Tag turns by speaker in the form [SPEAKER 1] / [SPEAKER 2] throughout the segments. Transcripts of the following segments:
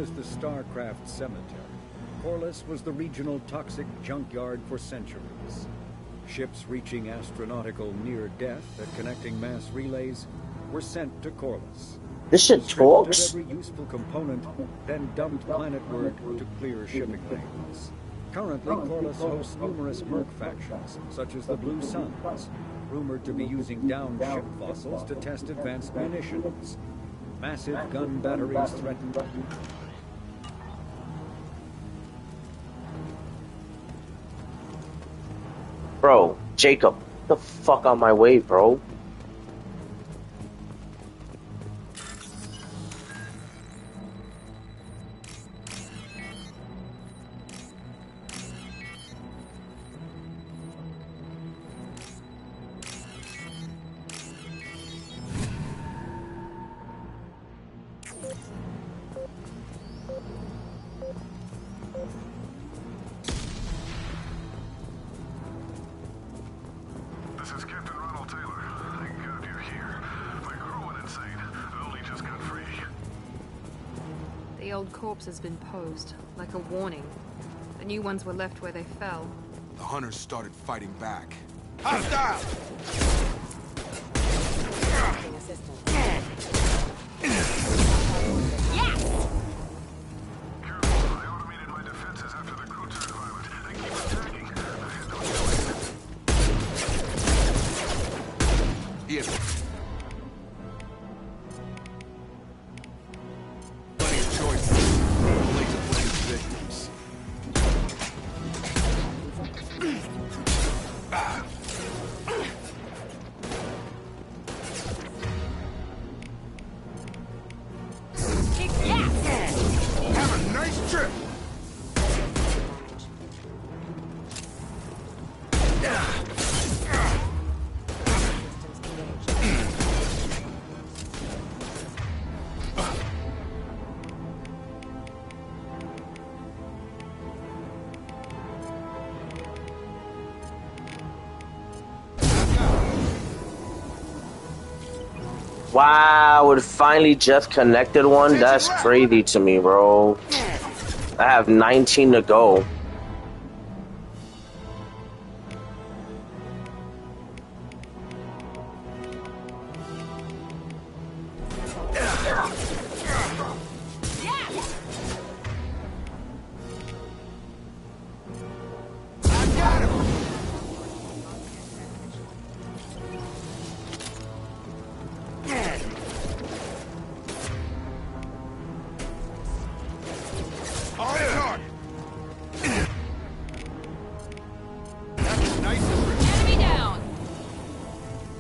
[SPEAKER 1] as the Starcraft Cemetery, Corliss was the regional toxic junkyard for centuries. Ships reaching astronautical near-death at connecting mass relays were sent to Corliss.
[SPEAKER 2] This shit talks.
[SPEAKER 1] Every useful component, then dumped planetward to clear shipping lanes. Currently, Corliss hosts numerous merc factions, such as the Blue Suns, rumored to be using downed ship fossils to test advanced munitions. Massive gun batteries threaten.
[SPEAKER 2] Bro, Jacob, get the fuck out my way, bro.
[SPEAKER 3] The old corpse has been posed, like a warning. The new ones were left where they fell.
[SPEAKER 4] The hunters started fighting back. Hostile! Wow, it finally just connected one? That's crazy to me, bro. I have 19 to go.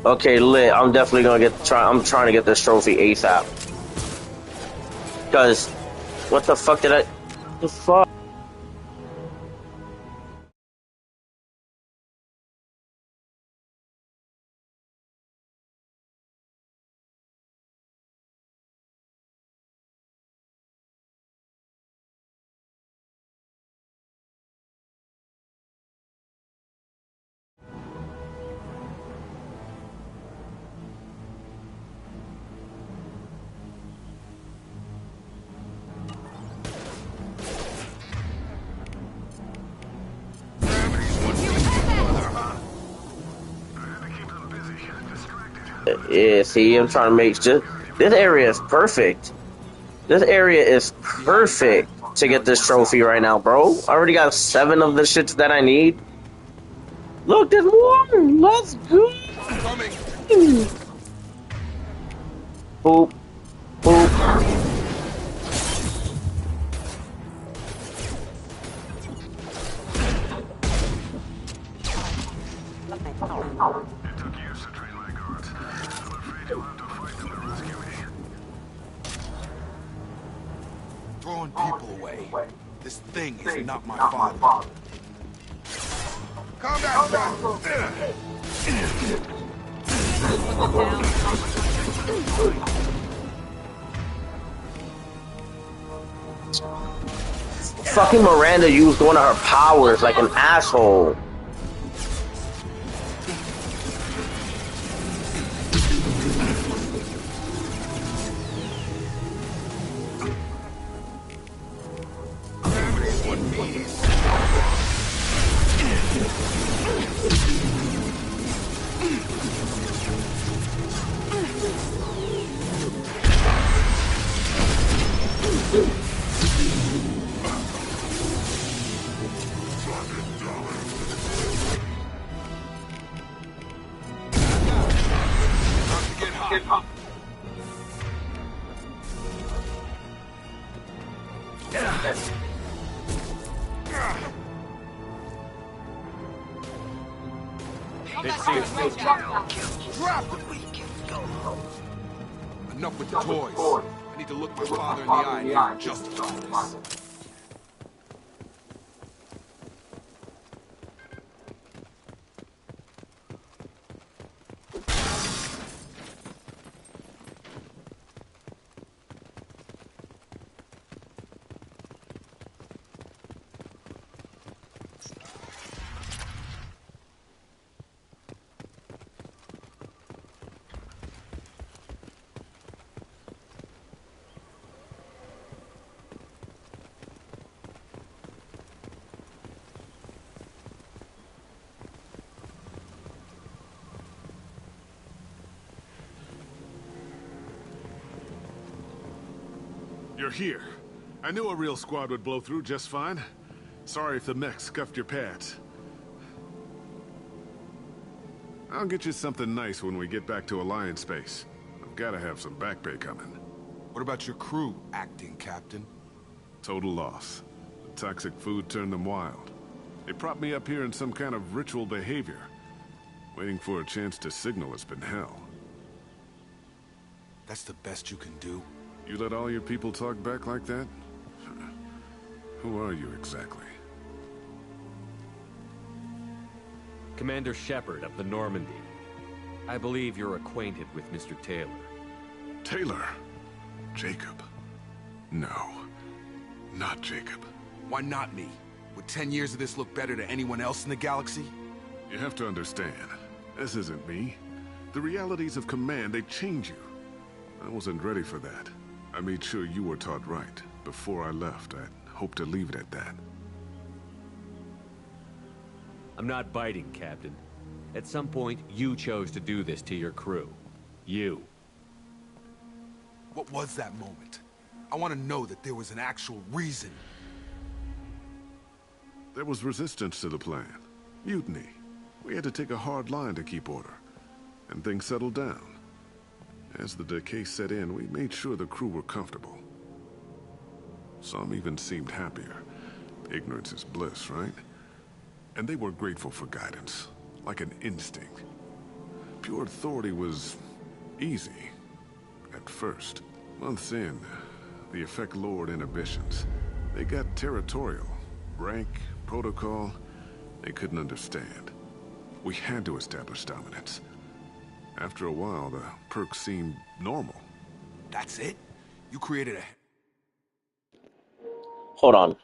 [SPEAKER 4] Okay, lit. I'm definitely gonna I'm trying to get this trophy ASAP. Cause, what the fuck did I? The fuck? Yeah, see, I'm trying to make this area is perfect. This area is perfect to get this trophy right now, bro. I already got 7 of the shits that I need. Look, there's more. Let's go. Boop, boop. Throwing people away. This thing is not my father. Calm down, son.
[SPEAKER 2] Fucking Miranda used one of her powers like an asshole.
[SPEAKER 5] Get hot.
[SPEAKER 6] Enough with the toys. I need to look my father in the eye here and justify this.
[SPEAKER 7] You're here. I knew a real squad would blow through just fine. Sorry if the mech scuffed your pads. I'll get you something nice when we get back to Alliance base. I've gotta have some back pay coming.
[SPEAKER 6] What about your crew, acting captain?
[SPEAKER 7] Total loss. The toxic food turned them wild. They propped me up here in some kind of ritual behavior. Waiting for a chance to signal has been hell.
[SPEAKER 6] That's the best you can do?
[SPEAKER 7] You let all your people talk back like that? Who are you exactly?
[SPEAKER 8] Commander Shepard of the Normandy. I believe you're acquainted with Mr. Taylor.
[SPEAKER 7] Taylor? Jacob? No. Not Jacob.
[SPEAKER 6] Why not me? Would 10 years of this look better to anyone else in the galaxy?
[SPEAKER 7] You have to understand, this isn't me. The realities of command, they change you. I wasn't ready for that. I made sure you were taught right. Before I left, I hoped to leave it at that.
[SPEAKER 8] I'm not biting, Captain. At some point, you chose to do this to your crew. You.
[SPEAKER 6] What was that moment? I want to know that there was an actual reason.
[SPEAKER 7] There was resistance to the plan. Mutiny. We had to take a hard line to keep order. And things settled down. As the decay set in, we made sure the crew were comfortable. Some even seemed happier. Ignorance is bliss, right? And they were grateful for guidance, like an instinct. Pure authority was easy, at first. Months in, the effect lowered inhibitions. They got territorial. Rank, protocol, they couldn't understand. We had to establish dominance. After a while, the perks seemed normal.
[SPEAKER 6] That's it? You created a...
[SPEAKER 4] Hold on.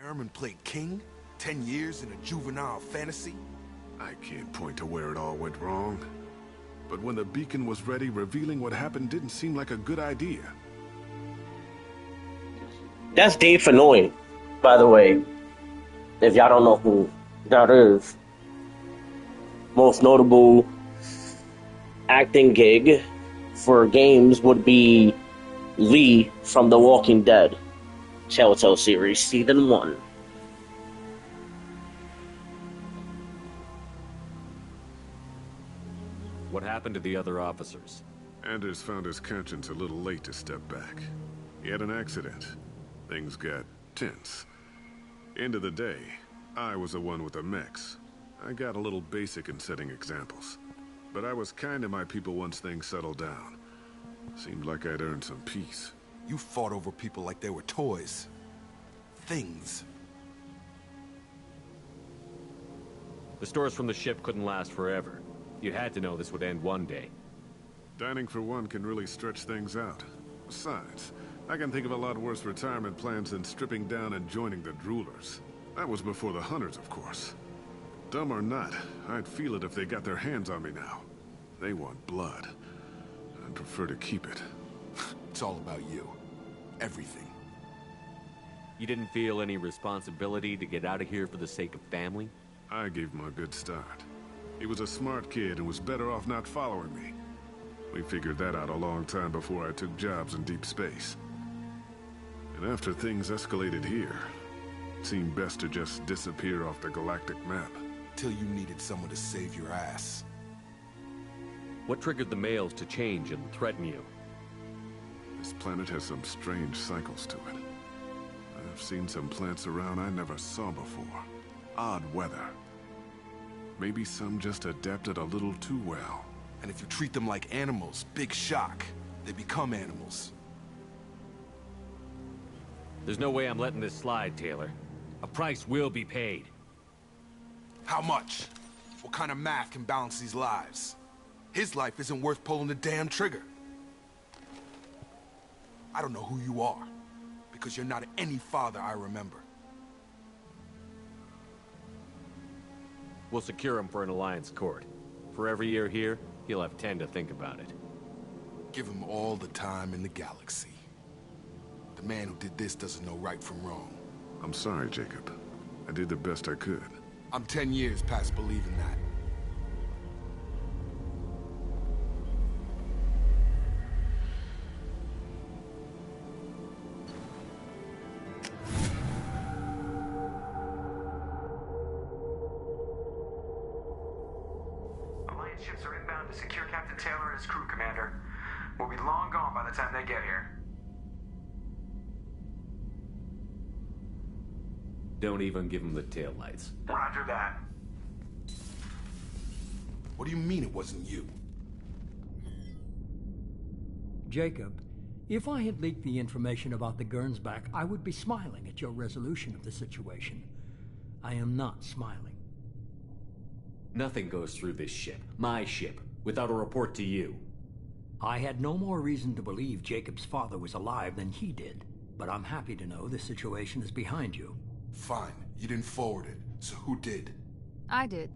[SPEAKER 6] Airman played king? 10 years in a juvenile fantasy?
[SPEAKER 7] I can't point to where it all went wrong. But when the beacon was ready, revealing what happened didn't seem like a good idea.
[SPEAKER 4] That's Dave Fennoy, by the way. If y'all don't know who that is. Most notable acting gig for games would be Lee from The Walking Dead Telltale series, Season 1.
[SPEAKER 8] What happened to the other officers?
[SPEAKER 7] Anders found his conscience a little late to step back. He had an accident. Things got tense. End of the day, I was the one with the mechs. I got a little basic in setting examples. But I was kind to my people once things settled down. Seemed like I'd earned some peace.
[SPEAKER 6] You fought over people like they were toys. Things.
[SPEAKER 8] The stores from the ship couldn't last forever. You had to know this would end one day.
[SPEAKER 7] Dining for one can really stretch things out. Besides, I can think of a lot worse retirement plans than stripping down and joining the Droolers. That was before the Hunters, of course. Dumb or not, I'd feel it if they got their hands on me now. They want blood. I'd prefer to keep it.
[SPEAKER 6] It's all about you. Everything.
[SPEAKER 8] You didn't feel any responsibility to get out of here for the sake of family?
[SPEAKER 7] I gave him a good start. He was a smart kid and was better off not following me. We figured that out a long time before I took jobs in deep space. And after things escalated here, it seemed best to just disappear off the galactic map.
[SPEAKER 6] Till you needed someone to save your ass.
[SPEAKER 8] What triggered the males to change and threaten you?
[SPEAKER 7] This planet has some strange cycles to it. I've seen some plants around I never saw before. Odd weather. Maybe some just adapted a little too well.
[SPEAKER 6] And if you treat them like animals, big shock. They become animals.
[SPEAKER 8] There's no way I'm letting this slide, Taylor. A price will be paid.
[SPEAKER 6] How much? What kind of math can balance these lives? His life isn't worth pulling the damn trigger. I don't know who you are, because you're not any father I remember.
[SPEAKER 8] We'll secure him for an Alliance court. For every year here, he'll have 10 to think about it.
[SPEAKER 6] Give him all the time in the galaxy. The man who did this doesn't know right from wrong.
[SPEAKER 7] I'm sorry, Jacob. I did the best I could.
[SPEAKER 6] I'm 10 years past believing that.
[SPEAKER 9] Alliance ships are inbound to secure Captain Taylor and his crew, Commander. We'll be long gone by the time they get here.
[SPEAKER 8] Don't even give him the taillights.
[SPEAKER 9] Roger that.
[SPEAKER 6] What do you mean it wasn't you?
[SPEAKER 10] Jacob, if I had leaked the information about the Gernsback, I would be smiling at your resolution of the situation. I am not smiling.
[SPEAKER 8] Nothing goes through this ship, my ship, without a report to you.
[SPEAKER 10] I had no more reason to believe Jacob's father was alive than he did, but I'm happy to know the situation is behind you.
[SPEAKER 6] Fine. You didn't forward it, so who did?
[SPEAKER 3] I did.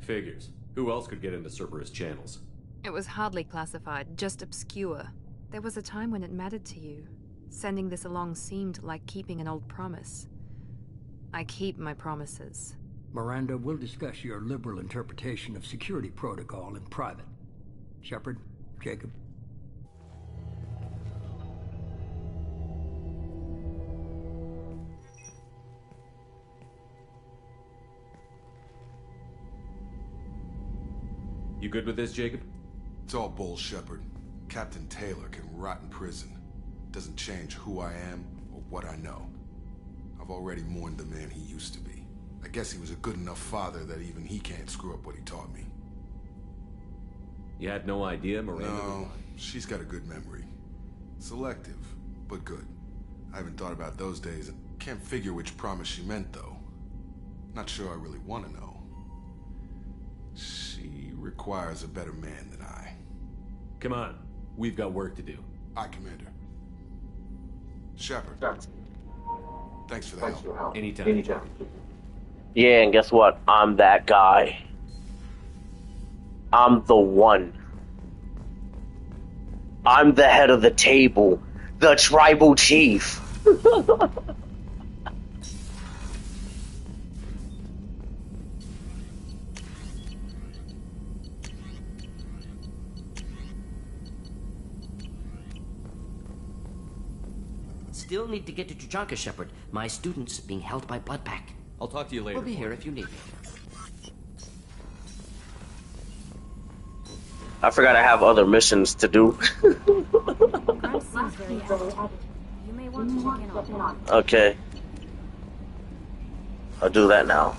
[SPEAKER 8] Figures. Who else could get into Cerberus channels?
[SPEAKER 3] It was hardly classified, just obscure. There was a time when it mattered to you. Sending this along seemed like keeping an old promise. I keep my promises.
[SPEAKER 10] Miranda, we'll discuss your liberal interpretation of security protocol in private. Shepard, Jacob.
[SPEAKER 8] You good with this, Jacob?
[SPEAKER 6] It's all bull, Shepard. Captain Taylor can rot in prison. Doesn't change who I am or what I know. I've already mourned the man he used to be. I guess he was a good enough father that even he can't screw up what he taught me.
[SPEAKER 8] You had no idea, Miranda?
[SPEAKER 6] No, she's got a good memory. Selective, but good. I haven't thought about those days and can't figure which promise she meant, though. Not sure I really want to know. She requires a better man than I.
[SPEAKER 8] Come on, we've got work to do.
[SPEAKER 6] Aye, Commander. Shepard, thanks for the help.
[SPEAKER 8] Anytime.
[SPEAKER 4] Yeah, and guess what? I'm that guy. I'm the one. I'm the head of the table. The tribal chief.
[SPEAKER 11] Still need to get to Tuchanka, Shepard. My student's being held by Bloodpack.
[SPEAKER 8] I'll talk to you later.
[SPEAKER 11] We'll be here if you need me.
[SPEAKER 4] I forgot I have other missions to do.
[SPEAKER 12] Grunt seems very active. You may want to check in on him.
[SPEAKER 4] Okay. I'll do that now.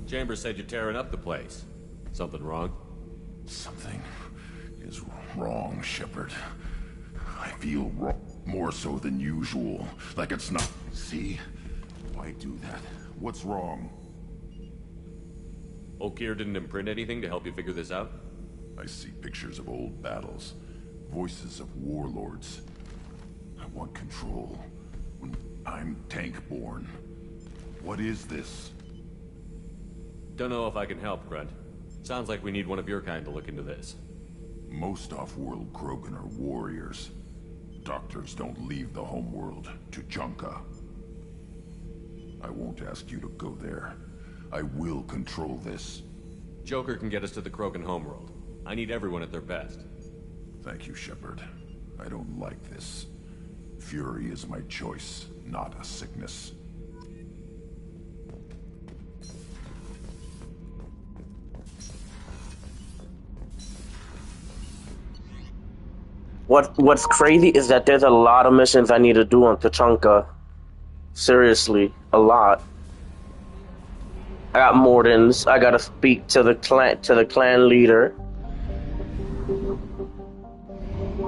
[SPEAKER 8] Chambers said you're tearing up the place. Something wrong?
[SPEAKER 13] Something is wrong, Shepard. I feel wrong, more so than usual. Like it's not... See? Why do that? What's wrong?
[SPEAKER 8] Okeer didn't imprint anything to help you figure this out?
[SPEAKER 13] I see pictures of old battles. Voices of warlords. I want control. I'm Tank-born. What is this?
[SPEAKER 8] Don't know if I can help, Grunt. Sounds like we need one of your kind to look into this.
[SPEAKER 13] Most off-world Krogan are warriors. Doctors don't leave the homeworld, Tuchanka. I won't ask you to go there. I will control this.
[SPEAKER 8] Joker can get us to the Krogan homeworld. I need everyone at their best.
[SPEAKER 13] Thank you, Shepard. I don't like this. Fury is my choice, not a sickness.
[SPEAKER 4] What's crazy is that there's a lot of missions I need to do on Tuchanka. Seriously, a lot. I got Mordins. I gotta speak to the clan leader.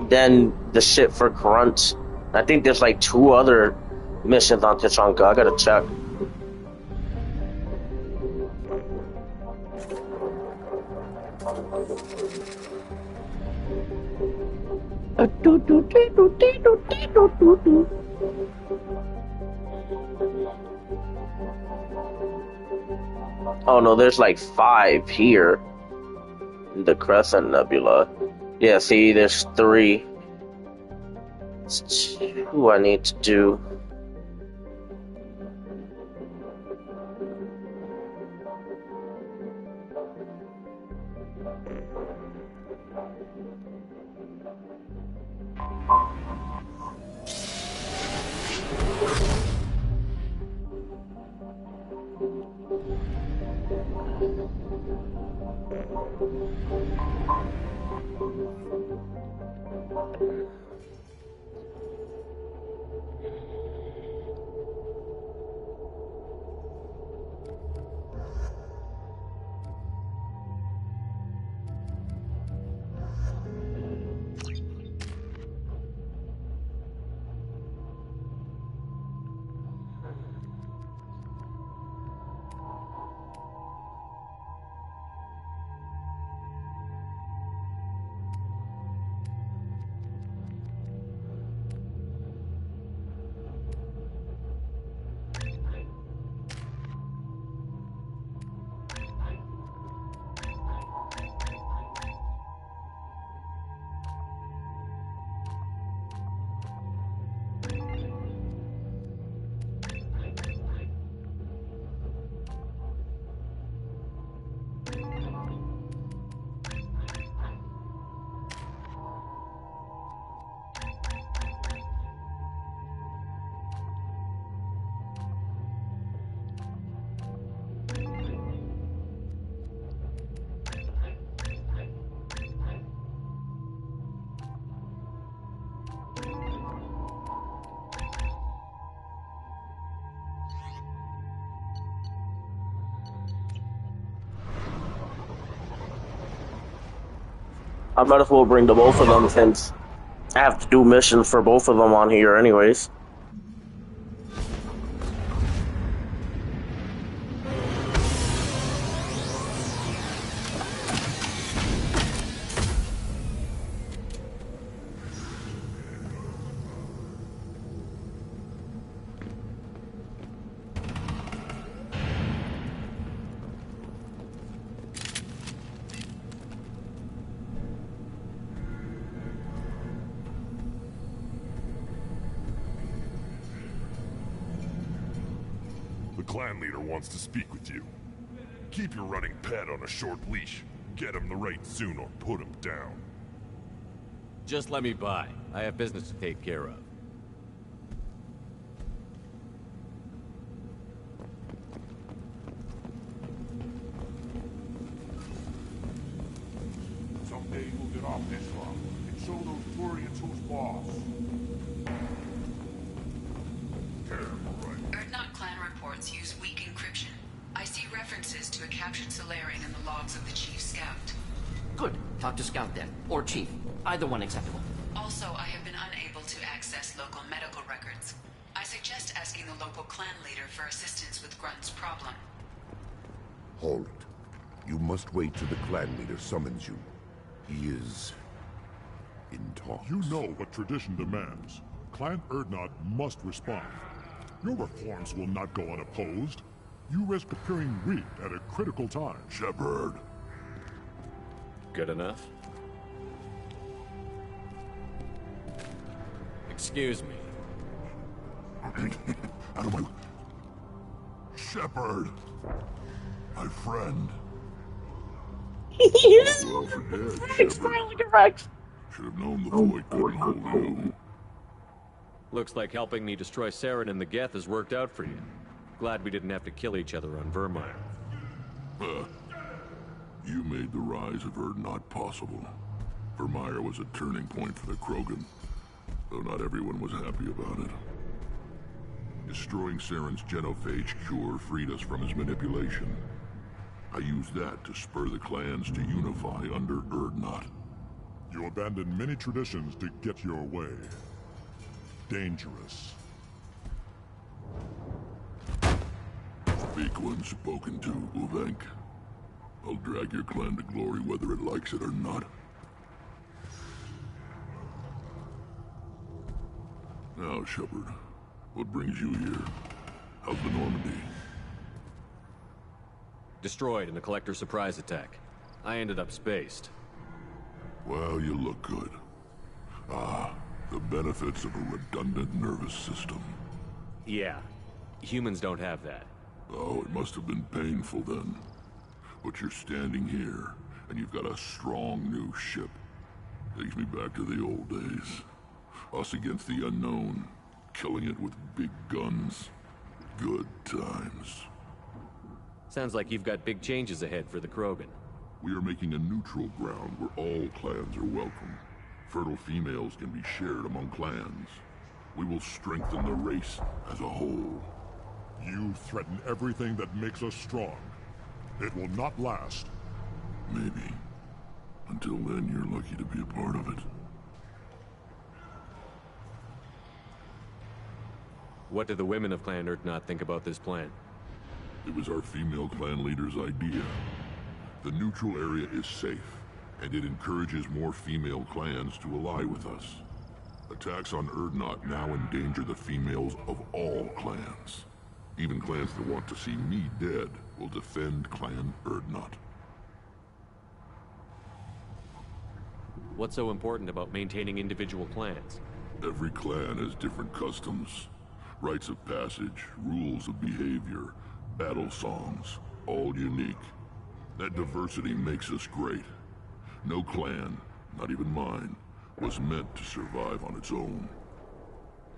[SPEAKER 4] Then the shit for Grunt. I think there's like 2 other missions on Tuchanka. I gotta check. Oh no, there's like 5 here in the Crescent Nebula. Yeah, see, there's 3. It's 2 I need to do. I might as well bring the both of them since I have to do missions for both of them on here anyways.
[SPEAKER 13] The clan leader wants to speak with you. Keep your running pet on a short leash. Get him the right soon or put him down.
[SPEAKER 8] Just let me by. I have business to take care of.
[SPEAKER 13] Someday you'll get off this one and show those Turians who's boss.
[SPEAKER 14] Erdnot clan reports use weak encryption. I see references to a captured Solarian in the logs of the Chief Scout.
[SPEAKER 11] Good. Talk to Scout then. Or Chief. Either one acceptable.
[SPEAKER 14] Also, I have been unable to access local medical records. I suggest asking the local clan leader for assistance with Grunt's problem.
[SPEAKER 15] Hold it. You must wait till the clan leader summons you. He is in talks.
[SPEAKER 13] You know what tradition demands. Clan Erdnot must respond. Your reforms will not go unopposed. You risk appearing weak at a critical time. Shepard.
[SPEAKER 8] Good enough? Excuse me.
[SPEAKER 13] Out of my... Shepard. My friend. Well, for dead, Shepard. Should have known the void couldn't hold you.
[SPEAKER 8] Looks like helping me destroy Saren and the Geth has worked out for you. Glad we didn't have to kill each other on Vermire.
[SPEAKER 13] You made the rise of Erdnot possible. Vermire was a turning point for the Krogan, though not everyone was happy about it. Destroying Saren's genophage cure freed us from his manipulation. I used that to spur the clans to unify under Erdnot. You abandoned many traditions to get your way. Dangerous. Speak when spoken to, Uvenk. I'll drag your clan to glory whether it likes it or not. Now, Shepard, what brings you here? How's the Normandy?
[SPEAKER 8] Destroyed in the Collector surprise attack. I ended up spaced.
[SPEAKER 13] Well, you look good. Ah, the benefits of a redundant nervous system.
[SPEAKER 8] Yeah. Humans don't have that.
[SPEAKER 13] Oh, it must have been painful then. But you're standing here, and you've got a strong new ship. Takes me back to the old days. Us against the unknown, killing it with big guns. Good times.
[SPEAKER 8] Sounds like you've got big changes ahead for the Krogan.
[SPEAKER 13] We are making a neutral ground where all clans are welcome. Fertile females can be shared among clans. We will strengthen the race as a whole. You threaten everything that makes us strong. It will not last. Maybe. Until then, you're lucky to be a part of it.
[SPEAKER 8] What do the women of Clan Erdnot think about this plan?
[SPEAKER 13] It was our female clan leader's idea. The neutral area is safe, and it encourages more female clans to ally with us. Attacks on Erdnot now endanger the females of all clans. Even clans that want to see me dead will defend Clan Erdnot.
[SPEAKER 8] What's so important about maintaining individual clans?
[SPEAKER 13] Every clan has different customs. Rites of passage, rules of behavior, battle songs, all unique. That diversity makes us great. No clan, not even mine, was meant to survive on its own.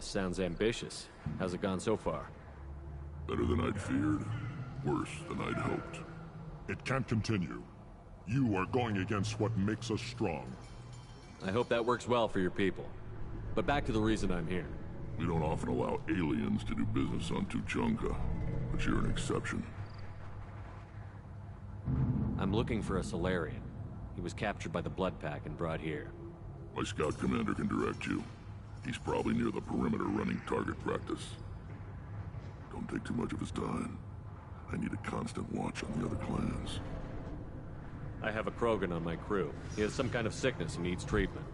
[SPEAKER 8] Sounds ambitious. How's it gone so far?
[SPEAKER 13] Better than I'd feared. Worse than I'd hoped. It can't continue. You are going against what makes us strong.
[SPEAKER 8] I hope that works well for your people. But back to the reason I'm here.
[SPEAKER 13] We don't often allow aliens to do business on Tuchanka, but you're an exception.
[SPEAKER 8] I'm looking for a Solarian. He was captured by the Blood Pack and brought here.
[SPEAKER 13] My scout commander can direct you. He's probably near the perimeter running target practice. Don't take too much of his time. I need a constant watch on the other clans.
[SPEAKER 8] I have a Krogan on my crew. He has some kind of sickness and needs treatment.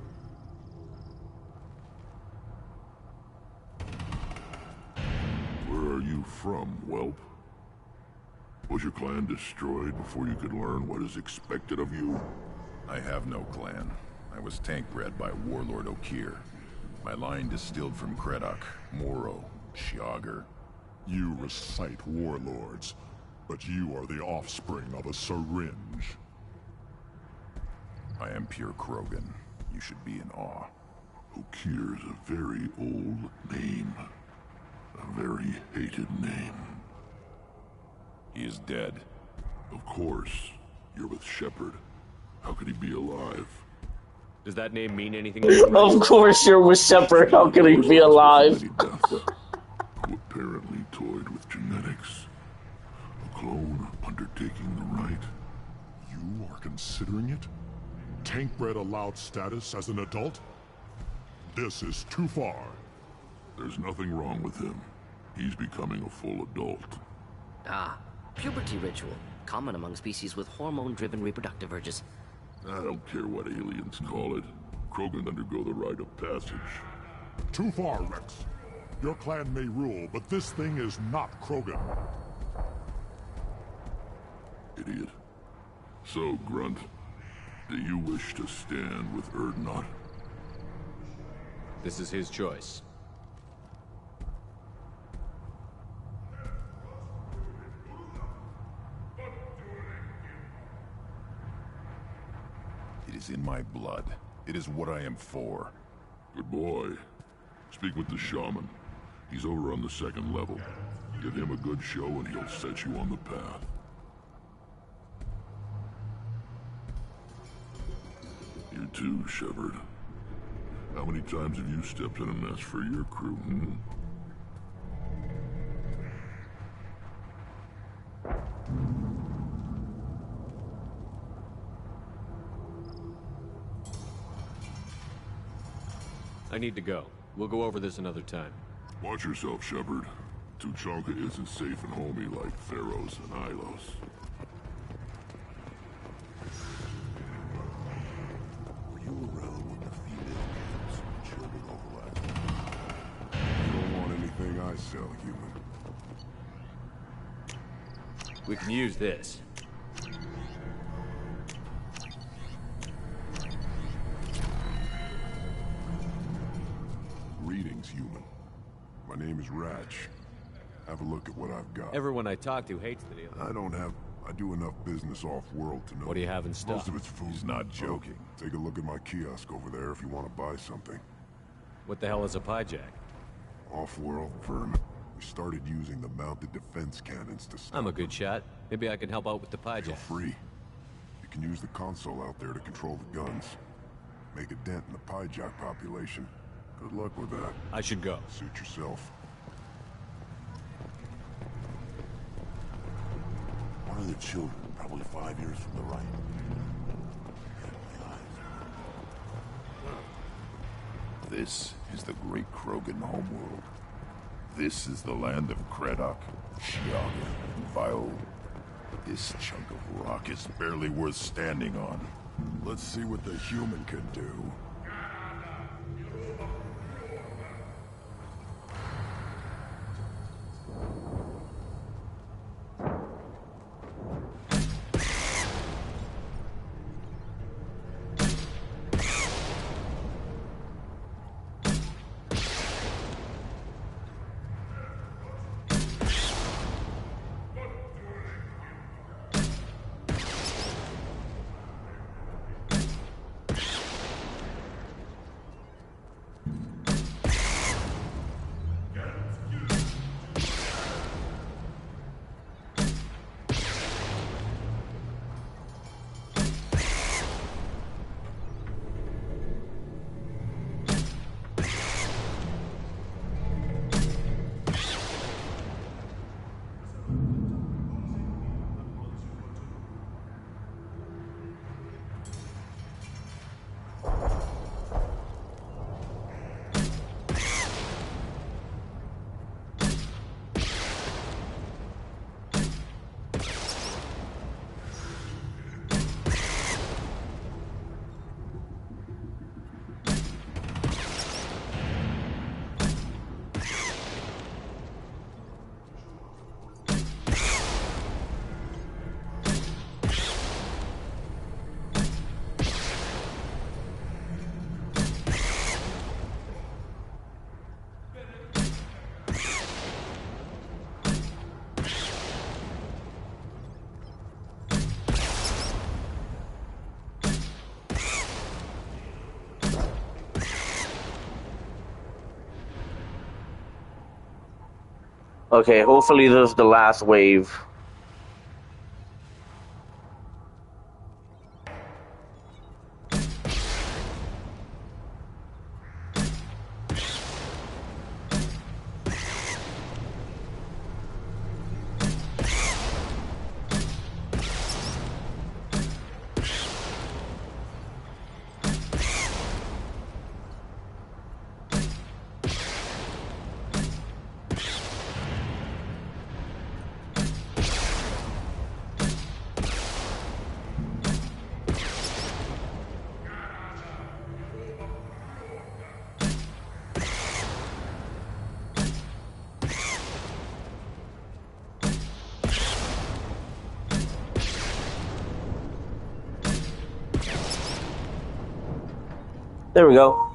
[SPEAKER 13] Where are you from, whelp? Was your clan destroyed before you could learn what is expected of you?
[SPEAKER 16] I have no clan. I was tank bred by Warlord Okeer. My line distilled from Kredok, Moro, Shiagar.
[SPEAKER 17] You recite warlords, but you are the offspring of a syringe.
[SPEAKER 16] I am pure Krogan. You should be in awe.
[SPEAKER 13] Okeer is a very old name. A very hated name.
[SPEAKER 16] He is dead.
[SPEAKER 13] Of course. You're with Shepard. How could he be alive?
[SPEAKER 8] Does that name mean anything to you?
[SPEAKER 4] Of course you're with Shepard. How could he be alive?
[SPEAKER 13] Who apparently toyed with genetics. A clone undertaking the right.
[SPEAKER 17] You are considering it? Tank-bred allowed status as an adult? This is too far.
[SPEAKER 13] There's nothing wrong with him. He's becoming a full adult.
[SPEAKER 11] Ah, puberty ritual. Common among species with hormone-driven reproductive urges.
[SPEAKER 13] I don't care what aliens call it. Krogan undergo the rite of passage.
[SPEAKER 17] Too far, Rex. Your clan may rule, but this thing is not Krogan.
[SPEAKER 13] Idiot. So, Grunt, do you wish to stand with Urdnot?
[SPEAKER 8] This is his choice.
[SPEAKER 16] It is in my blood. It is what I am for.
[SPEAKER 13] Good boy. Speak with the shaman. He's over on the second level. Give him a good show and he'll set you on the path. You too, Shepard. How many times have you stepped in a mess for your crew, hmm?
[SPEAKER 8] I need to go. We'll go over this another time.
[SPEAKER 13] Watch yourself, Shepard. Tuchanka isn't safe and homey like Theros and Ilos.
[SPEAKER 15] Were you around when the female camps and children overlapped?
[SPEAKER 17] You don't want anything I sell, human.
[SPEAKER 8] We can use this.
[SPEAKER 17] Greetings, human. My name is Raj. Have a look at what I've got.
[SPEAKER 8] Everyone I talk to hates the deal.
[SPEAKER 17] I do enough business off-world to know.
[SPEAKER 8] What do you have in stock?
[SPEAKER 17] Most of it's food.
[SPEAKER 16] He's not joking.
[SPEAKER 17] Take a look at my kiosk over there if you want to buy something.
[SPEAKER 8] What the hell is a pyjack?
[SPEAKER 17] Off-world vermin. We started using the mounted defense cannons to stop
[SPEAKER 8] I'm a good shot. Maybe I can help out with the pyjack.
[SPEAKER 17] Feel free. You can use the console out there to control the guns. Make a dent in the pyjack population. Good luck with that.
[SPEAKER 8] I should go.
[SPEAKER 17] Suit yourself.
[SPEAKER 15] One of the children, probably 5 years from the right.
[SPEAKER 16] This is the great Krogan homeworld. This is the land of Kredok, Shiagar, and Vile. This chunk of rock is barely worth standing on.
[SPEAKER 17] Let's see what the human can do.
[SPEAKER 4] Okay, hopefully this is the last wave. There we go.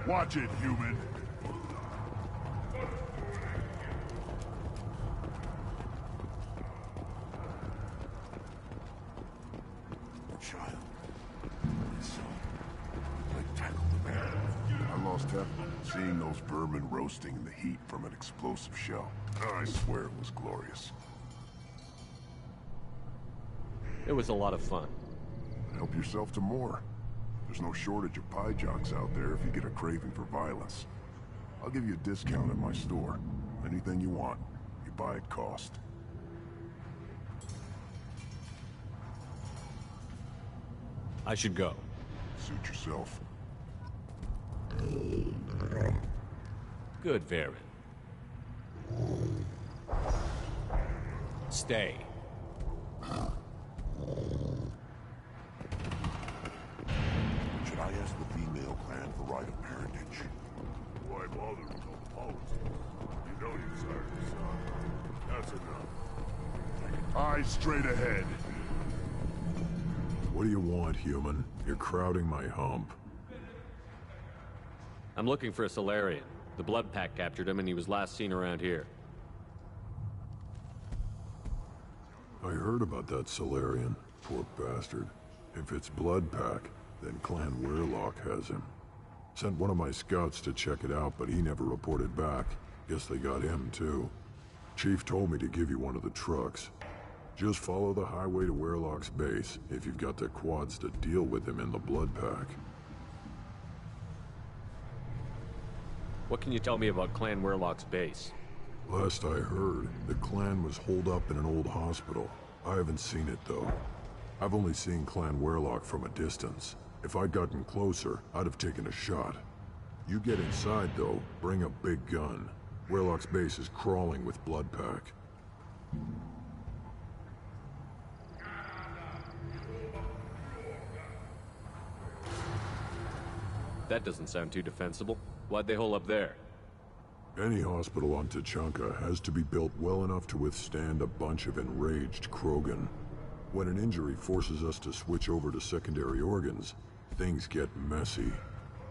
[SPEAKER 16] Watch it, human.
[SPEAKER 17] Child. So, I tackled the man. I lost temper seeing those vermin roasting in the heat from an explosive shell. I swear it was glorious.
[SPEAKER 8] It was a lot of fun.
[SPEAKER 17] Help yourself to more. There's no shortage of pie jocks out there if you get a craving for violence. I'll give you a discount at my store. Anything you want, you buy at cost.
[SPEAKER 8] I should go.
[SPEAKER 17] Suit yourself.
[SPEAKER 8] Good, Varen. Stay.
[SPEAKER 17] Should I ask the female clan for right of parentage?
[SPEAKER 16] Why bother with all the politics? You know you decided your son. That's enough. Eyes straight ahead.
[SPEAKER 17] What do you want, human? You're crowding my hump.
[SPEAKER 8] I'm looking for a Solarian. The Blood Pack captured him and he was last seen around here.
[SPEAKER 17] I heard about that Solarian. Poor bastard. If it's Blood Pack, then Clan Weirlock has him. Sent one of my scouts to check it out, but he never reported back. Guess they got him, too. Chief told me to give you one of the trucks. Just follow the highway to Weirlock's base, if you've got the quads to deal with him in the Blood Pack.
[SPEAKER 8] What can you tell me about Clan Weirlock's base?
[SPEAKER 17] Last I heard, the clan was holed up in an old hospital. I haven't seen it, though. I've only seen Clan Weirlock from a distance. If I'd gotten closer, I'd have taken a shot. You get inside, though, bring a big gun. Weirlock's base is crawling with Blood Pack.
[SPEAKER 8] That doesn't sound too defensible. Why'd they hole up there?
[SPEAKER 17] Any hospital on Tuchanka has to be built well enough to withstand a bunch of enraged Krogan. When an injury forces us to switch over to secondary organs, things get messy.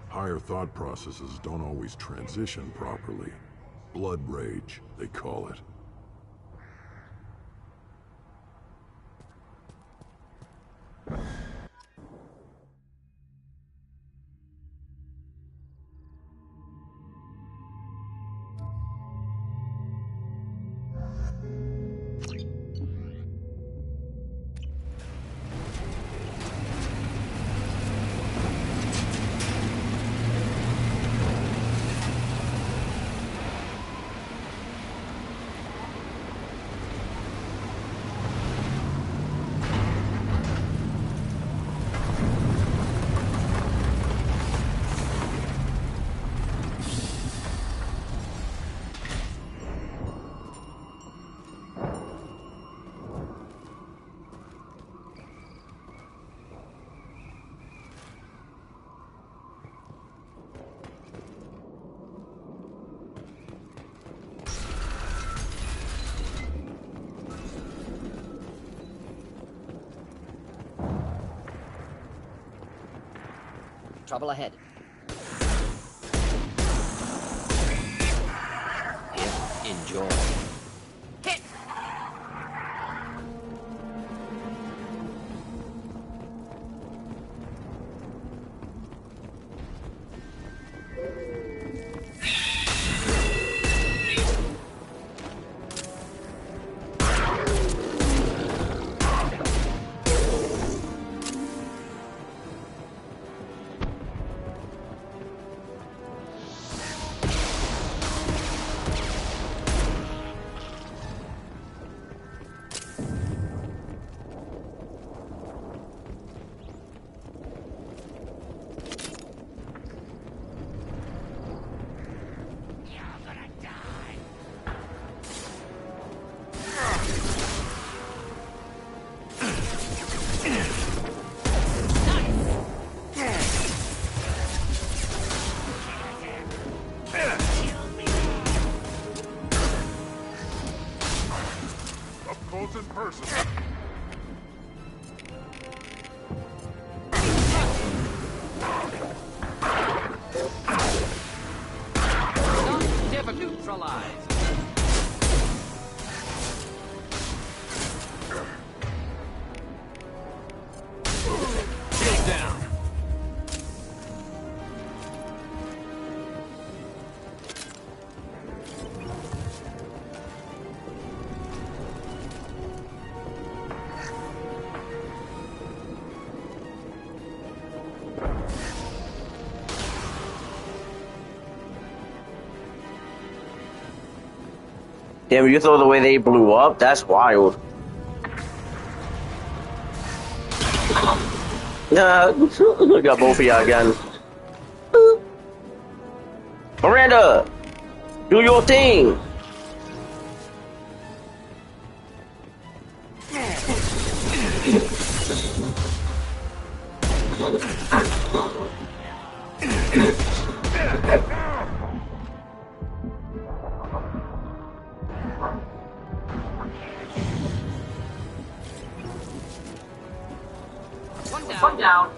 [SPEAKER 17] Higher thought processes don't always transition properly. Blood rage, they call it.
[SPEAKER 11] Trouble ahead. Enjoy. Hit!
[SPEAKER 16] in person.
[SPEAKER 11] Never neutralized.
[SPEAKER 8] Get down.
[SPEAKER 4] Damn, you throw the way they blew up? That's wild. Nah, I got both of y'all again. Miranda, do your thing.
[SPEAKER 11] One down.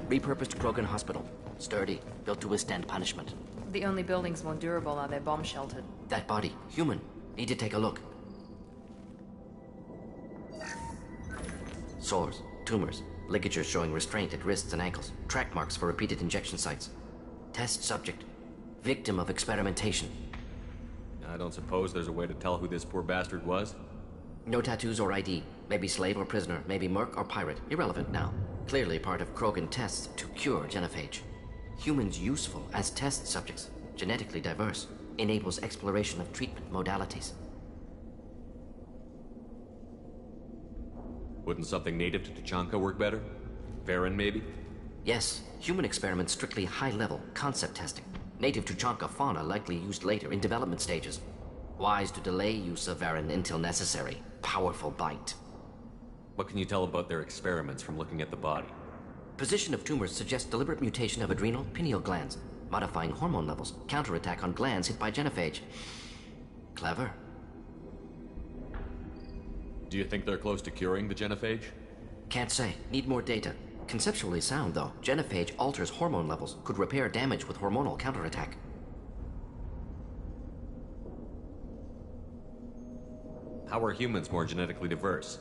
[SPEAKER 11] Repurposed Krogan Hospital. Sturdy, built to withstand punishment.
[SPEAKER 3] The only buildings more durable are their bomb-sheltered.
[SPEAKER 11] That body, human. Need to take a look. Sores, tumors, ligatures showing restraint at wrists and ankles, track marks for repeated injection sites. Test subject. Victim of experimentation.
[SPEAKER 8] I don't suppose there's a way to tell who this poor bastard was?
[SPEAKER 11] No tattoos or ID. Maybe slave or prisoner, maybe merc or pirate. Irrelevant now. Clearly part of Krogan tests to cure genophage. Humans useful as test subjects, genetically diverse, enables exploration of treatment modalities.
[SPEAKER 8] Wouldn't something native to Tuchanka work better? Varen, maybe?
[SPEAKER 11] Yes, human experiments strictly high-level, concept testing. Native Tuchanka fauna likely used later in development stages. Wise to delay use of Varen until necessary. Powerful bite.
[SPEAKER 8] What can you tell about their experiments from looking at the body?
[SPEAKER 11] Position of tumors suggests deliberate mutation of adrenal, pineal glands, modifying hormone levels, counterattack on glands hit by genophage. Clever.
[SPEAKER 8] Do you think they're close to curing the genophage?
[SPEAKER 11] Can't say. Need more data. Conceptually sound, though. Genophage alters hormone levels, could repair damage with hormonal counterattack.
[SPEAKER 8] How are humans more genetically diverse?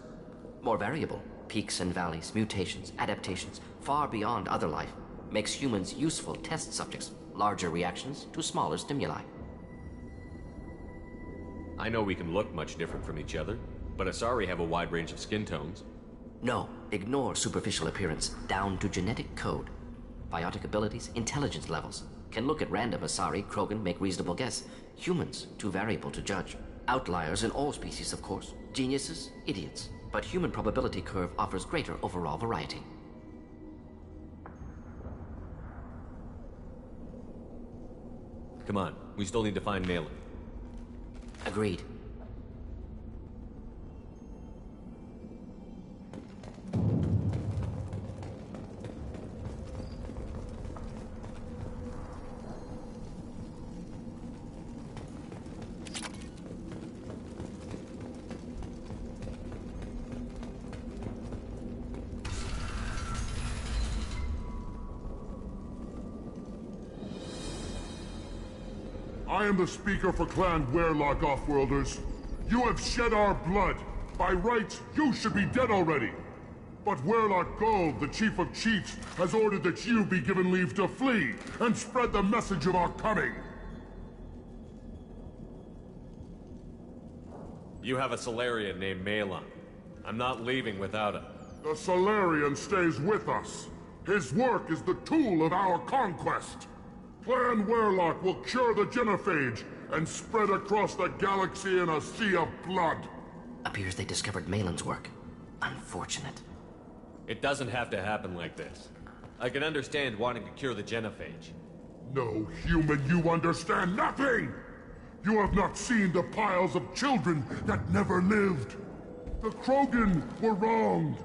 [SPEAKER 11] More variable. Peaks and valleys, mutations, adaptations, far beyond other life. Makes humans useful test subjects. Larger reactions to smaller stimuli.
[SPEAKER 8] I know we can look much different from each other, but Asari have a wide range of skin tones.
[SPEAKER 11] No, ignore superficial appearance, down to genetic code. Biotic abilities, intelligence levels. Can look at random Asari, Krogan, make reasonable guess. Humans, too variable to judge. Outliers in all species, of course. Geniuses, idiots. But human probability curve offers greater overall variety.
[SPEAKER 8] Come on, we still need to find Malin.
[SPEAKER 11] Agreed.
[SPEAKER 16] I am the speaker for Clan Werlock, Offworlders. You have shed our blood. By rights, you should be dead already. But Werlock Gold, the Chief of Chiefs, has ordered that you be given leave to flee and spread the message of our coming.
[SPEAKER 8] You have a Solarian named Malin. I'm not leaving without him.
[SPEAKER 16] The Solarian stays with us. His work is the tool of our conquest.
[SPEAKER 13] Clan Werlock will cure the genophage and spread across the galaxy in a sea of blood.
[SPEAKER 11] Appears they discovered Malin's work. Unfortunate.
[SPEAKER 8] It doesn't have to happen like this. I can understand wanting to cure the genophage.
[SPEAKER 13] No human, you understand nothing! You have not seen the piles of children that never lived. The Krogan were wronged.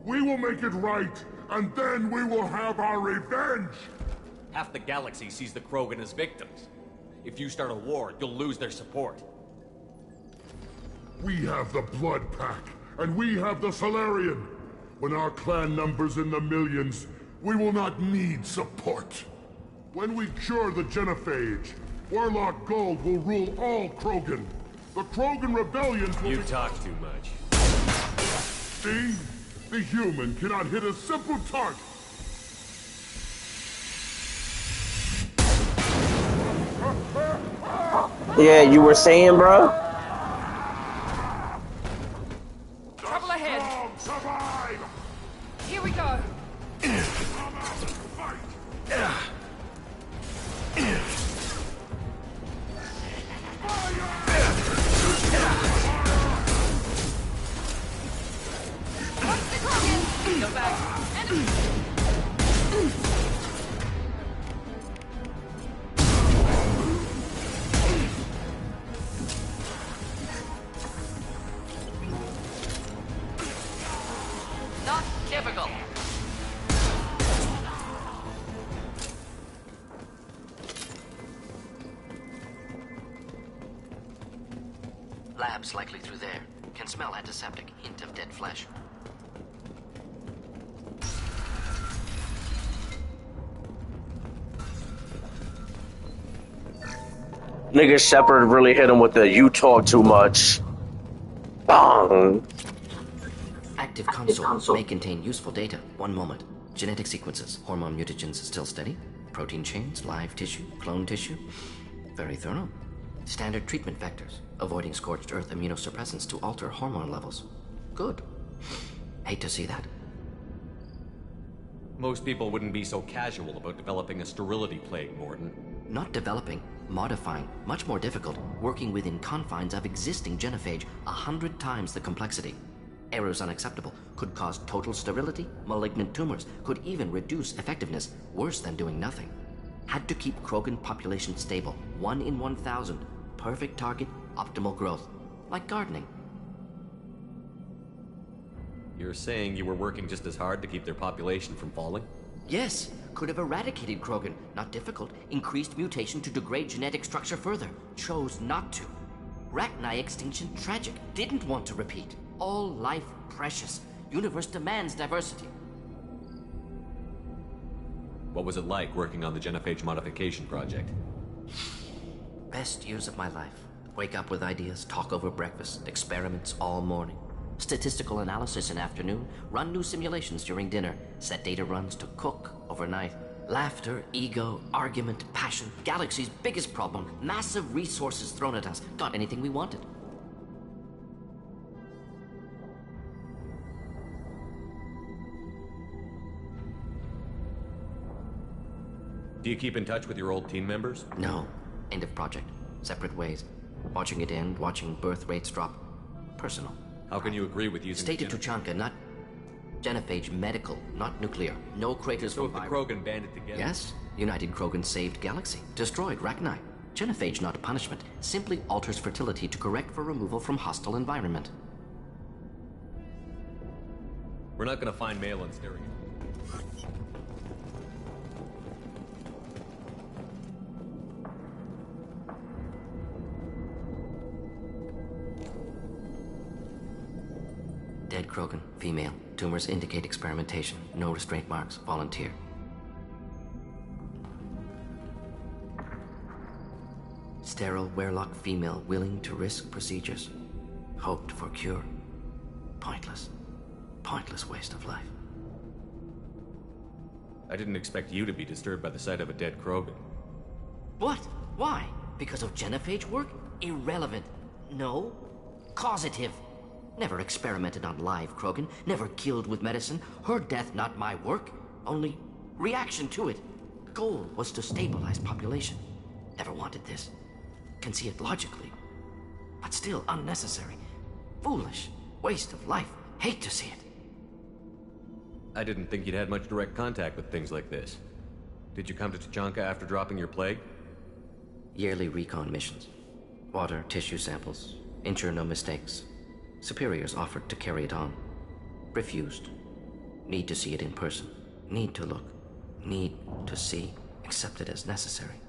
[SPEAKER 13] We will make it right, and then we will have our revenge!
[SPEAKER 8] Half the galaxy sees the Krogan as victims. If you start a war, you'll lose their support.
[SPEAKER 13] We have the Blood Pack, and we have the Salarian. When our clan numbers in the millions, we will not need support. When we cure the genophage, Warlock Gold will rule all Krogan. The Krogan rebellions will
[SPEAKER 8] You talk too much.
[SPEAKER 13] See? The human cannot hit a simple target.
[SPEAKER 4] Yeah, you were saying, bro?
[SPEAKER 18] Trouble ahead.
[SPEAKER 13] Survive!
[SPEAKER 18] Here we go. Go back. Enemy.
[SPEAKER 11] Not typical. Labs likely through there. Can smell antiseptic. Hint of dead flesh.
[SPEAKER 4] Nigga Shepard really hit him with the "you talk too much." Bong.
[SPEAKER 11] Active console may contain useful data. One moment. Genetic sequences. Hormone mutagens still steady. Protein chains, live tissue, clone tissue. Very thorough. Standard treatment vectors. Avoiding scorched earth immunosuppressants to alter hormone levels. Good. Hate to see that.
[SPEAKER 8] Most people wouldn't be so casual about developing a sterility plague, Mordin.
[SPEAKER 11] Not developing, modifying, much more difficult, working within confines of existing genophage, 100 times the complexity. Errors unacceptable, could cause total sterility, malignant tumors, could even reduce effectiveness, worse than doing nothing. Had to keep Krogan population stable, 1 in 1,000, perfect target, optimal growth, like gardening.
[SPEAKER 8] You're saying you were working just as hard to keep their population from falling?
[SPEAKER 11] Yes, could have eradicated Krogan, not difficult, increased mutation to degrade genetic structure further, chose not to. Rachni extinction tragic, didn't want to repeat. All life precious, universe demands diversity.
[SPEAKER 8] What was it like working on the genophage modification project?
[SPEAKER 11] Best years of my life. Wake up with ideas, talk over breakfast, experiments all morning. Statistical analysis in afternoon, run new simulations during dinner, set data runs to cook overnight. Laughter, ego, argument, passion, galaxy's biggest problem, massive resources thrown at us. Got anything we wanted.
[SPEAKER 8] Do you keep in touch with your old team members?
[SPEAKER 11] No. End of project. Separate ways. Watching it end, watching birth rates drop. Personal.
[SPEAKER 8] How can you agree with using...
[SPEAKER 11] State of Tuchanka, not... Genophage medical, not nuclear. No craters
[SPEAKER 8] so
[SPEAKER 11] from...
[SPEAKER 8] if the Krogan banded together...
[SPEAKER 11] Yes. United Krogan saved Galaxy. Destroyed Rachni. Genophage not a punishment. Simply alters fertility to correct for removal from hostile environment.
[SPEAKER 8] We're not gonna find Malin staring at...
[SPEAKER 11] Dead Krogan, female. Tumors indicate experimentation. No restraint marks. Volunteer. Sterile Werlock female willing to risk procedures. Hoped for cure. Pointless. Pointless waste of life.
[SPEAKER 8] I didn't expect you to be disturbed by the sight of a dead Krogan.
[SPEAKER 11] What? Why? Because of genophage work? Irrelevant. No. Causative. Never experimented on live Krogan, never killed with medicine. Her death not my work, only reaction to it. goal was to stabilize population. Never wanted this. Can see it logically. But still unnecessary. Foolish. Waste of life. Hate to see it.
[SPEAKER 8] I didn't think you'd had much direct contact with things like this. Did you come to Tuchanka after dropping your plague?
[SPEAKER 11] Yearly recon missions. Water, tissue samples. Ensure no mistakes. Superiors offered to carry it on. Refused. Need to see it in person. Need to look. Need to see. Accept it as necessary.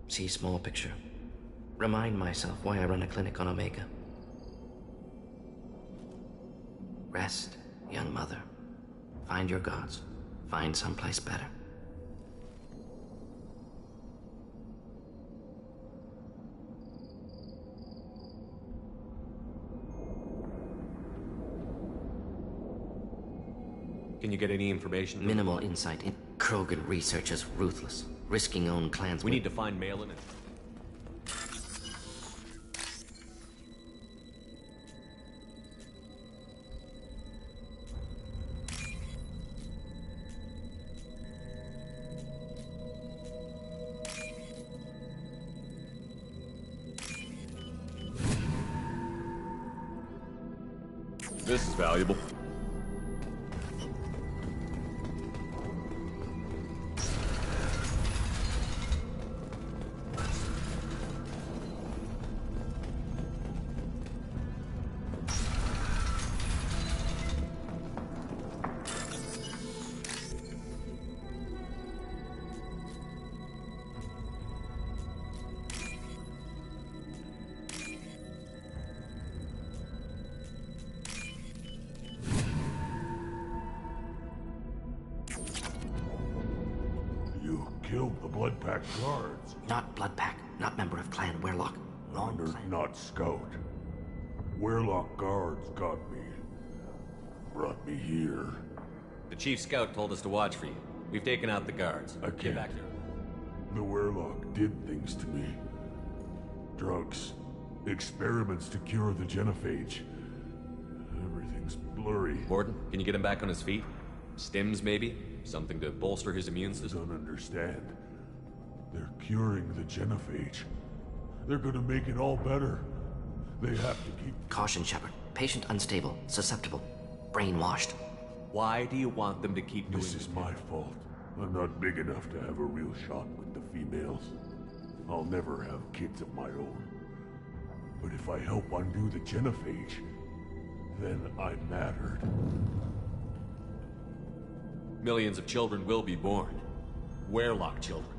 [SPEAKER 11] See small picture. Remind myself why I run a clinic on Omega. Rest, young mother. Find your gods. Find someplace better.
[SPEAKER 8] Can you get any information?
[SPEAKER 11] Minimal insight in Krogan researchers ruthless, risking own clans.
[SPEAKER 8] We need to find Malin and... This is valuable.
[SPEAKER 16] Killed the Bloodpack guards.
[SPEAKER 11] Not Bloodpack, not member of Clan Werlock.
[SPEAKER 16] Honored, not Scout. Werlock guards got me. Brought me here.
[SPEAKER 8] The Chief Scout told us to watch for you. We've taken out the guards.
[SPEAKER 16] I
[SPEAKER 8] Get
[SPEAKER 16] can't.
[SPEAKER 8] back there.
[SPEAKER 16] The Werlock did things to me. Drugs. Experiments to cure the genophage. Everything's blurry.
[SPEAKER 8] Gordon, can you get him back on his feet? Stims, maybe? Something to bolster his immune system?
[SPEAKER 16] Don't understand. They're curing the genophage. They're gonna make it all better. They have to keep...
[SPEAKER 11] Caution, Shepard. Patient unstable, susceptible, brainwashed.
[SPEAKER 8] Why do you want them to keep doing
[SPEAKER 16] this? This is my fault. I'm not big enough to have a real shot with the females. I'll never have kids of my own. But if I help undo the genophage, then I mattered.
[SPEAKER 8] Millions of children will be born. Werlock children.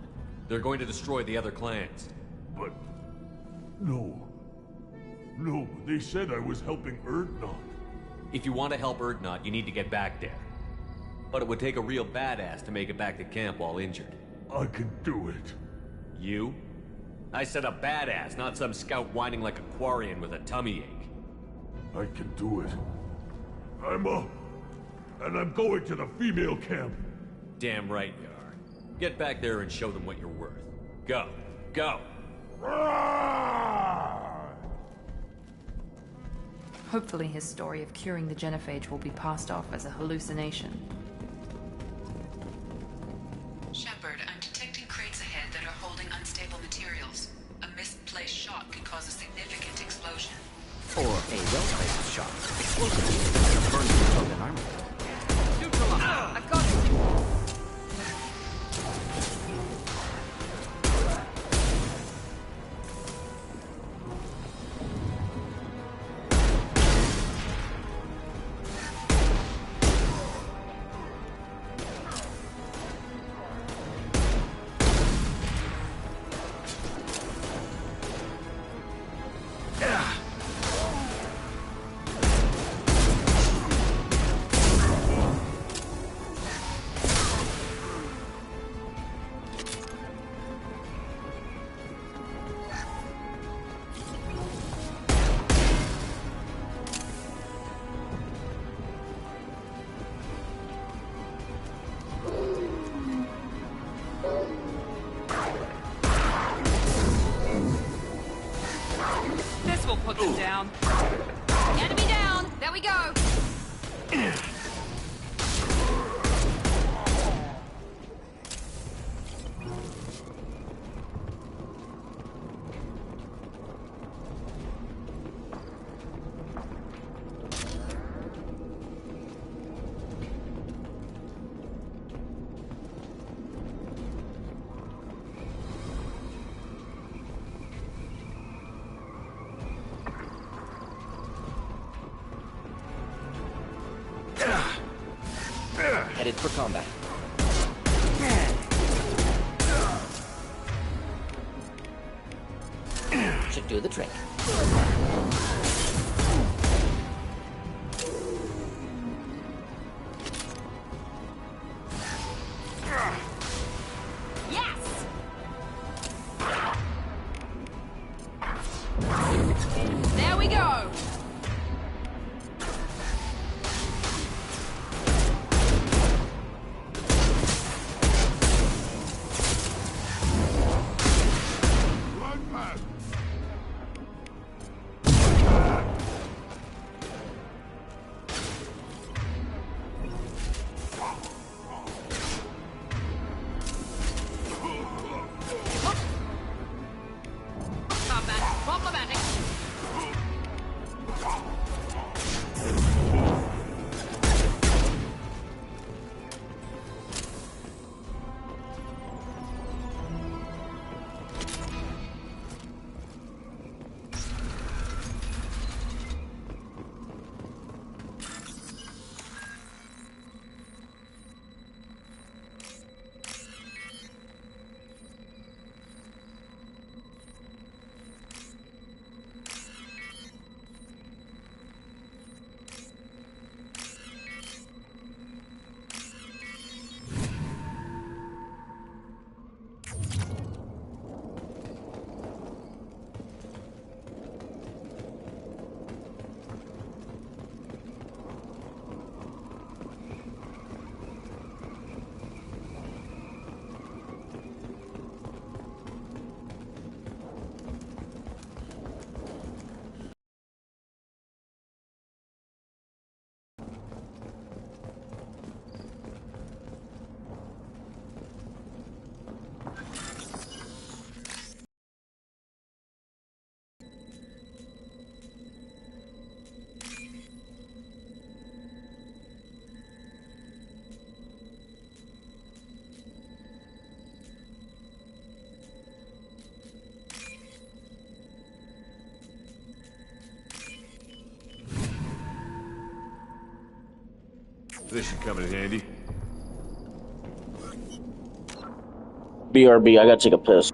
[SPEAKER 8] They're going to destroy the other clans.
[SPEAKER 16] But... No. No, they said I was helping Urdnot.
[SPEAKER 8] If you want to help Urdnot, you need to get back there. But it would take a real badass to make it back to camp while injured.
[SPEAKER 16] I can do it.
[SPEAKER 8] You? I said a badass, not some scout whining like a Quarian with a tummy ache.
[SPEAKER 16] I can do it. And I'm going to the female camp.
[SPEAKER 8] Damn right you are. Get back there and show them what you're worth. Go. Go!
[SPEAKER 3] Hopefully his story of curing the genophage will be passed off as a hallucination.
[SPEAKER 14] Shepard, I'm detecting crates ahead that are holding unstable materials. A misplaced shot can cause a significant explosion.
[SPEAKER 19] Or a well-placed shot. Explosive burns the Krogan armor.
[SPEAKER 18] I've got it!
[SPEAKER 19] Headed for combat. Should do the trick.
[SPEAKER 12] Yes! There we go! Complimenting.
[SPEAKER 8] This should come in handy.
[SPEAKER 4] BRB, I gotta take a piss.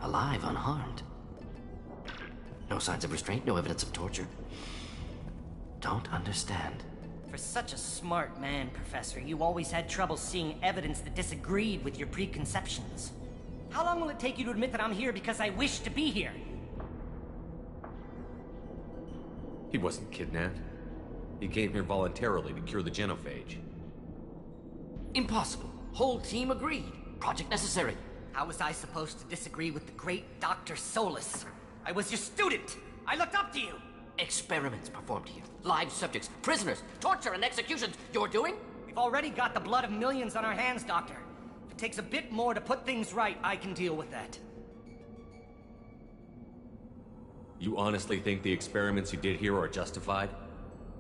[SPEAKER 11] alive, unharmed. No signs of restraint, no evidence of torture. Don't understand.
[SPEAKER 20] For such a smart man, Professor, you always had trouble seeing evidence that disagreed with your preconceptions. How long will it take you to admit that I'm here because I wish to be here?
[SPEAKER 8] He wasn't kidnapped. He came here voluntarily to cure the genophage.
[SPEAKER 11] Impossible. Whole team agreed. Project necessary.
[SPEAKER 20] How was I supposed to disagree with the great Dr. Solus? I was your student! I looked up to you!
[SPEAKER 11] Experiments performed here. Live subjects, prisoners, torture and executions. You're doing?
[SPEAKER 20] We've already got the blood of millions on our hands, Doctor. If it takes a bit more to put things right, I can deal with that.
[SPEAKER 8] You honestly think the experiments you did here are justified?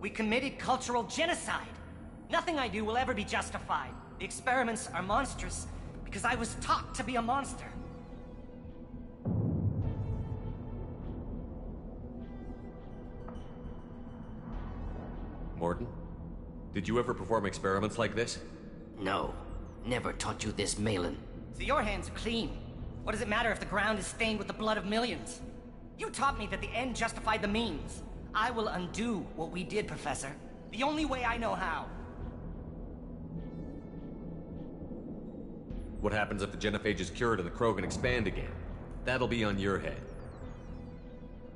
[SPEAKER 20] We committed cultural genocide. Nothing I do will ever be justified. The experiments are monstrous because I was taught to be a monster.
[SPEAKER 8] Mordin, did you ever perform experiments like this?
[SPEAKER 11] No. Never taught you this, Malin.
[SPEAKER 20] So your hands are clean. What does it matter if the ground is stained with the blood of millions? You taught me that the end justified the means. I will undo what we did, Professor. The only way I know how.
[SPEAKER 8] What happens if the genophage is cured and the Krogan expand again? That'll be on your head.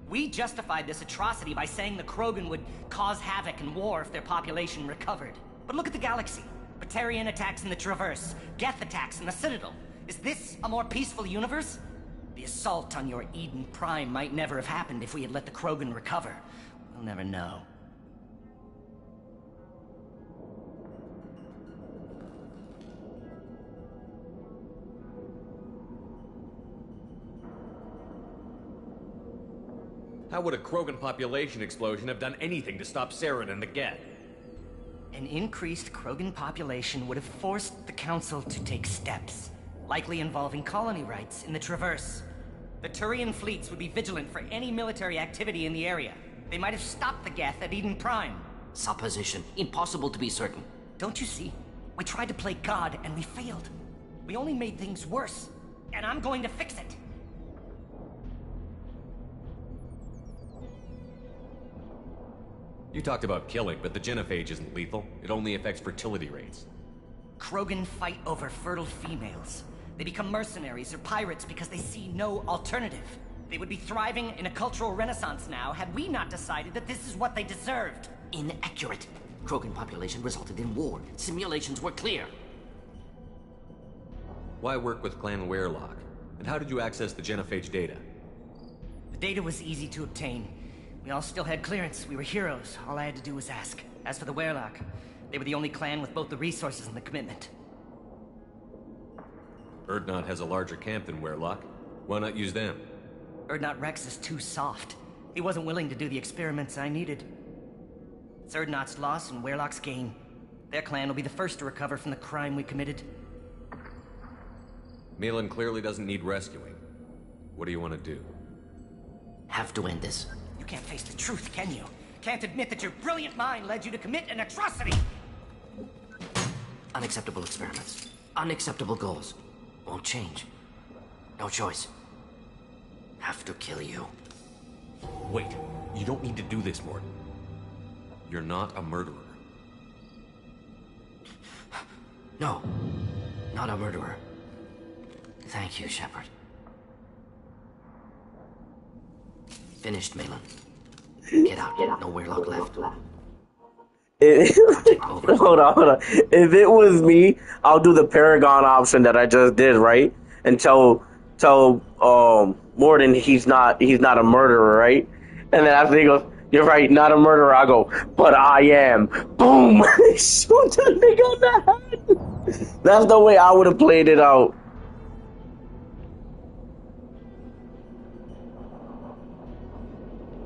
[SPEAKER 20] We justified this atrocity by saying the Krogan would cause havoc and war if their population recovered. But look at the galaxy. Batarian attacks in the Traverse, Geth attacks in the Citadel. Is this a more peaceful universe? The assault on your Eden Prime might never have happened if we had let the Krogan recover. We'll never know.
[SPEAKER 8] How would a Krogan population explosion have done anything to stop Saren and the Geth?
[SPEAKER 20] An increased Krogan population would have forced the Council to take steps, likely involving colony rights in the Traverse. The Turian fleets would be vigilant for any military activity in the area. They might have stopped the Geth at Eden Prime.
[SPEAKER 11] Supposition. Impossible to be certain.
[SPEAKER 20] Don't you see? We tried to play God and we failed. We only made things worse. And I'm going to fix it.
[SPEAKER 8] You talked about killing, but the genophage isn't lethal. It only affects fertility rates.
[SPEAKER 20] Krogan fight over fertile females. They become mercenaries or pirates because they see no alternative. They would be thriving in a cultural renaissance now had we not decided that this is what they deserved.
[SPEAKER 11] Inaccurate. Krogan population resulted in war. Simulations were clear.
[SPEAKER 8] Why work with Clan Weyrloc? And how did you access the genophage data?
[SPEAKER 20] The data was easy to obtain. We all still had clearance. We were heroes. All I had to do was ask. As for the Weyrloc, they were the only clan with both the resources and the commitment.
[SPEAKER 8] Urdnot has a larger camp than Weyrloc. Why not use them?
[SPEAKER 20] Urdnot Rex is too soft. He wasn't willing to do the experiments I needed. It's Urdnot's loss and Weyrloc's gain. Their clan will be the first to recover from the crime we committed.
[SPEAKER 8] Malin clearly doesn't need rescuing. What do you want to do?
[SPEAKER 11] Have to end this.
[SPEAKER 20] You can't face the truth, can you? Can't admit that your brilliant mind led you to commit an atrocity!
[SPEAKER 11] Unacceptable experiments. Unacceptable goals. Won't change. No choice. Have to kill you.
[SPEAKER 8] Wait, you don't need to do this, Mordin. You're not a murderer.
[SPEAKER 11] No. Not a murderer. Thank you, Shepard. Finished, Malin. Get out. No Weyrloc left.
[SPEAKER 4] Hold on. If it was me, I'll do the Paragon option that I just did, right? And tell Mordin he's not a murderer, right? And then after he goes, "You're right, not a murderer," I go, "But I am." Boom! Shoot the nigga on the head. That's the way I would have played it out.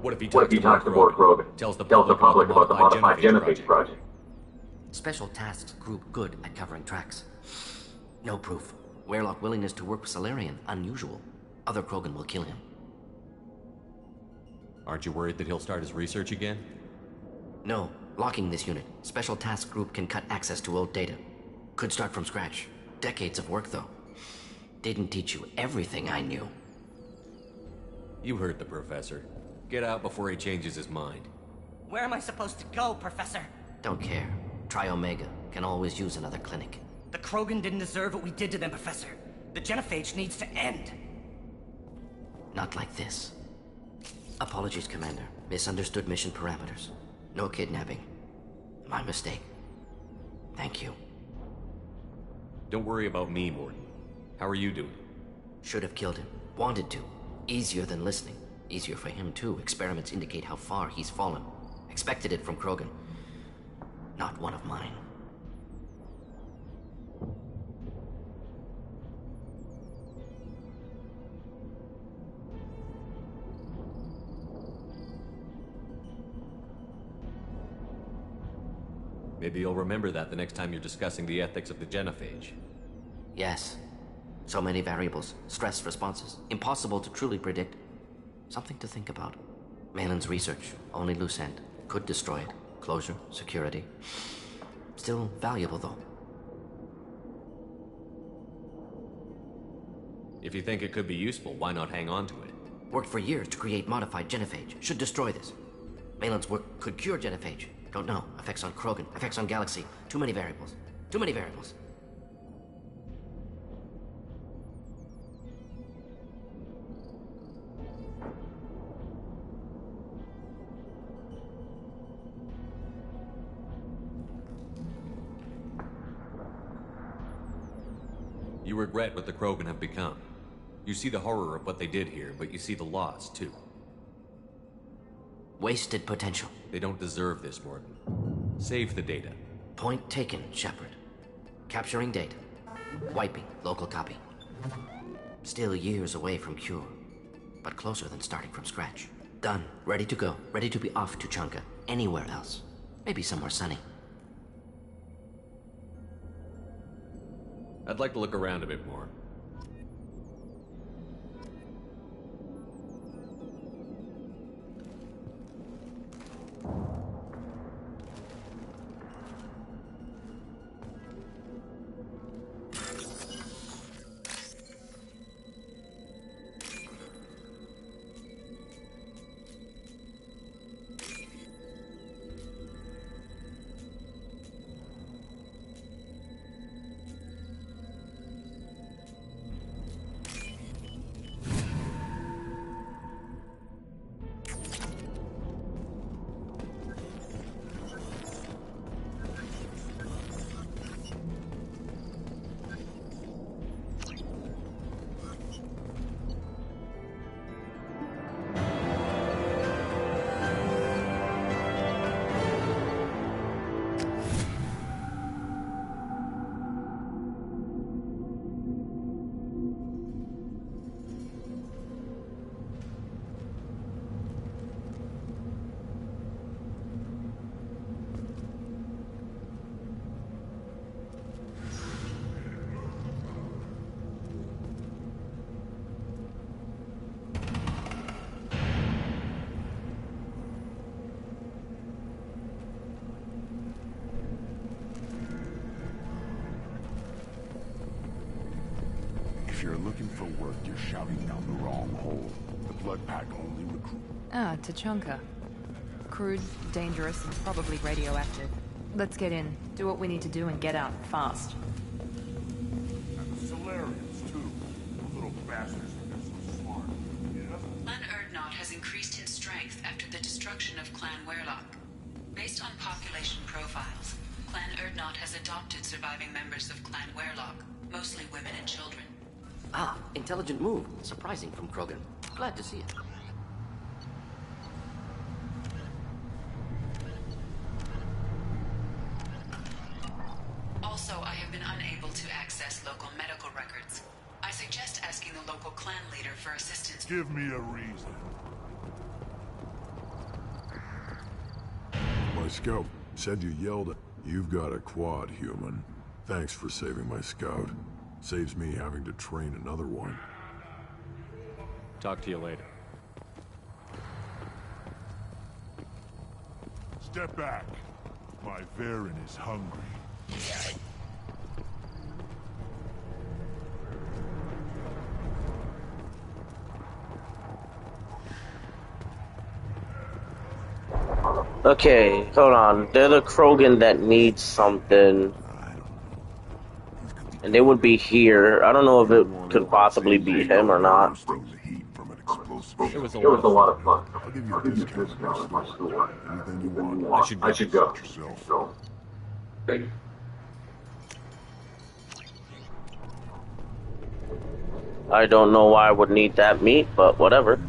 [SPEAKER 8] What if he talks to more Krogan? Tells the public about the Modified Genophage project?
[SPEAKER 11] Special Tasks Group good at covering tracks. No proof. Weyrloc willingness to work with Salarian, unusual. Other Krogan will kill him.
[SPEAKER 8] Aren't you worried that he'll start his research again?
[SPEAKER 11] No. Locking this unit. Special Task Group can cut access to old data. Could start from scratch. Decades of work, though. Didn't teach you everything I knew.
[SPEAKER 8] You heard the professor. Get out before he changes his mind.
[SPEAKER 20] Where am I supposed to go, Professor?
[SPEAKER 11] Don't care. Try Omega. Can always use another clinic.
[SPEAKER 20] The Krogan didn't deserve what we did to them, Professor. The genophage needs to end.
[SPEAKER 11] Not like this. Apologies, Commander. Misunderstood mission parameters. No kidnapping. My mistake. Thank you.
[SPEAKER 8] Don't worry about me, Mordin. How are you doing?
[SPEAKER 11] Should have killed him. Wanted to. Easier than listening. Easier for him, too. Experiments indicate how far he's fallen. Expected it from Krogan. Not one of mine.
[SPEAKER 8] Maybe you'll remember that the next time you're discussing the ethics of the genophage.
[SPEAKER 11] Yes. So many variables. Stress responses. Impossible to truly predict. Something to think about. Malin's research. Only loose end. Could destroy it. Closure. Security. Still valuable, though.
[SPEAKER 8] If you think it could be useful, why not hang on to it?
[SPEAKER 11] Worked for years to create modified genophage. Should destroy this. Malin's work could cure genophage. Don't know. Effects on Krogan. Effects on Galaxy. Too many variables. Too many variables.
[SPEAKER 8] You regret what the Krogan have become. You see the horror of what they did here, but you see the loss, too.
[SPEAKER 11] Wasted potential.
[SPEAKER 8] They don't deserve this, Mordin. Save the data.
[SPEAKER 11] Point taken, Shepard. Capturing data. Wiping local copy. Still years away from cure, but closer than starting from scratch. Done. Ready to go. Ready to be off to Chunka. Anywhere else. Maybe somewhere sunny.
[SPEAKER 8] I'd like to look around a bit more.
[SPEAKER 13] If you're looking for work, you're shouting down the wrong hole. The Blood Pack only recruit.
[SPEAKER 3] Ah, Tuchanka. Crude, dangerous, and probably radioactive. Let's get in, do what we need to do, and get out fast.
[SPEAKER 13] And the Solarians, too. Those little bastards think they're so smart. Yeah?
[SPEAKER 14] Clan Urdnot has increased in strength after the destruction of Clan Werlock. Based on population profiles, Clan Urdnot has adopted surviving members of Clan Werlock, mostly women and children.
[SPEAKER 11] Ah, intelligent move. Surprising from Krogan. Glad to see it.
[SPEAKER 14] Also, I have been unable to access local medical records. I suggest asking the local clan leader for assistance.
[SPEAKER 13] Give me a reason.
[SPEAKER 17] My scout said you yelled at... You've got a quad, human. Thanks for saving my scout. Saves me having to train another one.
[SPEAKER 8] Talk to you later.
[SPEAKER 13] Step back. My Varen is hungry.
[SPEAKER 4] Okay, hold on. They're the Krogan that needs something. And they would be here. I don't know if it could possibly be him or not.
[SPEAKER 8] It was a lot of fun.
[SPEAKER 16] I'll give you a discount at my store. Anything you want.
[SPEAKER 8] I should go.
[SPEAKER 16] Yourself.
[SPEAKER 8] Thank you.
[SPEAKER 4] I don't know why I would need that meat, but whatever.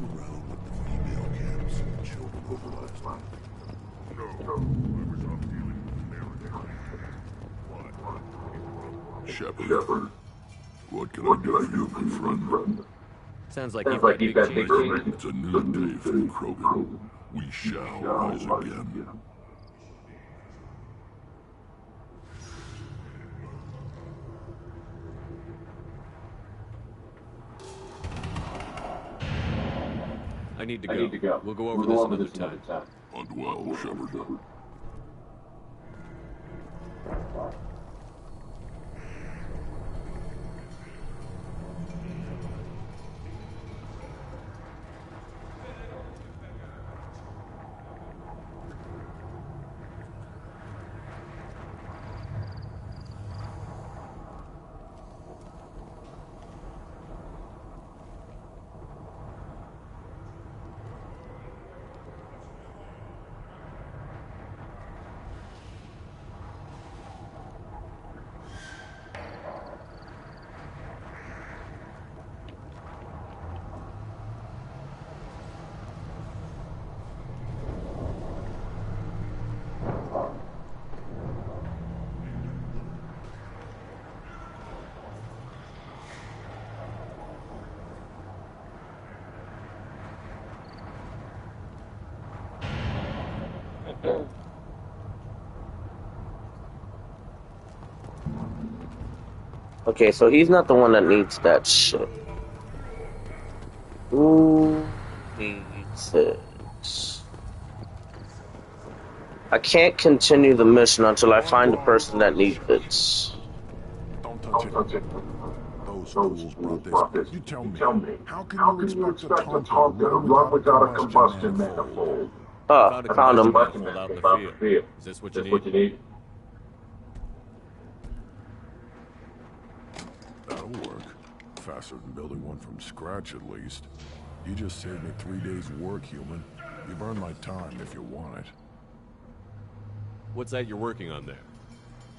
[SPEAKER 16] Shepard, what can I do for you, my friend?
[SPEAKER 8] Sounds like you've got big change.
[SPEAKER 16] It's a new day for the Krogan. We shall rise again.
[SPEAKER 8] I need to go. We'll go over this another time.
[SPEAKER 16] Hunt well, Shepard.
[SPEAKER 4] Okay, so he's not the one that needs that shit. Who needs it? I can't continue the mission until I find the person that needs it.
[SPEAKER 16] Don't touch it. Those fools brought this. You tell me, how can you expect a Tonka to run without a combustion manifold?
[SPEAKER 4] I found him.
[SPEAKER 8] Out in the field. Is this what you need?
[SPEAKER 16] That'll work. Faster than building one from scratch, at least. You just saved me 3 days' work, human. You've earned my time if you want it.
[SPEAKER 8] What's that you're working on there?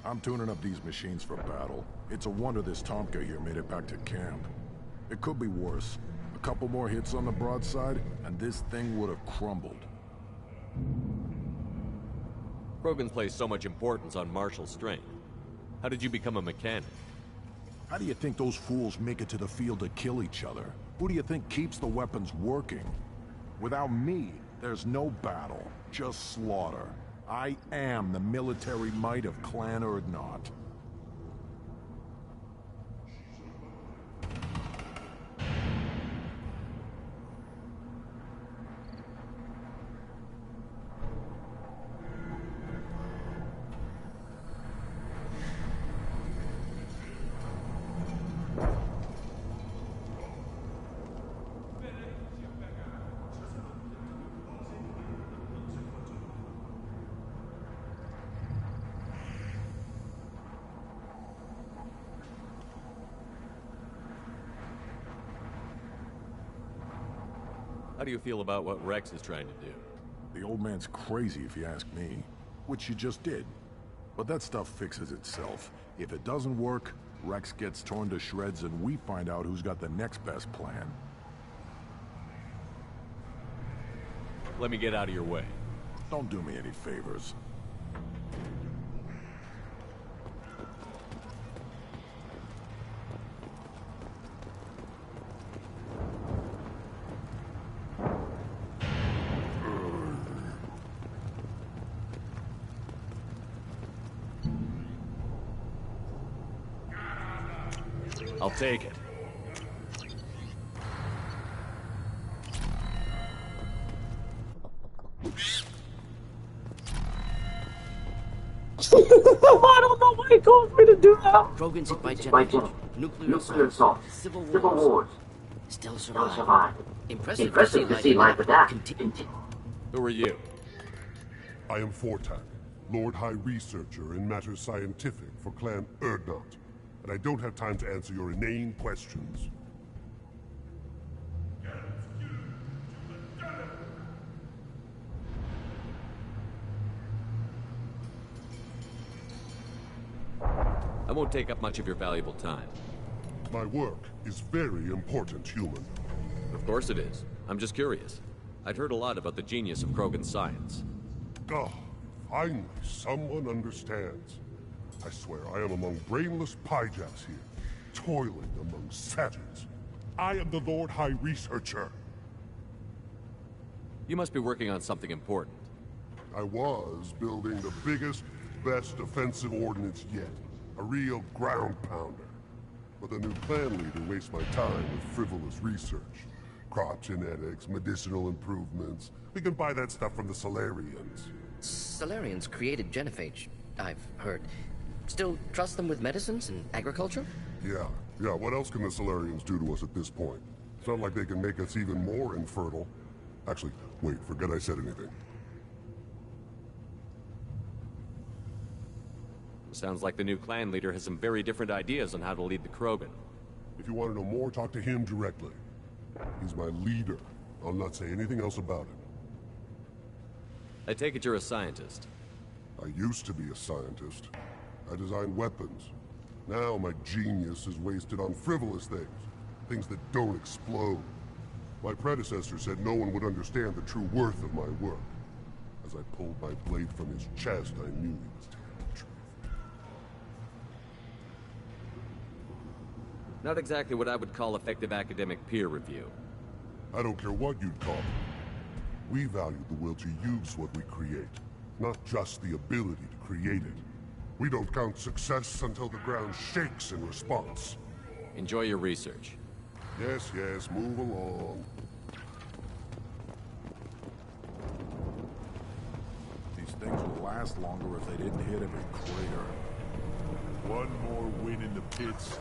[SPEAKER 16] I'm tuning up these machines for battle. It's a wonder this Tomka here made it back to camp. It could be worse. A couple more hits on the broadside, and this thing would have crumbled.
[SPEAKER 8] Krogan place so much importance on martial strength. How did you become a mechanic?
[SPEAKER 16] How do you think those fools make it to the field to kill each other? Who do you think keeps the weapons working? Without me, there's no battle, just slaughter. I am the military might of Clan Urdnot.
[SPEAKER 8] How do you feel about what Rex is trying to do?
[SPEAKER 16] The old man's crazy if you ask me. Which you just did. But that stuff fixes itself. If it doesn't work, Rex gets torn to shreds and we find out who's got the next best plan.
[SPEAKER 8] Let me get out of your way.
[SPEAKER 16] Don't do me any favors.
[SPEAKER 8] I'll take it.
[SPEAKER 4] I don't know why he calls me to do that.
[SPEAKER 11] Krogan's hit by jet nuclear assault, civil wars. Still survive. Impressive to see life without.
[SPEAKER 8] Who are you?
[SPEAKER 15] I am Fortak, Lord High Researcher in matters scientific for Clan Urdnot, and I don't have time to answer your inane questions.
[SPEAKER 8] I won't take up much of your valuable time.
[SPEAKER 15] My work is very important, human.
[SPEAKER 8] Of course it is. I'm just curious. I'd heard a lot about the genius of Krogan's science.
[SPEAKER 15] Oh, finally, someone understands. I swear I am among brainless pyjas here, toiling among savages. I am the Lord High Researcher.
[SPEAKER 8] You must be working on something important.
[SPEAKER 15] I was building the biggest, best offensive ordnance yet. A real ground pounder. But the new clan leader wastes my time with frivolous research. Crop genetics, medicinal improvements. We can buy that stuff from the Solarians.
[SPEAKER 11] Solarians created genophage, I've heard. Still trust them with medicines and agriculture?
[SPEAKER 15] Yeah. What else can the Solarians do to us at this point? It's not like they can make us even more infertile. Actually, wait, forget I said anything.
[SPEAKER 8] Sounds like the new clan leader has some very different ideas on how to lead the Krogan.
[SPEAKER 15] If you want to know more, talk to him directly. He's my leader. I'll not say anything else about it.
[SPEAKER 8] I take it you're a scientist.
[SPEAKER 15] I used to be a scientist. I designed weapons. Now my genius is wasted on frivolous things. Things that don't explode. My predecessor said no one would understand the true worth of my work. As I pulled my blade from his chest, I knew he was telling the truth.
[SPEAKER 8] Not exactly what I would call effective academic peer review.
[SPEAKER 15] I don't care what you'd call it. We value the will to use what we create, not just the ability to create it. We don't count success until the ground shakes in response.
[SPEAKER 8] Enjoy your research.
[SPEAKER 15] Yes, move along.
[SPEAKER 17] These things would last longer if they didn't hit every crater. One more win in the pits.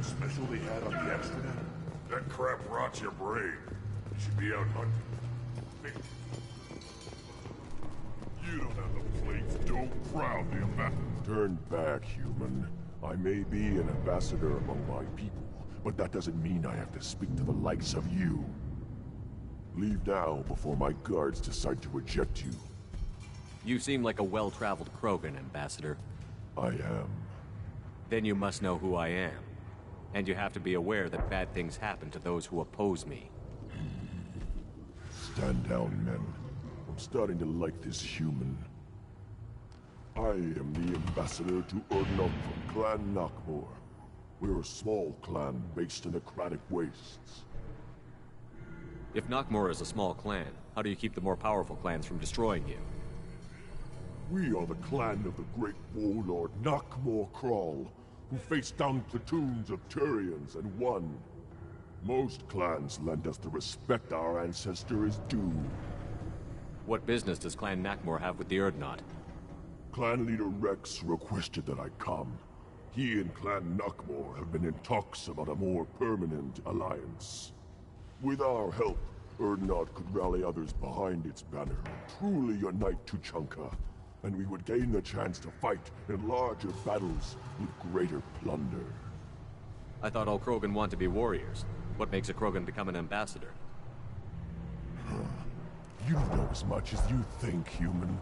[SPEAKER 16] Special they had on the extranet? That crap rots your brain. You should be out hunting. You don't have the plates. Don't crowd the ambassador.
[SPEAKER 17] Turn back, human. I may be an ambassador among my people, but that doesn't mean I have to speak to the likes of you. Leave now before my guards decide to eject you.
[SPEAKER 8] You seem like a well-traveled Krogan, Ambassador.
[SPEAKER 17] I am.
[SPEAKER 8] Then you must know who I am. And you have to be aware that bad things happen to those who oppose me.
[SPEAKER 17] Stand down, men. I'm starting to like this human. I am the ambassador to Urdnot from Clan Nakmor. We're a small clan based in the Kratic Wastes.
[SPEAKER 8] If Nakmor is a small clan, how do you keep the more powerful clans from destroying you?
[SPEAKER 17] We are the clan of the great warlord Nakmor Kral, who faced down platoons of Turians and won. Most clans lend us the respect our ancestor is due.
[SPEAKER 8] What business does Clan Nakmor have with the Urdnot?
[SPEAKER 17] Clan leader Rex requested that I come. He and Clan Nakmor have been in talks about a more permanent alliance. With our help, Urdnot could rally others behind its banner and truly unite Tuchanka, and we would gain the chance to fight in larger battles with greater plunder.
[SPEAKER 8] I thought all Krogan want to be warriors. What makes a Krogan become an ambassador?
[SPEAKER 17] You know as much as you think, human.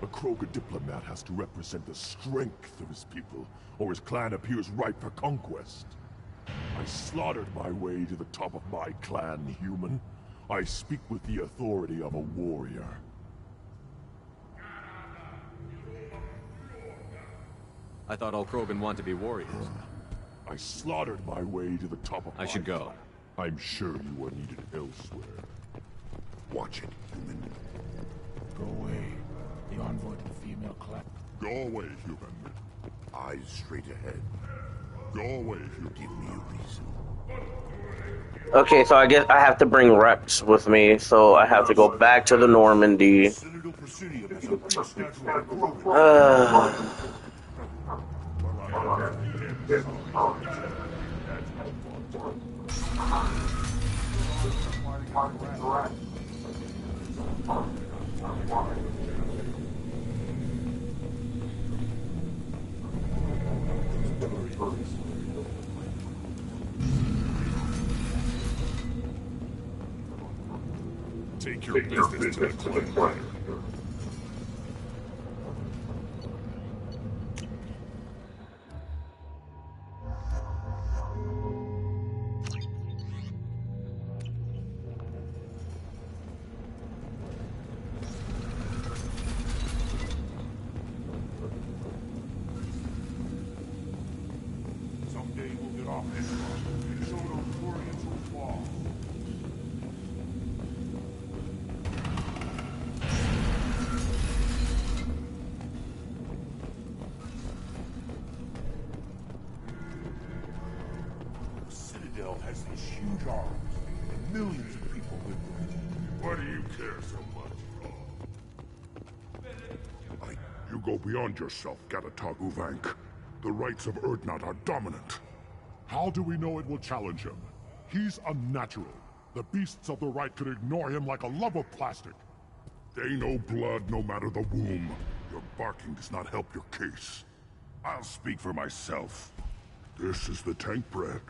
[SPEAKER 17] A Krogan diplomat has to represent the strength of his people, or his clan appears ripe for conquest. I slaughtered my way to the top of my clan, human. I speak with the authority of a warrior.
[SPEAKER 8] I thought all Krogan want to be warriors.
[SPEAKER 17] I slaughtered my way to the top of
[SPEAKER 8] I should go.
[SPEAKER 17] I'm sure you are needed elsewhere. Watch it, human.
[SPEAKER 16] Go away. The envoy to the female clan.
[SPEAKER 15] Go away, human. Eyes straight ahead.
[SPEAKER 16] Go away, human.
[SPEAKER 15] Give me a reason.
[SPEAKER 4] Okay, so I guess I have to bring Rex with me, so I have to go back to the Normandy.
[SPEAKER 16] Take your business to the clinic. Someday we'll get off this one and show those Quarians who fall. The Citadel has these huge arms, and millions of people live there. Why do you care so much?
[SPEAKER 13] You go beyond yourself, Gatatog Uvank. The rights of Urdnot are dominant.
[SPEAKER 21] How do we know it will challenge him? He's unnatural. The beasts of the right could ignore him like a lump of plastic.
[SPEAKER 13] They know blood no matter the womb. Your barking does not help your case. I'll speak for myself. This is the tank bread.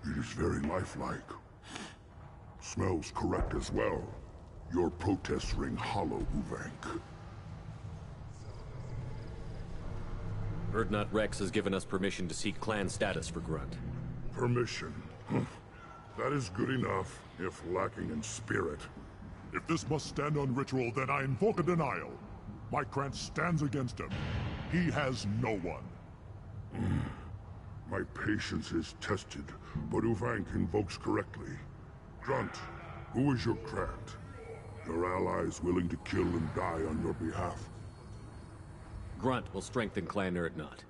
[SPEAKER 13] It is very lifelike. Smells correct as well. Your protests ring hollow, Uvank.
[SPEAKER 8] Urdnot Rex has given us permission to seek clan status for Grunt.
[SPEAKER 13] Permission? That is good enough, if lacking in spirit.
[SPEAKER 21] If this must stand on ritual, then I invoke a denial. My Krantz stands against him. He has no one.
[SPEAKER 13] My patience is tested, but Uvank invokes correctly. Grunt, who is your Krant? Your allies willing to kill and die on your behalf?
[SPEAKER 8] Grunt will strengthen Clan Urdnot.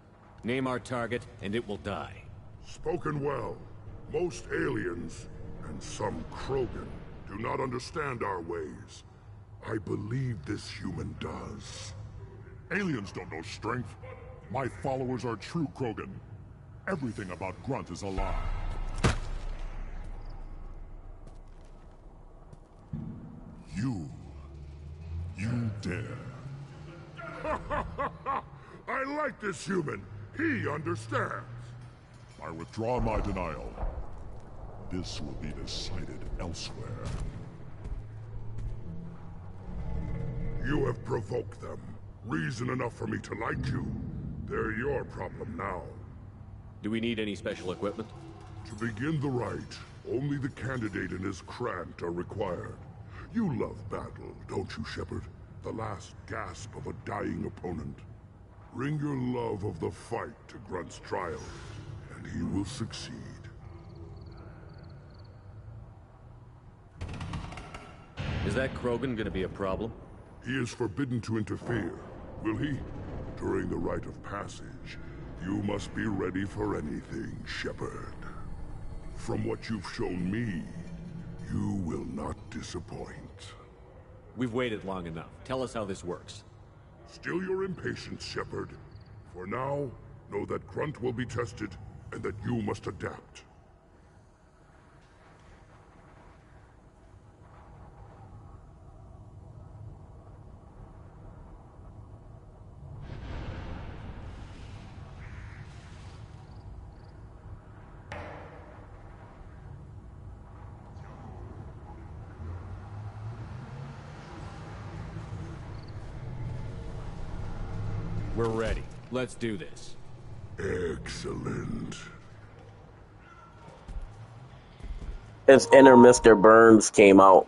[SPEAKER 8] Name our target, and it will die.
[SPEAKER 13] Spoken well. Most aliens, and some Krogan, do not understand our ways. I believe this human does.
[SPEAKER 21] Aliens don't know strength. My followers are true Krogan. Everything about Grunt is a lie. You dare.
[SPEAKER 13] I like this human. He understands.
[SPEAKER 21] I withdraw my denial. This will be decided elsewhere.
[SPEAKER 13] You have provoked them. Reason enough for me to like you. They're your problem now.
[SPEAKER 8] Do we need any special equipment?
[SPEAKER 13] To begin the rite, only the candidate and his Krant are required. You love battle, don't you, Shepard? The last gasp of a dying opponent. Bring your love of the fight to Grunt's trial, and he will succeed.
[SPEAKER 8] Is that Krogan gonna be a problem?
[SPEAKER 13] He is forbidden to interfere, will he? During the rite of passage, you must be ready for anything, Shepard. From what you've shown me, you will not disappoint.
[SPEAKER 8] We've waited long enough. Tell us how this works.
[SPEAKER 13] Still your impatience, Shepard. For now, know that Grunt will be tested, and that you must adapt.
[SPEAKER 8] We're ready. Let's do this.
[SPEAKER 13] Excellent.
[SPEAKER 4] His inner Mr. Burns came out.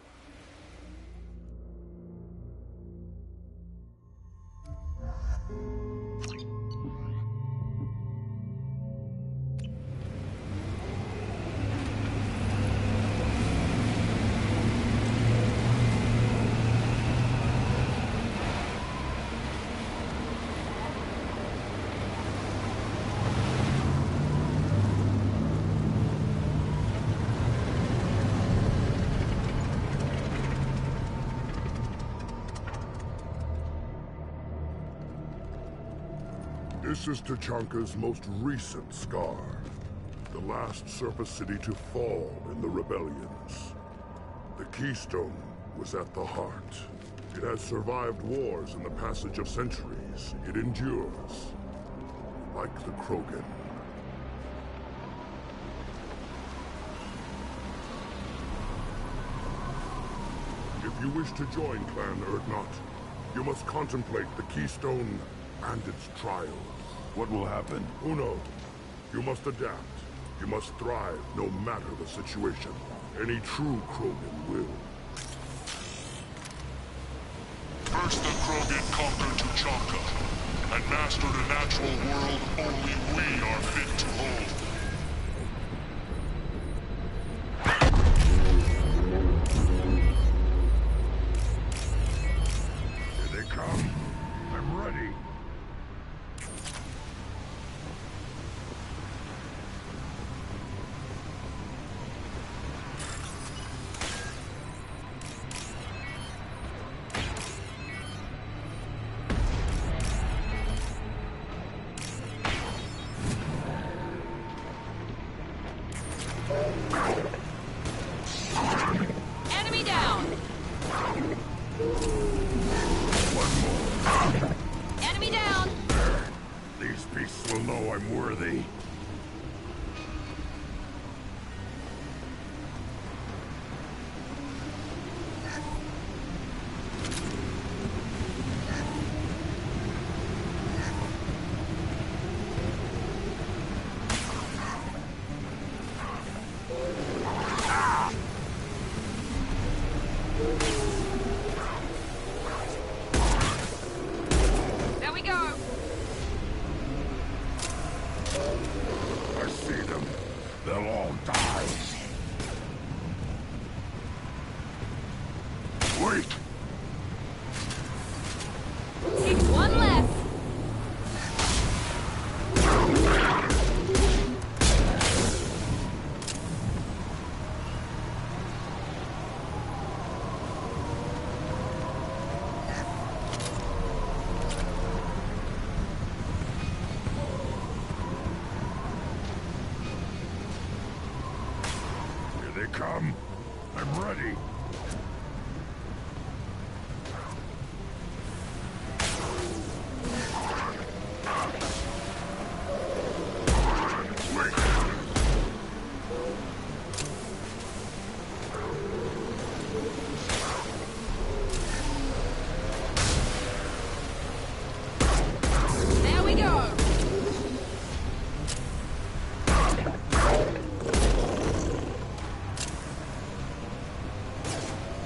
[SPEAKER 21] This is Tachanka's most recent scar. The last surface city to fall in the rebellions. The Keystone was at the heart. It has survived wars and the passage of centuries. It endures. Like the Krogan. If you wish to join Clan Urdnot, you must contemplate the Keystone and its trials.
[SPEAKER 16] What will happen?
[SPEAKER 21] Who knows? You must adapt. You must thrive, no matter the situation. Any true Krogan will. First the Krogan conquered Tuchanka, and mastered a natural world only we are fit to hold. Here they come. I'm ready.
[SPEAKER 18] Enemy down! Enemy down!
[SPEAKER 21] These beasts will know I'm worthy.
[SPEAKER 18] There we go!
[SPEAKER 21] I see them. They'll all die. Wait!
[SPEAKER 18] Take one less!
[SPEAKER 21] Here they come. I'm ready.
[SPEAKER 18] There we go!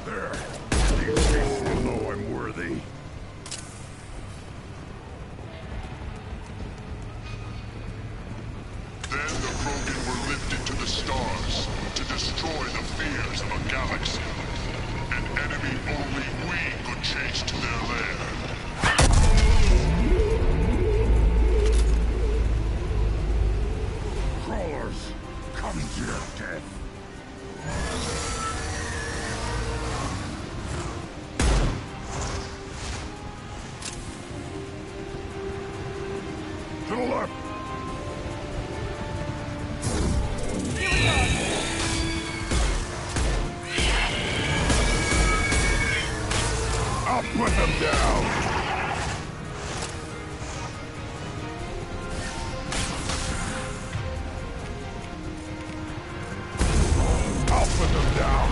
[SPEAKER 21] There. These beasts will know I'm worthy. Then the Krogan were lifted to the stars to destroy the fears of a galaxy. An enemy only we could chase to their lair. Crawlers, come to your death. To the left! I'll put them down! I'll put them down!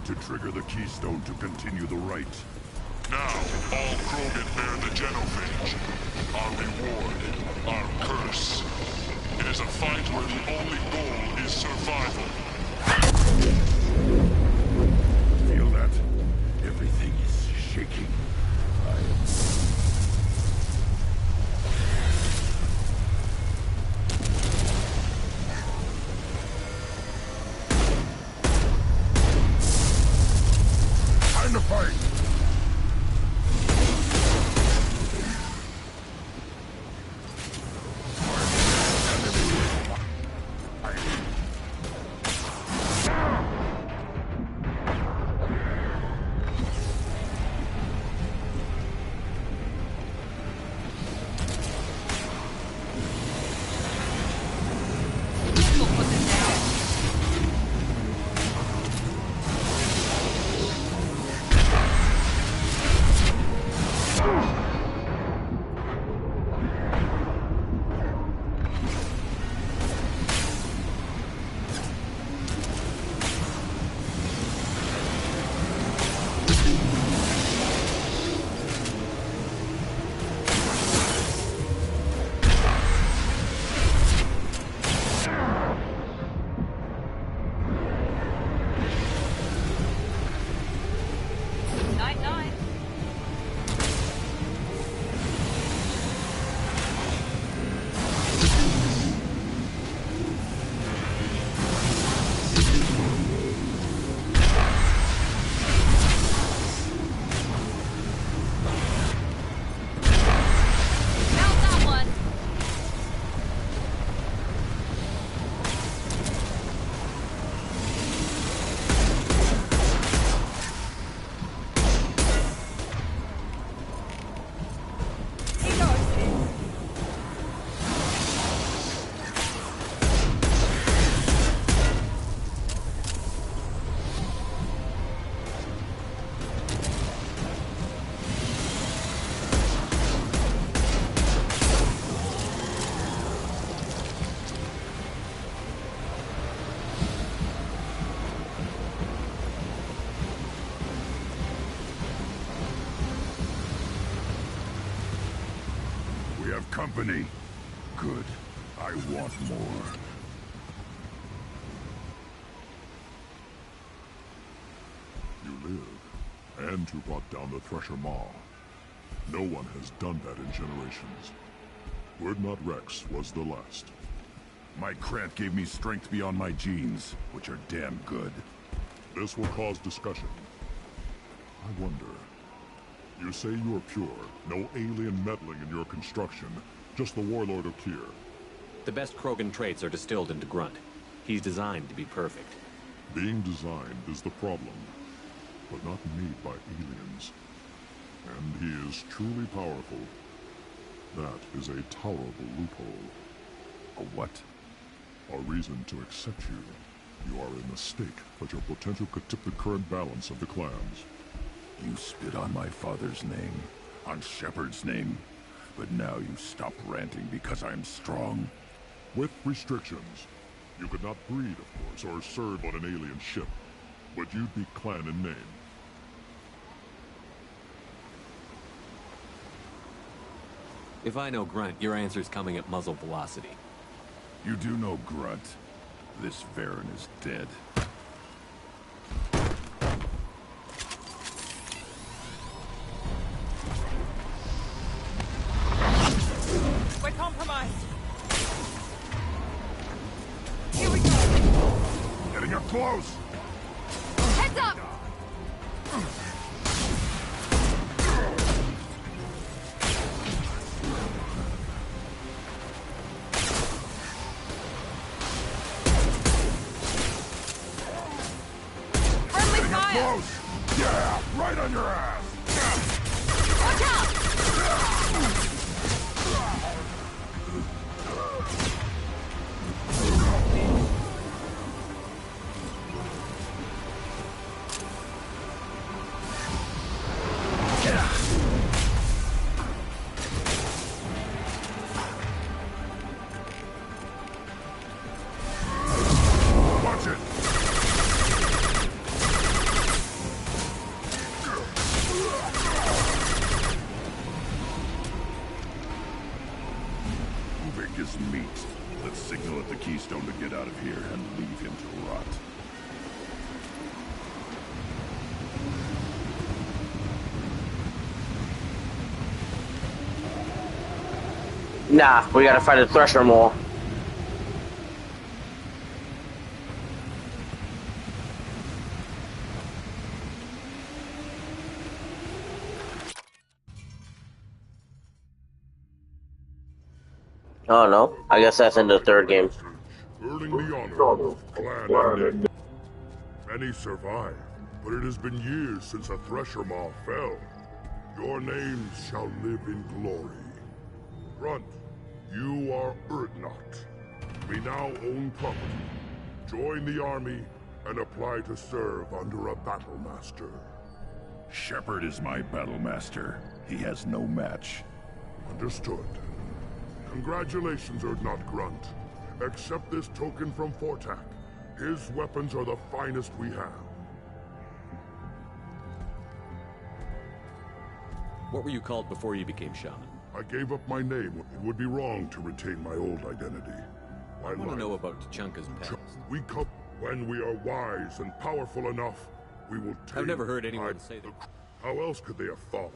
[SPEAKER 13] need to trigger the keystone to continue the rite.
[SPEAKER 21] Now, all Krogan bear the genophage. Our reward, our curse. It is a fight where the only goal is survival.
[SPEAKER 13] Feel that? Everything is shaking.
[SPEAKER 21] Time to fight!
[SPEAKER 13] Company. Good. I want more.
[SPEAKER 21] You live, and you brought down the Thresher Maw. No one has done that in generations. Urdnot Rex was the last.
[SPEAKER 13] My Krant gave me strength beyond my genes, which are damn good.
[SPEAKER 21] This will cause discussion. I wonder... You say you are pure, no alien meddling in your construction, just the Warlord of Kier.
[SPEAKER 8] The best Krogan traits are distilled into Grunt. He's designed to be perfect.
[SPEAKER 21] Being designed is the problem, but not made by aliens. And he is truly powerful. That is a tolerable loophole.
[SPEAKER 13] A what?
[SPEAKER 21] A reason to accept you. You are a mistake, but your potential could tip the current balance of the clans.
[SPEAKER 13] You spit on my father's name, on Shepard's name, but now you stop ranting because I'm strong.
[SPEAKER 21] With restrictions. You could not breed, of course, or serve on an alien ship, but you'd be clan in name.
[SPEAKER 8] If I know Grunt, your answer's coming at muzzle velocity.
[SPEAKER 13] You do know Grunt. This Varen is dead.
[SPEAKER 20] We're compromised.
[SPEAKER 21] Here we go! Getting up close!
[SPEAKER 18] Heads up!
[SPEAKER 20] Friendly fire!
[SPEAKER 21] Close! Yeah! Right on your ass!
[SPEAKER 18] Watch out!
[SPEAKER 21] Watch it!
[SPEAKER 4] Nah, we gotta fight a Thresher Maw. Oh no, I guess that's in the third game.
[SPEAKER 21] Earning the honor of Clan. Many survive, but it has been years since a Thresher Maw fell. Your names shall live in glory. Grunt, you are Urdnot. We now own property. Join the army and apply to serve under a battle master.
[SPEAKER 16] Shepard is my battle master. He has no match.
[SPEAKER 21] Understood. Congratulations, Urdnot Grunt. Accept this token from Fortak. His weapons are the finest we have.
[SPEAKER 8] What were you called before you became shaman?
[SPEAKER 21] I gave up my name. It would be wrong to retain my old identity.
[SPEAKER 8] I want to know about Tuchanka's past.
[SPEAKER 21] When we are wise and powerful enough, we will take...
[SPEAKER 8] I've never heard anyone say that.
[SPEAKER 21] How else could they have fallen?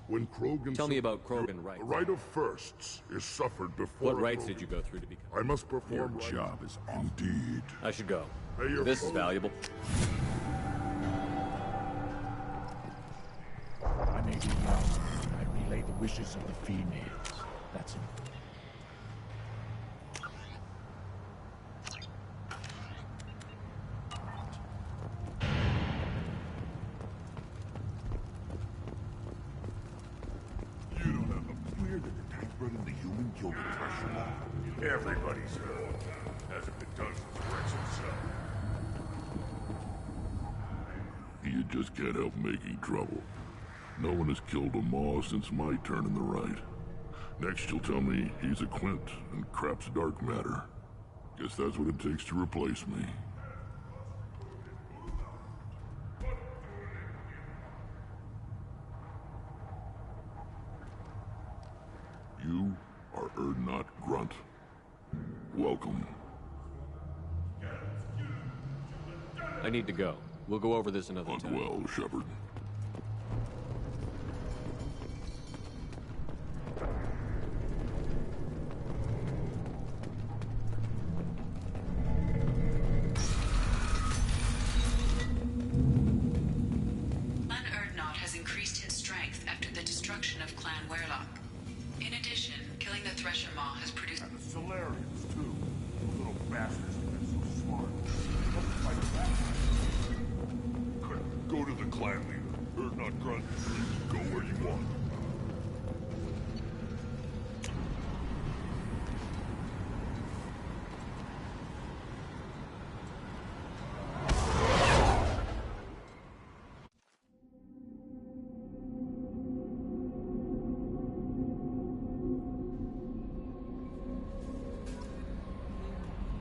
[SPEAKER 21] When Krogan...
[SPEAKER 8] Tell me about Krogan rights.
[SPEAKER 21] The right of firsts is suffered before...
[SPEAKER 8] What rights did you go through to become?
[SPEAKER 21] I must perform...
[SPEAKER 16] Your job is indeed.
[SPEAKER 8] I should go. This is valuable.
[SPEAKER 16] I may be young. I relay the wishes of the females. That's it.
[SPEAKER 21] Everybody's heard. As if it does correct himself.
[SPEAKER 17] You just can't help making trouble. No one has killed a Maw since my turn in the right. Next you'll tell me he's a Clint and crap's dark matter. Guess that's what it takes to replace me. You are Urdnot Grunt. Welcome.
[SPEAKER 8] I need to go. We'll go over this another time.
[SPEAKER 17] Well, Shepard.
[SPEAKER 14] Clan Urdnot has increased in strength after the destruction of Clan Werlock. In addition, killing the Thresher Maw has produced...
[SPEAKER 21] And the Solarians, too. Those little bastards have been so smart. Like that. Go to the clan leader. Urdnot Grunt. Go where you want.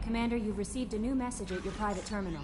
[SPEAKER 12] Commander, you've received a new message at your private terminal.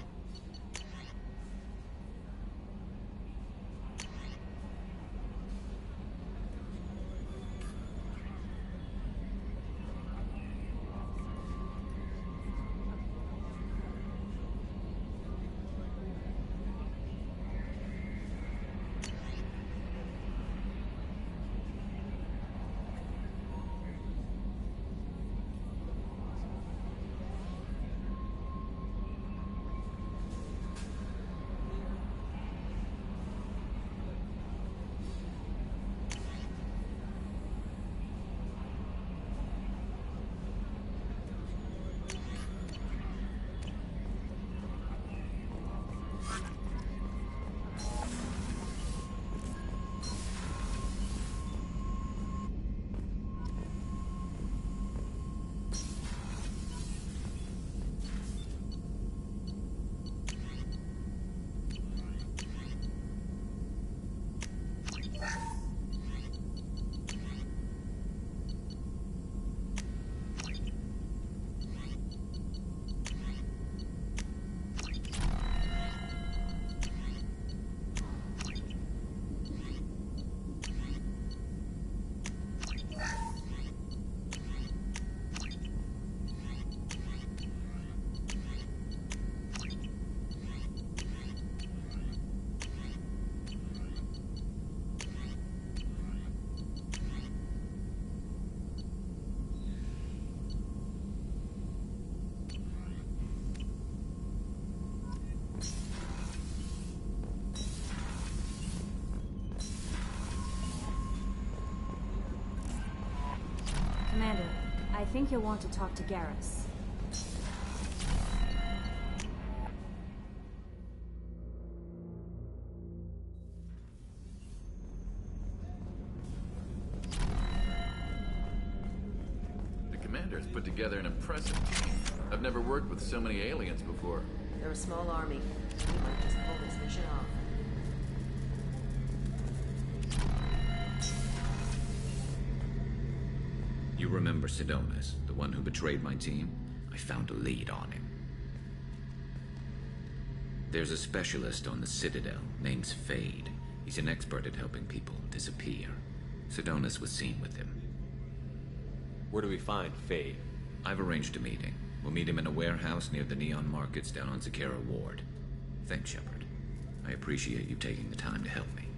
[SPEAKER 12] think you'll want to talk to Garrus.
[SPEAKER 1] The commander's put together an impressive team. I've never worked with so many aliens before.
[SPEAKER 22] They're a small army. We might just pull this mission off.
[SPEAKER 23] You remember Sidonus, the one who betrayed my team? I found a lead on him. There's a specialist on the Citadel, named Fade. He's an expert at helping people disappear. Sidonus was seen with him.
[SPEAKER 8] Where do we find Fade?
[SPEAKER 23] I've arranged a meeting. We'll meet him in a warehouse near the Neon Markets down on Zakera Ward. Thanks, Shepard. I appreciate you taking the time to help me.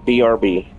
[SPEAKER 4] BRB.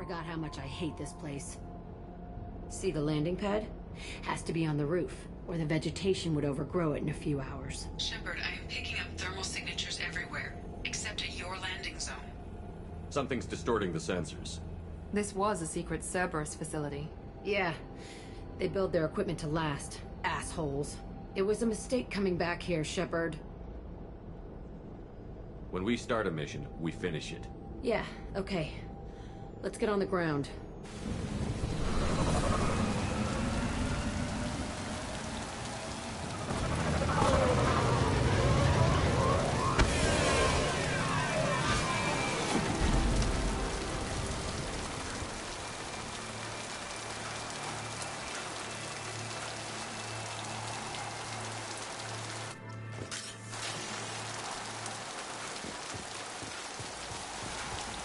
[SPEAKER 2] forgot how much I hate this place. See the landing pad? Has to be on the roof, or the vegetation would overgrow it in a few hours.
[SPEAKER 14] Shepard, I am picking up thermal signatures everywhere, except at your landing zone.
[SPEAKER 8] Something's distorting the sensors.
[SPEAKER 3] This was a secret Cerberus facility.
[SPEAKER 2] Yeah. They build their equipment to last. Assholes. It was a mistake coming back here, Shepard.
[SPEAKER 8] When we start a mission, we finish it.
[SPEAKER 2] Yeah, okay. Let's get on the ground.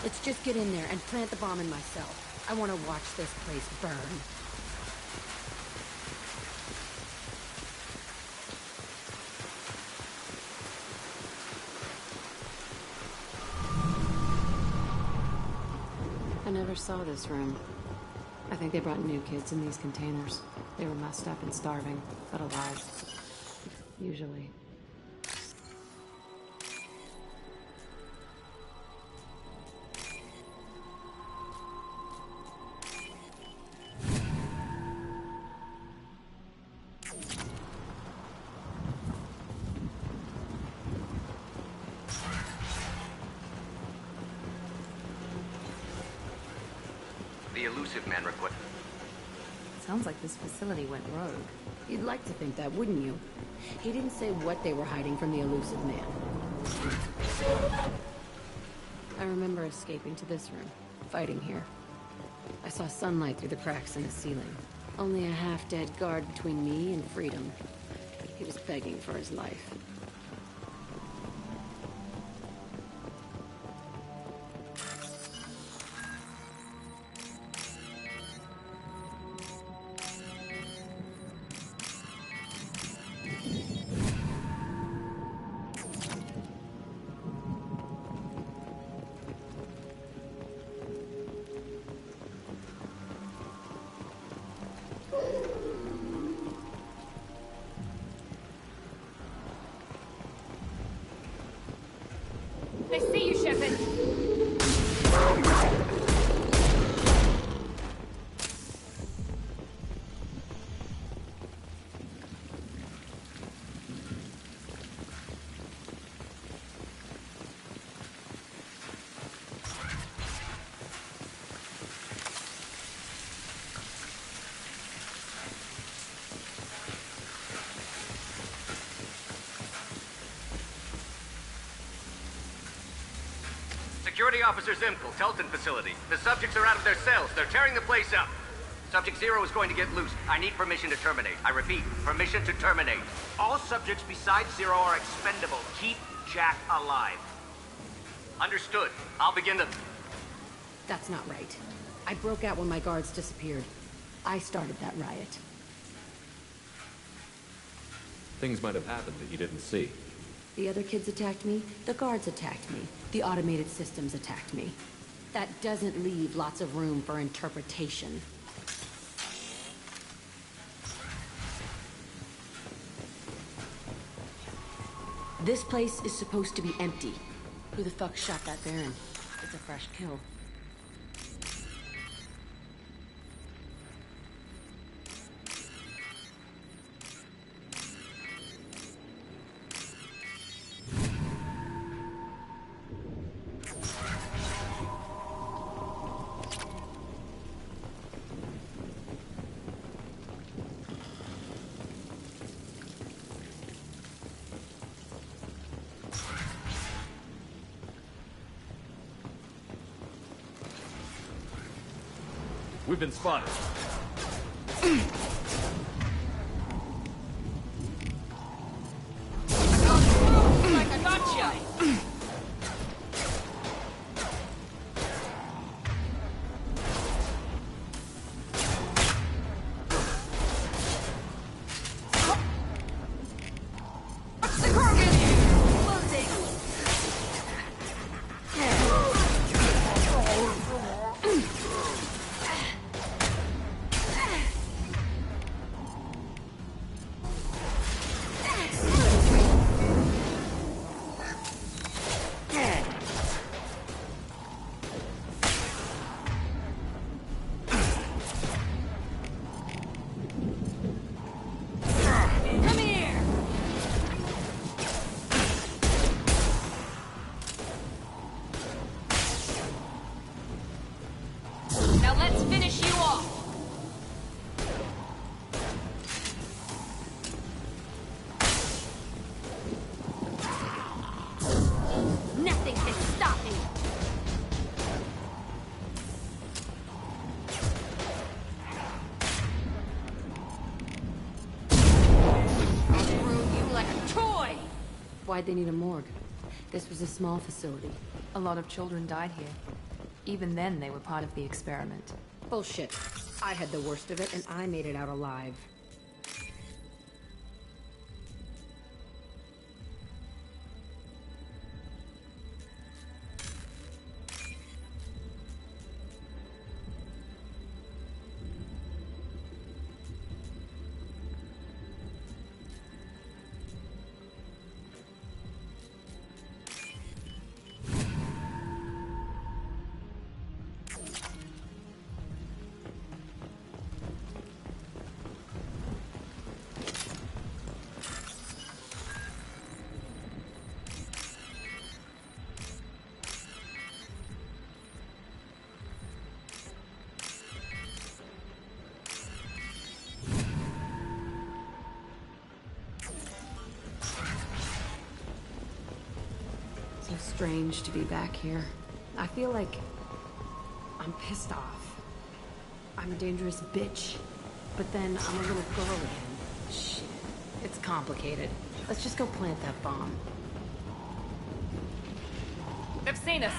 [SPEAKER 2] Let's just get in there and plant the bomb in myself. I want to watch this place burn. I never saw this room. I think they brought new kids in these containers. They were messed up and starving, but alive. Usually.
[SPEAKER 19] The Illusive Man request.
[SPEAKER 3] Sounds like this facility went rogue.
[SPEAKER 2] You'd like to think that, wouldn't you? He didn't say what they were hiding from the Illusive Man. I remember escaping to this room, fighting here. I saw sunlight through the cracks in the ceiling. Only a half-dead guard between me and freedom. He was begging for his life.
[SPEAKER 18] I see you, Shepard.
[SPEAKER 19] Security Officer Zimkel, Telton facility. The subjects are out of their cells. They're tearing the place up. Subject Zero is going to get loose. I need permission to terminate. I repeat, permission to terminate. All subjects besides Zero are expendable. Keep Jack alive. Understood. I'll begin the...
[SPEAKER 2] That's not right. I broke out when my guards disappeared. I started that riot.
[SPEAKER 8] Things might have happened that you didn't see.
[SPEAKER 2] The other kids attacked me, the guards attacked me, the automated systems attacked me. That doesn't leave lots of room for interpretation. This place is supposed to be empty. Who the fuck shot that Baron? It's a fresh kill.
[SPEAKER 8] We've been spotted.
[SPEAKER 18] Like I gotcha! Now let's finish you off! Nothing can stop me! I'll throw you like a toy!
[SPEAKER 2] Why'd they need a morgue? This was a small facility.
[SPEAKER 3] A lot of children died here. Even then, they were part of the experiment.
[SPEAKER 2] Bullshit. I had the worst of it, and I made it out alive. So strange to be back here. I feel like I'm pissed off. I'm a dangerous bitch, but then I'm a little girl again. Shit, it's complicated. Let's just go plant that bomb.
[SPEAKER 18] They've seen us.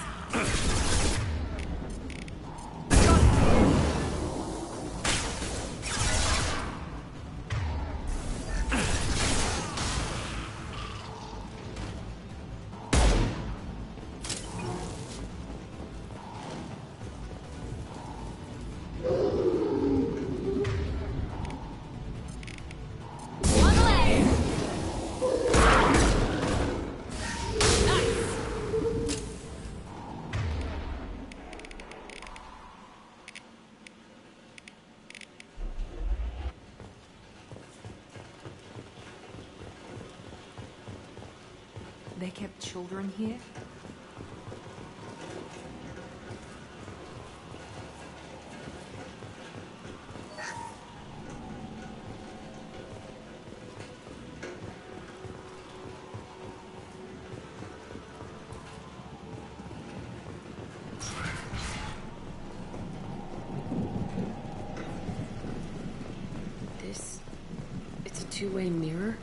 [SPEAKER 3] They kept children here?
[SPEAKER 2] It's a two-way mirror?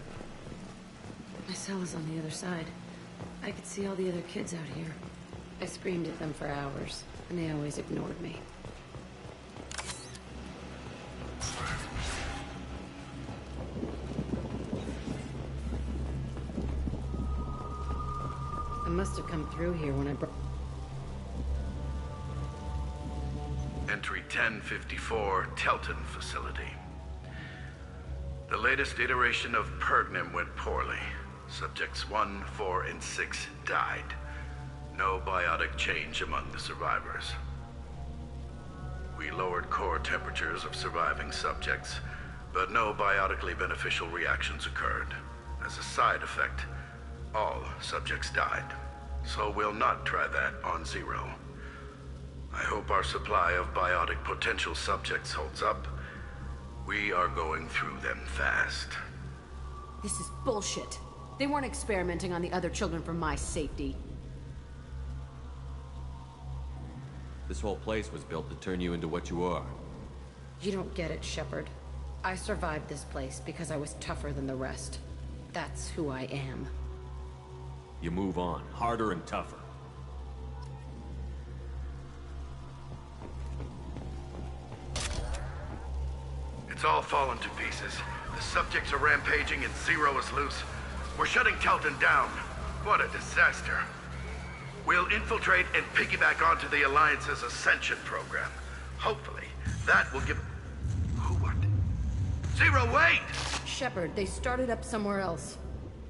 [SPEAKER 2] My cell is on the other side. I could see all the other kids out here. I screamed at them for hours, and they always ignored me. I must have come through here when I brought...
[SPEAKER 5] Entry 1054, Telton Facility. The latest iteration of Pergnim went poorly. Subjects 1, 4, and 6 died. No biotic change among the survivors. We lowered core temperatures of surviving subjects, but no biotically beneficial reactions occurred. As a side effect, all subjects died. So we'll not try that on Zero. I hope our supply of biotic potential subjects holds up. We are going through them fast.
[SPEAKER 2] This is bullshit. They weren't experimenting on the other children for my safety.
[SPEAKER 8] This whole place was built to turn you into what you are.
[SPEAKER 2] You don't get it, Shepard. I survived this place because I was tougher than the rest. That's who I am.
[SPEAKER 8] You move on, harder and tougher.
[SPEAKER 5] It's all fallen to pieces. The subjects are rampaging and Zero is loose. We're shutting Telton down. What a disaster. We'll infiltrate and piggyback onto the Alliance's Ascension program. Hopefully, that will give... Who what? Zero, wait!
[SPEAKER 2] Shepard, they started up somewhere else.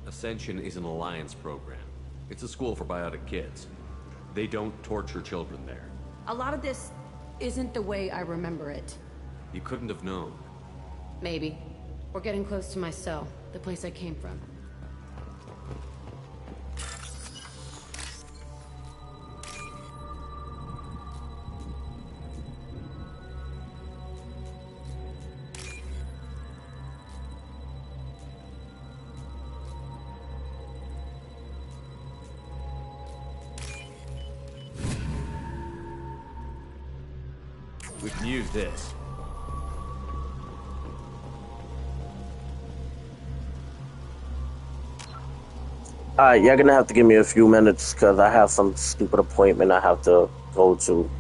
[SPEAKER 8] Ascension is an Alliance program. It's a school for biotic kids. They don't torture children there.
[SPEAKER 2] A lot of this isn't the way I remember it.
[SPEAKER 8] You couldn't have known.
[SPEAKER 2] Maybe. We're getting close to my cell, the place I came from.
[SPEAKER 8] We can use this.
[SPEAKER 4] Alright, you're gonna have to give me a few minutes because I have some stupid appointment I have to go to.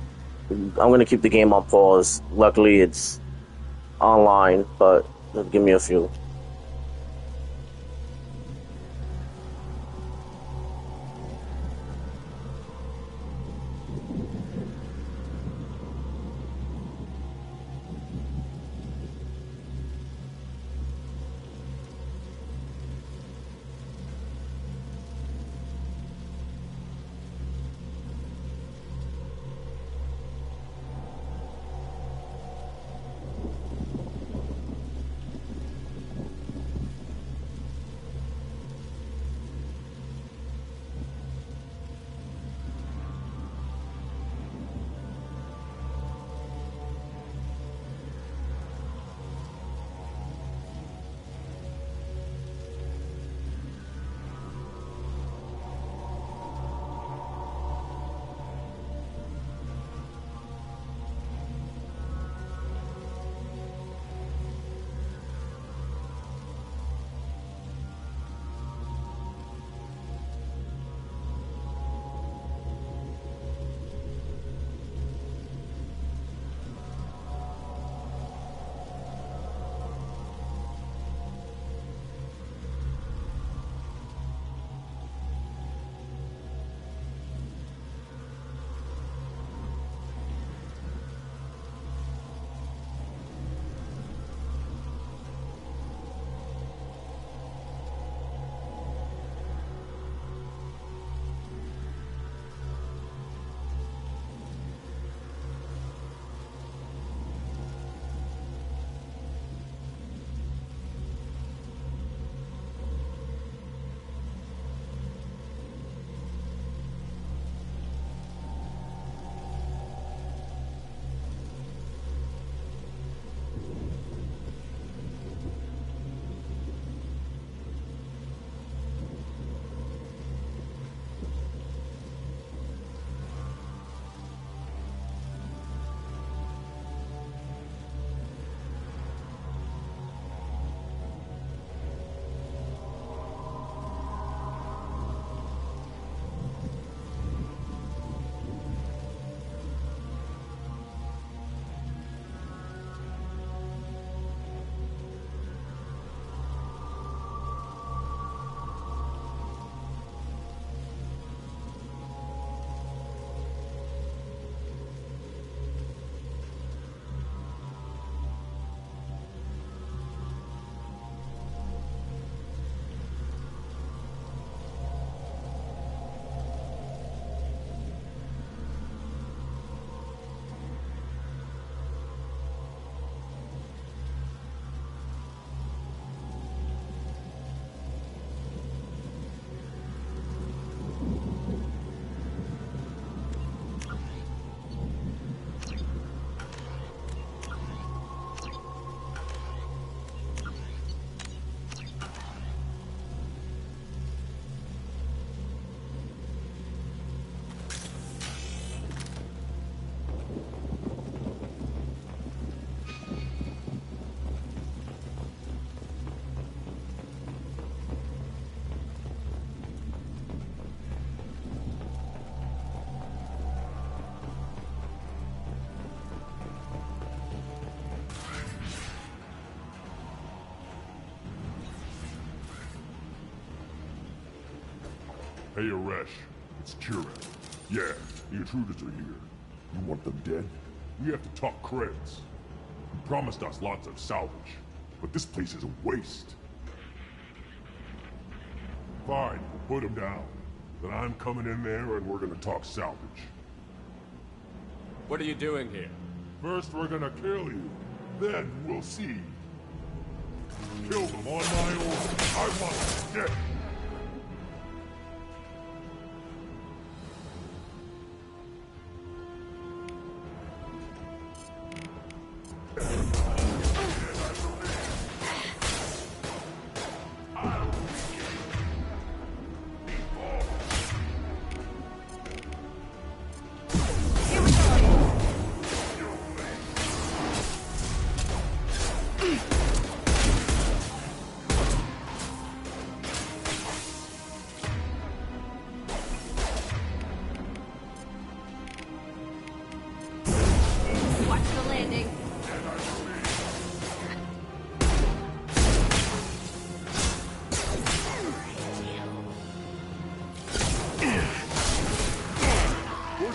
[SPEAKER 4] I'm gonna keep the game on pause. Luckily, it's online, but just give me a few.
[SPEAKER 21] Hey, Aresh. It's Kieran. Yeah, the intruders are here. You want them dead? We have to talk creds. You promised us lots of salvage, but this place is a waste. Fine, put them down. Then I'm coming in there and we're gonna talk salvage.
[SPEAKER 8] What are you doing here?
[SPEAKER 21] First we're gonna kill you. Then we'll see. Kill them on my order. I want them dead.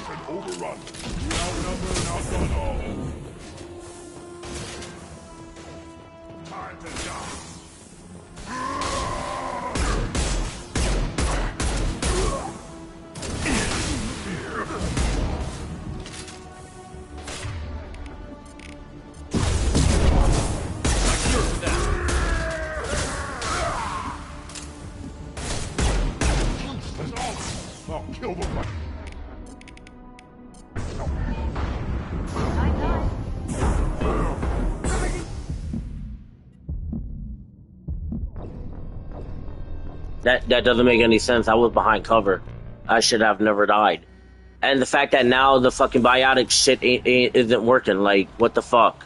[SPEAKER 16] and overrun. We outnumber and outdone all. Time to die. I'll kill them.
[SPEAKER 4] That doesn't make any sense. I was behind cover. I should have never died. And the fact that now the fucking biotic shit isn't working. Like, what the fuck?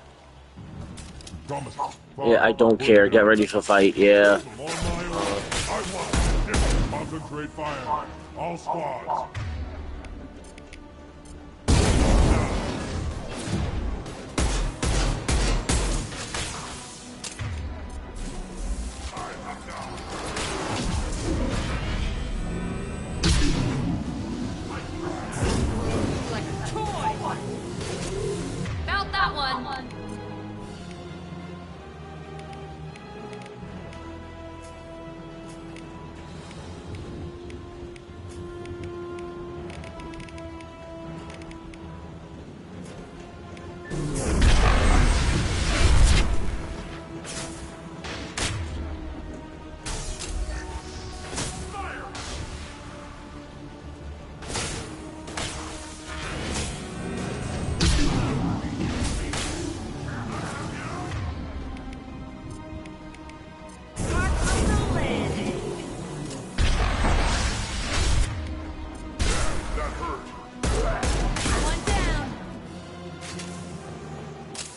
[SPEAKER 4] Yeah, I don't care. Get ready for fight. Yeah.
[SPEAKER 16] Concentrate fire. All squads.
[SPEAKER 18] Like a toy! Felt that one!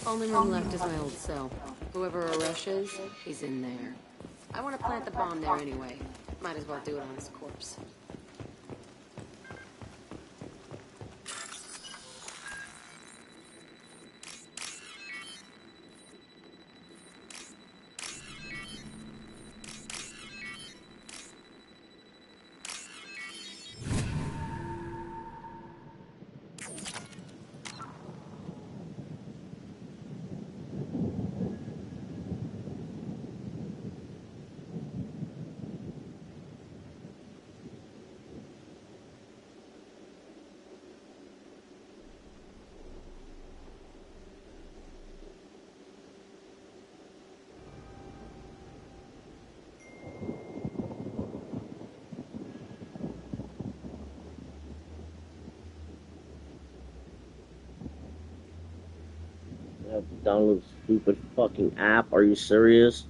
[SPEAKER 2] Only room left is my old cell. Whoever Arash is, he's in there. I want to plant the bomb there anyway. Might as well do it on his corpse.
[SPEAKER 4] I have to download a stupid fucking app. Are you serious?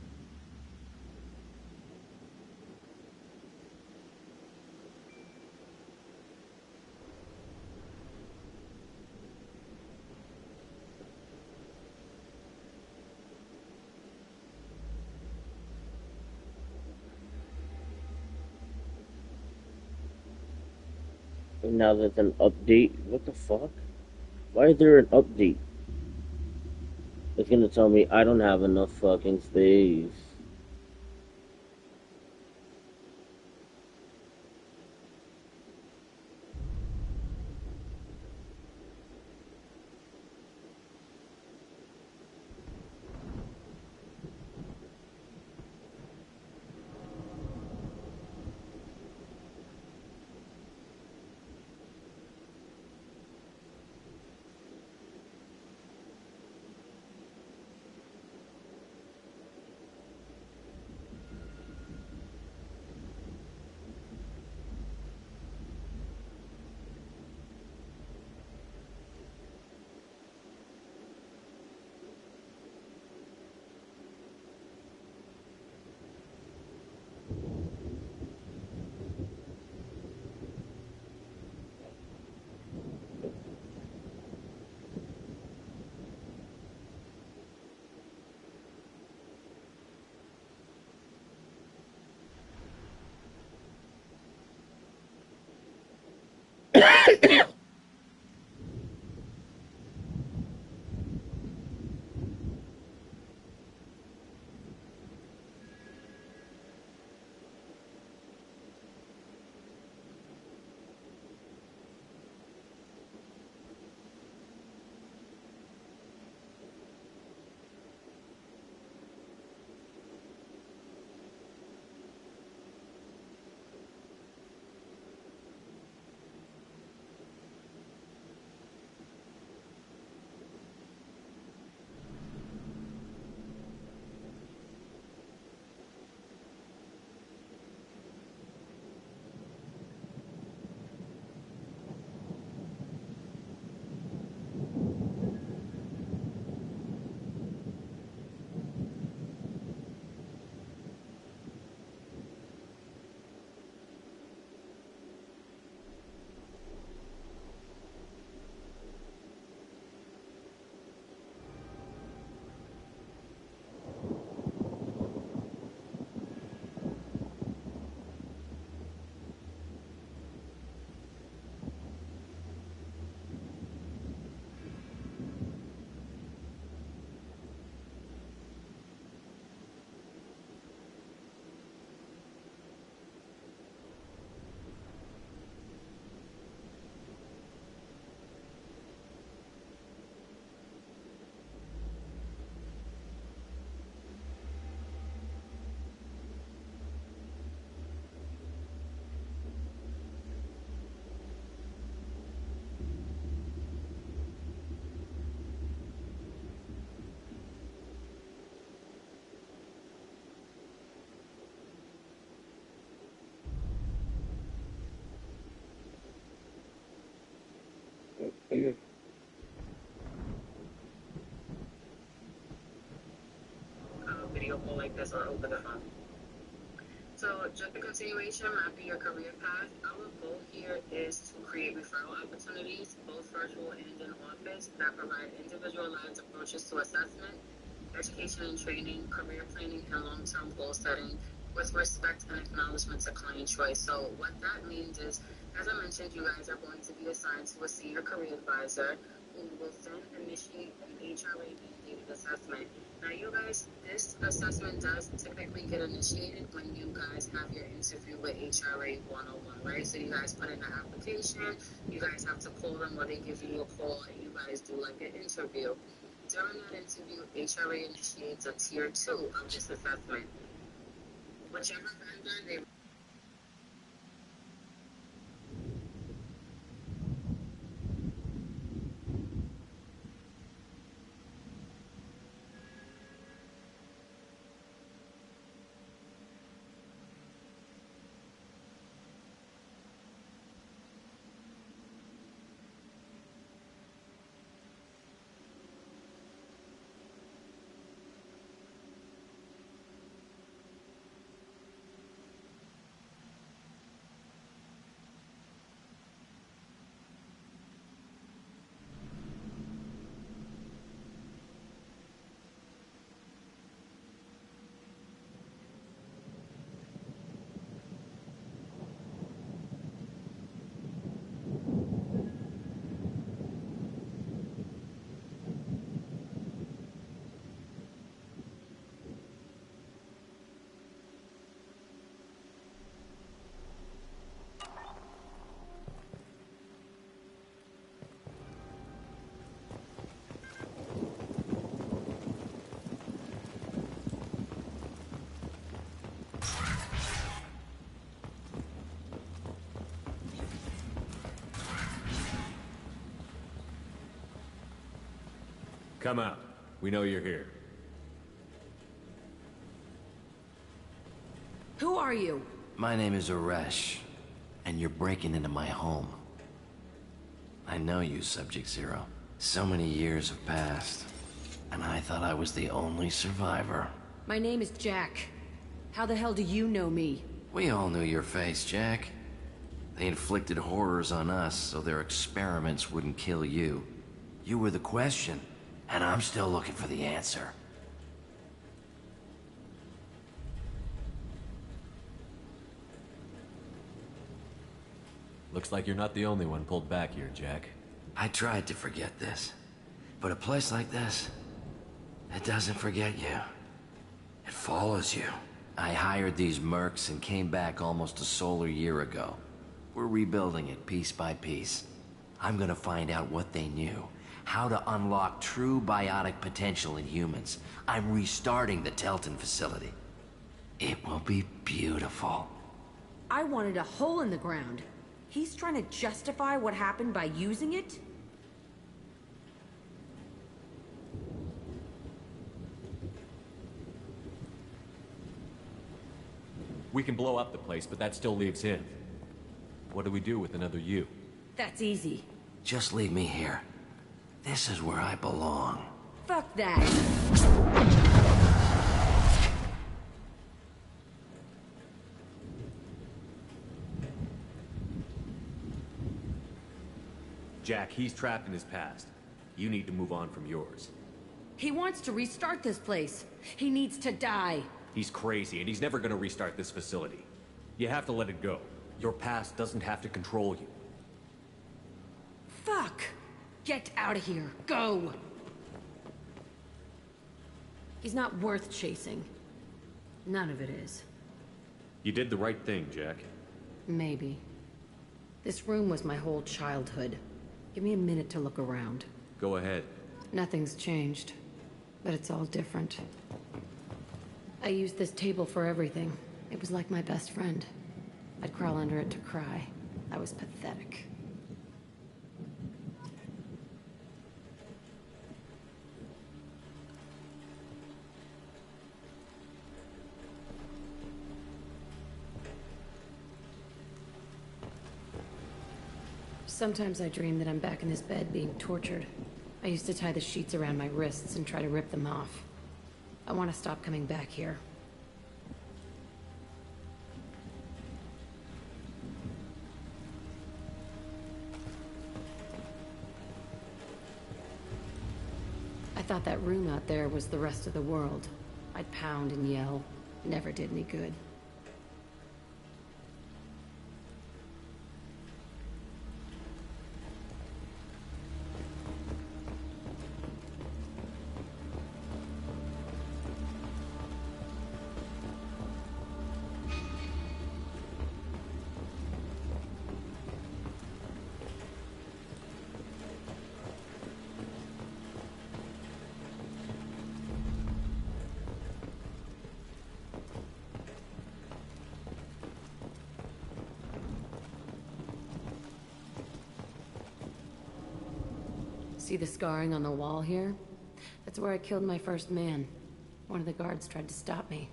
[SPEAKER 4] And now there's an update. What the fuck? Why is there an update? It's gonna tell me I don't have enough fucking space.
[SPEAKER 7] Video call like this or over the phone. So just a continuation, mapping your career path. Our goal here is to create referral opportunities, both virtual and in office, that provide individualized approaches to assessment, education and training, career planning, and long-term goal setting with respect and acknowledgement to client choice. So what that means is, as I mentioned, you guys are going to be assigned to a senior career advisor who will then initiate an HRA mandated assessment. Now, you guys, this assessment does typically get initiated when you guys have your interview with HRA 101, right? So you guys put in an application, you guys have to call them or they give you a call and you guys do like an interview. During that interview, HRA initiates a tier 2 of this assessment. Whichever vendor they
[SPEAKER 8] Come out. We know you're here.
[SPEAKER 2] Who are you?
[SPEAKER 11] My name is Aresh, and you're breaking into my home. I know you, Subject-Zero. So many years have passed, and I thought I was the only survivor.
[SPEAKER 2] My name is Jack. How the hell do you know me?
[SPEAKER 11] We all knew your face, Jack. They inflicted horrors on us so their experiments wouldn't kill you. You were the question, and I'm still looking for the answer.
[SPEAKER 8] Looks like you're not the only one pulled back here, Jack.
[SPEAKER 11] I tried to forget this, but a place like this, it doesn't forget you. It follows you. I hired these mercs and came back almost a solar year ago. We're rebuilding it piece by piece. I'm gonna find out what they knew, how to unlock true biotic potential in humans. I'm restarting the Telton facility. It will be beautiful.
[SPEAKER 2] I wanted a hole in the ground. He's trying to justify what happened by using it?
[SPEAKER 8] We can blow up the place, but that still leaves him. What do we do with another you?
[SPEAKER 2] That's easy.
[SPEAKER 11] Just leave me here. This is where I belong.
[SPEAKER 2] Fuck that.
[SPEAKER 8] Jack, he's trapped in his past. You need to move on from yours.
[SPEAKER 2] He wants to restart this place. He needs to die.
[SPEAKER 8] He's crazy, and he's never gonna restart this facility. You have to let it go. Your past doesn't have to control you.
[SPEAKER 2] Fuck! Get out of here. Go! He's not worth chasing. None of it is.
[SPEAKER 8] You did the right thing, Jack.
[SPEAKER 2] Maybe. This room was my whole childhood. Give me a minute to look around.
[SPEAKER 8] Go ahead.
[SPEAKER 2] Nothing's changed, but it's all different. I used this table for everything. It was like my best friend. I'd crawl under it to cry. I was pathetic. Sometimes I dream that I'm back in this bed being tortured. I used to tie the sheets around my wrists and try to rip them off. I want to stop coming back here. I thought that room out there was the rest of the world. I'd pound and yell. Never did any good. See the scarring on the wall here? That's where I killed my first man. One of the guards tried to stop me.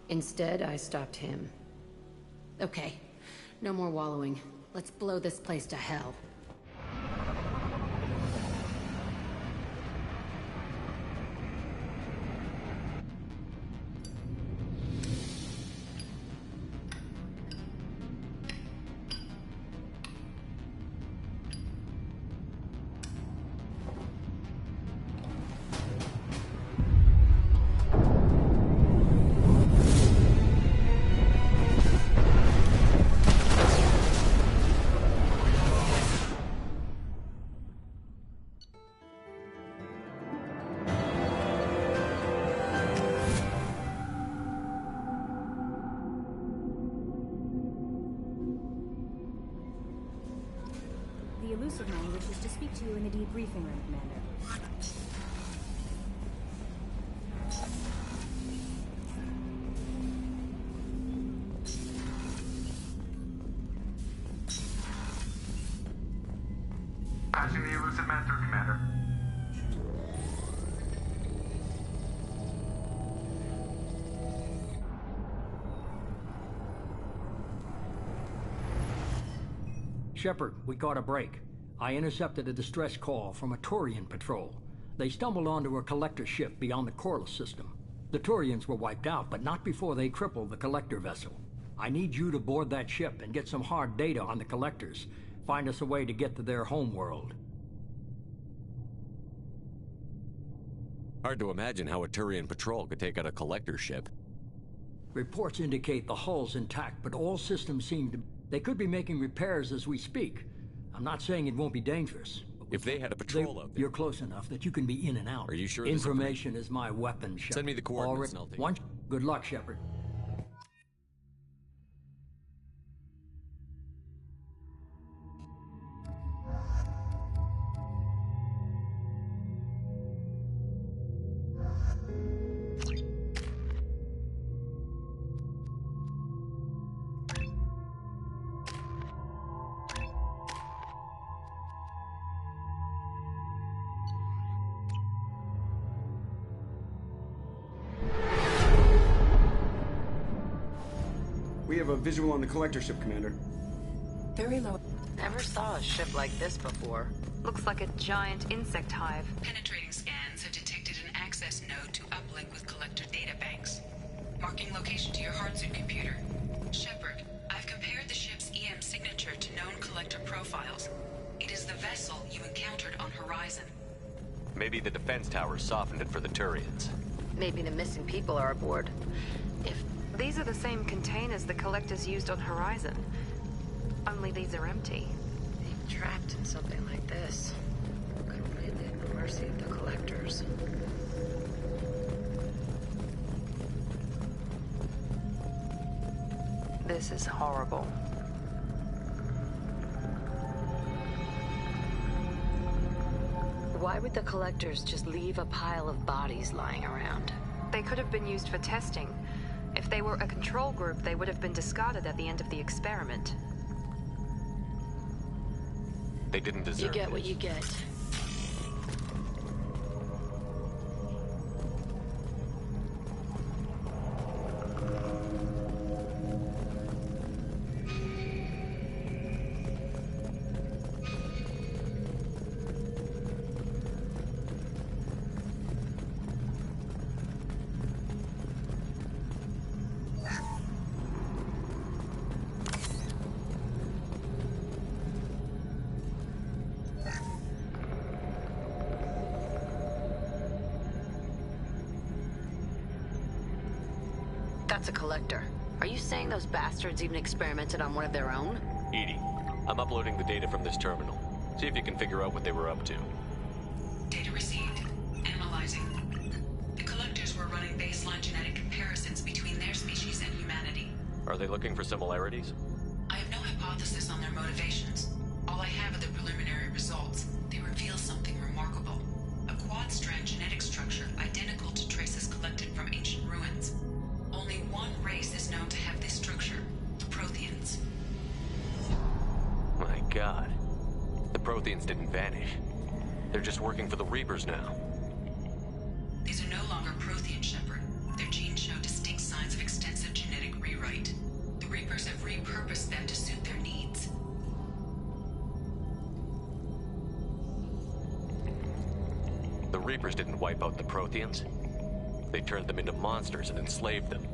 [SPEAKER 2] Instead, I stopped him. Okay, no more wallowing. Let's blow this place to hell.
[SPEAKER 12] The Elusive Man wishes to speak to you in the debriefing room, Commander.
[SPEAKER 6] Passing the Elusive Man through, Commander.
[SPEAKER 9] Shepard, we caught a break. I intercepted a distress call from a Turian patrol. They stumbled onto a collector ship beyond the Corliss system. The Turians were wiped out, but not before they crippled the collector vessel. I need you to board that ship and get some hard data on the collectors. Find us a way to get to their homeworld.
[SPEAKER 8] Hard to imagine how a Turian patrol could take out a collector ship.
[SPEAKER 9] Reports indicate the hull's intact, but all systems seem to... They could be making repairs as we speak. I'm not saying it won't be dangerous.
[SPEAKER 8] If they had a patrol out there...
[SPEAKER 9] You're close enough that you can be in and out.
[SPEAKER 8] Are you sure?
[SPEAKER 9] Information is my weapon, Shepard.
[SPEAKER 8] Send me the coordinates and I'll take it.
[SPEAKER 9] Good luck, Shepard.
[SPEAKER 10] We have a visual on the collector ship, Commander.
[SPEAKER 14] Very low.
[SPEAKER 2] Never saw a ship like this before.
[SPEAKER 3] Looks like a giant insect hive.
[SPEAKER 14] Penetrating scans have detected an access node to uplink with collector databanks. Marking location to your hardsuit computer. Shepard, I've compared the ship's EM signature to known collector profiles. It is the vessel you encountered on Horizon.
[SPEAKER 8] Maybe the defense tower softened it for the Turians.
[SPEAKER 2] Maybe the missing people are aboard. If
[SPEAKER 3] These are the same containers the collectors used on Horizon. Only these are empty.
[SPEAKER 2] being trapped in something like this, completely at the mercy of the collectors.
[SPEAKER 3] This is horrible.
[SPEAKER 2] Why would the collectors just leave a pile of bodies lying around?
[SPEAKER 3] They could have been used for testing. If they were a control group, they would have been discarded at the end of the experiment.
[SPEAKER 8] They didn't deserve
[SPEAKER 2] You get what you get. That's a collector. Are you saying those bastards even experimented on one of their own?
[SPEAKER 8] EDI, I'm uploading the data from this terminal. See if you can figure out what they were up to.
[SPEAKER 14] Data received. Analyzing. The collectors were running baseline genetic comparisons between their species and humanity.
[SPEAKER 8] Are they looking for similarities?
[SPEAKER 14] I have no hypothesis on their motivations. All I have are the preliminary results. They reveal something remarkable. A quad-strand genetic structure identical to traces collected from ancient ruins. Only one race is known to have this structure, the Protheans.
[SPEAKER 8] My God. The Protheans didn't vanish. They're just working for the Reapers now.
[SPEAKER 14] These are no longer Prothean, Shepard. Their genes show distinct signs of extensive genetic rewrite. The Reapers have repurposed them to suit their needs.
[SPEAKER 8] The Reapers didn't wipe out the Protheans. They turned them into monsters and enslaved them.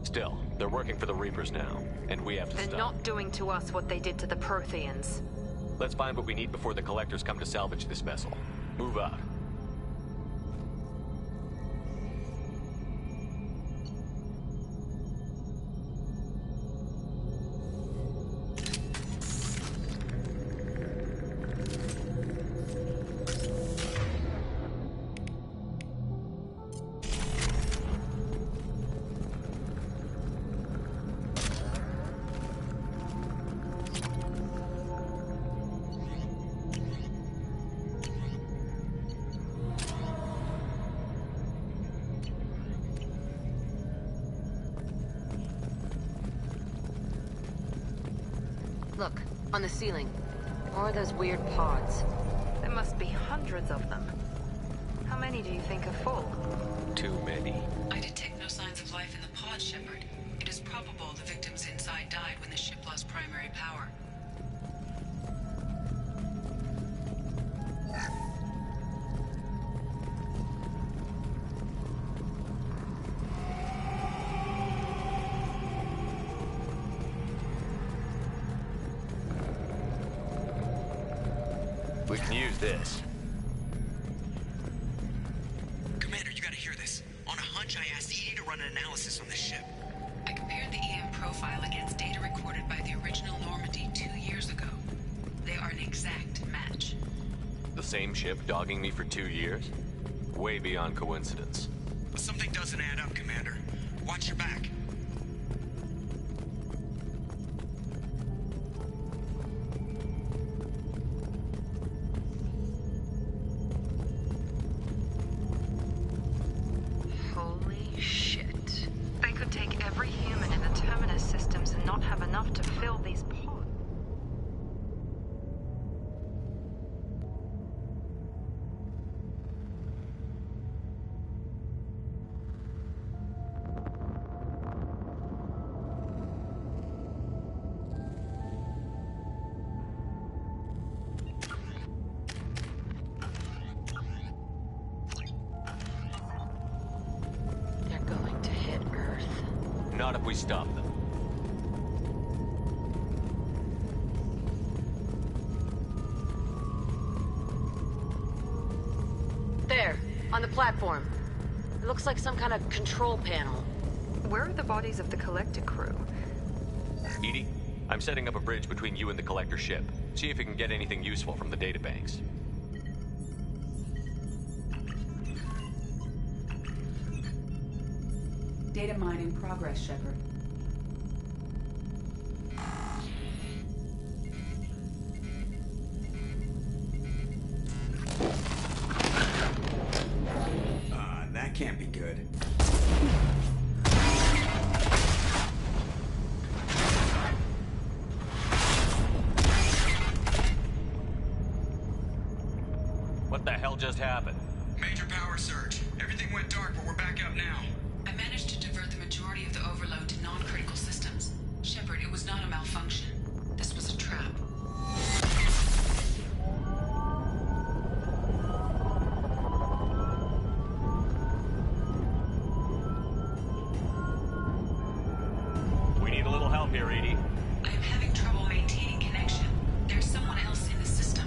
[SPEAKER 8] Still, they're working for the Reapers now, and we have to
[SPEAKER 3] They're
[SPEAKER 8] stop.
[SPEAKER 3] not doing to us what they did to the Protheans.
[SPEAKER 8] Let's find what we need before the Collectors come to salvage this vessel. Move out.
[SPEAKER 2] Look, on the ceiling. More of those weird pods.
[SPEAKER 3] There must be hundreds of them. How many do you think are full?
[SPEAKER 8] Too many.
[SPEAKER 14] I detect no signs of life in the pod, Shepard. It is probable the victims inside died when the ship lost primary power.
[SPEAKER 8] We can use this.
[SPEAKER 13] Commander, you gotta hear this. On a hunch, I asked EDI to run an analysis on this ship.
[SPEAKER 14] I compared the EM profile against data recorded by the original Normandy 2 years ago. They are an exact match.
[SPEAKER 8] The same ship dogging me for 2 years? Way beyond coincidence.
[SPEAKER 13] Something doesn't add up, Commander. Watch your back.
[SPEAKER 3] Holy shit. They could take every human in the Terminus systems and not have enough to fill these pods.
[SPEAKER 2] They're going to hit Earth.
[SPEAKER 8] Not if we stop them.
[SPEAKER 2] There, on the platform. It looks like some kind of control panel.
[SPEAKER 3] Where are the bodies of the Collector crew?
[SPEAKER 8] EDI, I'm setting up a bridge between you and the Collector ship. See if you can get anything useful from the databanks.
[SPEAKER 14] Data mine in progress, Shepard.
[SPEAKER 10] That can't be good.
[SPEAKER 8] What the hell just happened?
[SPEAKER 13] Major power surge. Everything went dark, but we're back up now.
[SPEAKER 14] I managed to divert the majority of the overload to non-critical systems. Shepard, it was not a malfunction. This was a trap.
[SPEAKER 8] We need a little help here, EDI.
[SPEAKER 14] I am having trouble maintaining connection. There's someone else in the system.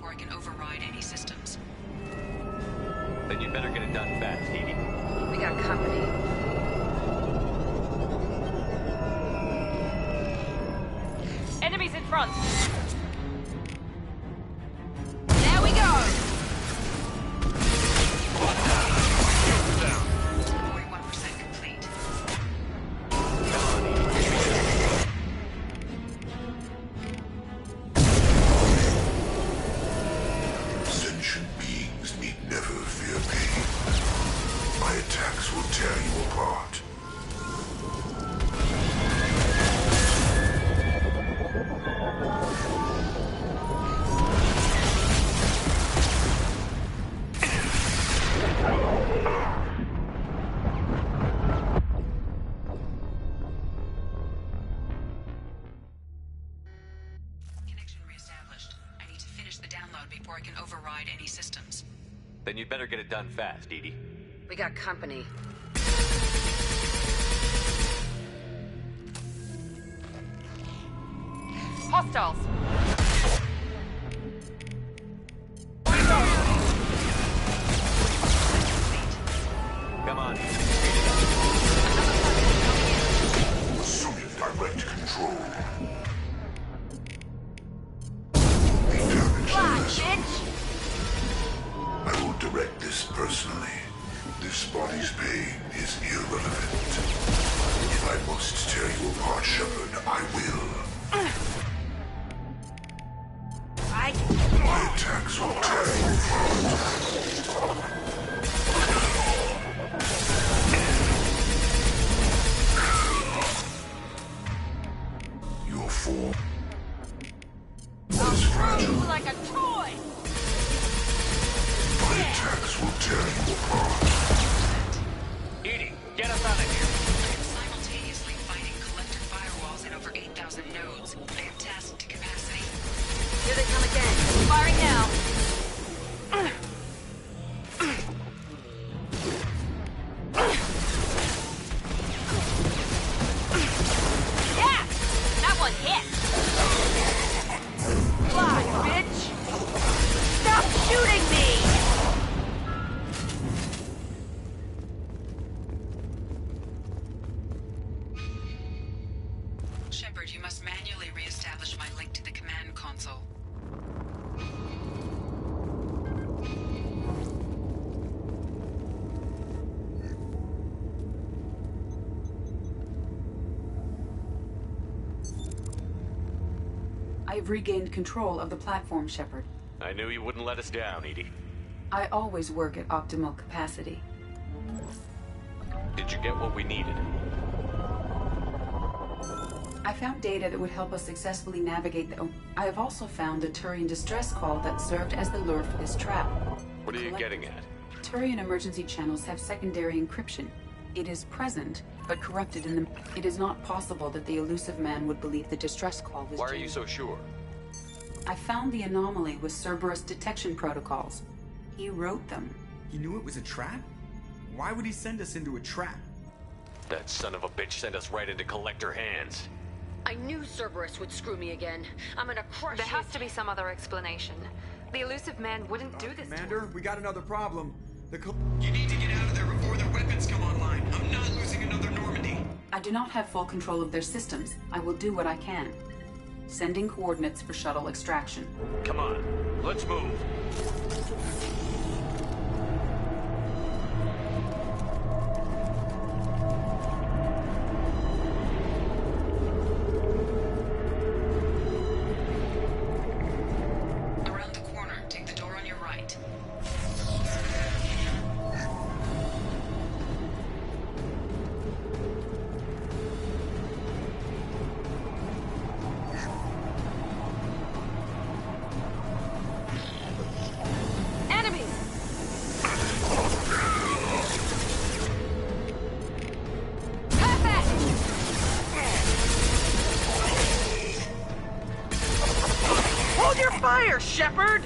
[SPEAKER 14] before I can override any systems.
[SPEAKER 8] Then you'd better get it done fast, Edie.
[SPEAKER 2] We got company.
[SPEAKER 18] Enemies in front. There we go.
[SPEAKER 14] 41% complete.
[SPEAKER 21] Sentient beings need never fear pain. My attacks will tear you apart.
[SPEAKER 14] Connection reestablished. I need to finish the download before I can override any systems.
[SPEAKER 8] Then you'd better get it done fast, Edie.
[SPEAKER 2] We got company.
[SPEAKER 18] Hostiles.
[SPEAKER 8] Come on.
[SPEAKER 21] Assuming direct control.
[SPEAKER 18] Fly, bitch!
[SPEAKER 21] I will direct this personally. This body's pain is irrelevant. If I must tear you apart, Shepard, I will. My attacks will tear you apart. Your form is fragile.
[SPEAKER 18] Like a toy!
[SPEAKER 21] My attacks will tear you apart.
[SPEAKER 8] Edie, get us out of here.
[SPEAKER 14] Simultaneously fighting collector firewalls at over 8,000 nodes. They have tasked to capacity.
[SPEAKER 2] Here they come again.
[SPEAKER 18] Firing now. Yeah! That one hit! Fly, bitch! Stop shooting me!
[SPEAKER 14] Shepard, you must manually reestablish my link to the command console.
[SPEAKER 15] I've regained control of the platform, Shepard.
[SPEAKER 8] I knew you wouldn't let us down, Edie.
[SPEAKER 15] I always work at optimal capacity.
[SPEAKER 8] Did you get what we needed?
[SPEAKER 15] I found data that would help us successfully navigate the... I have also found a Turian distress call that served as the lure for this trap.
[SPEAKER 8] What are you getting at?
[SPEAKER 15] Turian emergency channels have secondary encryption. It is present, but corrupted in the... It is not possible that the elusive man would believe the distress call was
[SPEAKER 8] Why are you
[SPEAKER 15] genuine.
[SPEAKER 8] so sure?
[SPEAKER 15] I found the anomaly with Cerberus detection protocols. He wrote them.
[SPEAKER 10] He knew it was a trap? Why would he send us into a trap?
[SPEAKER 8] That son of a bitch sent us right into Collector hands.
[SPEAKER 2] I knew Cerberus would screw me again. I'm gonna crush
[SPEAKER 3] There has to be some other explanation. The elusive man wouldn't do this.
[SPEAKER 10] Commander, we got another problem.
[SPEAKER 13] You need to get out of there before their weapons come online. I'm not losing another Normandy.
[SPEAKER 15] I do not have full control of their systems. I will do what I can. Sending coordinates for shuttle extraction.
[SPEAKER 8] Come on, let's move.
[SPEAKER 14] Around the corner, take the door on your right.
[SPEAKER 18] Enemies!
[SPEAKER 19] Hold your fire, Shepard!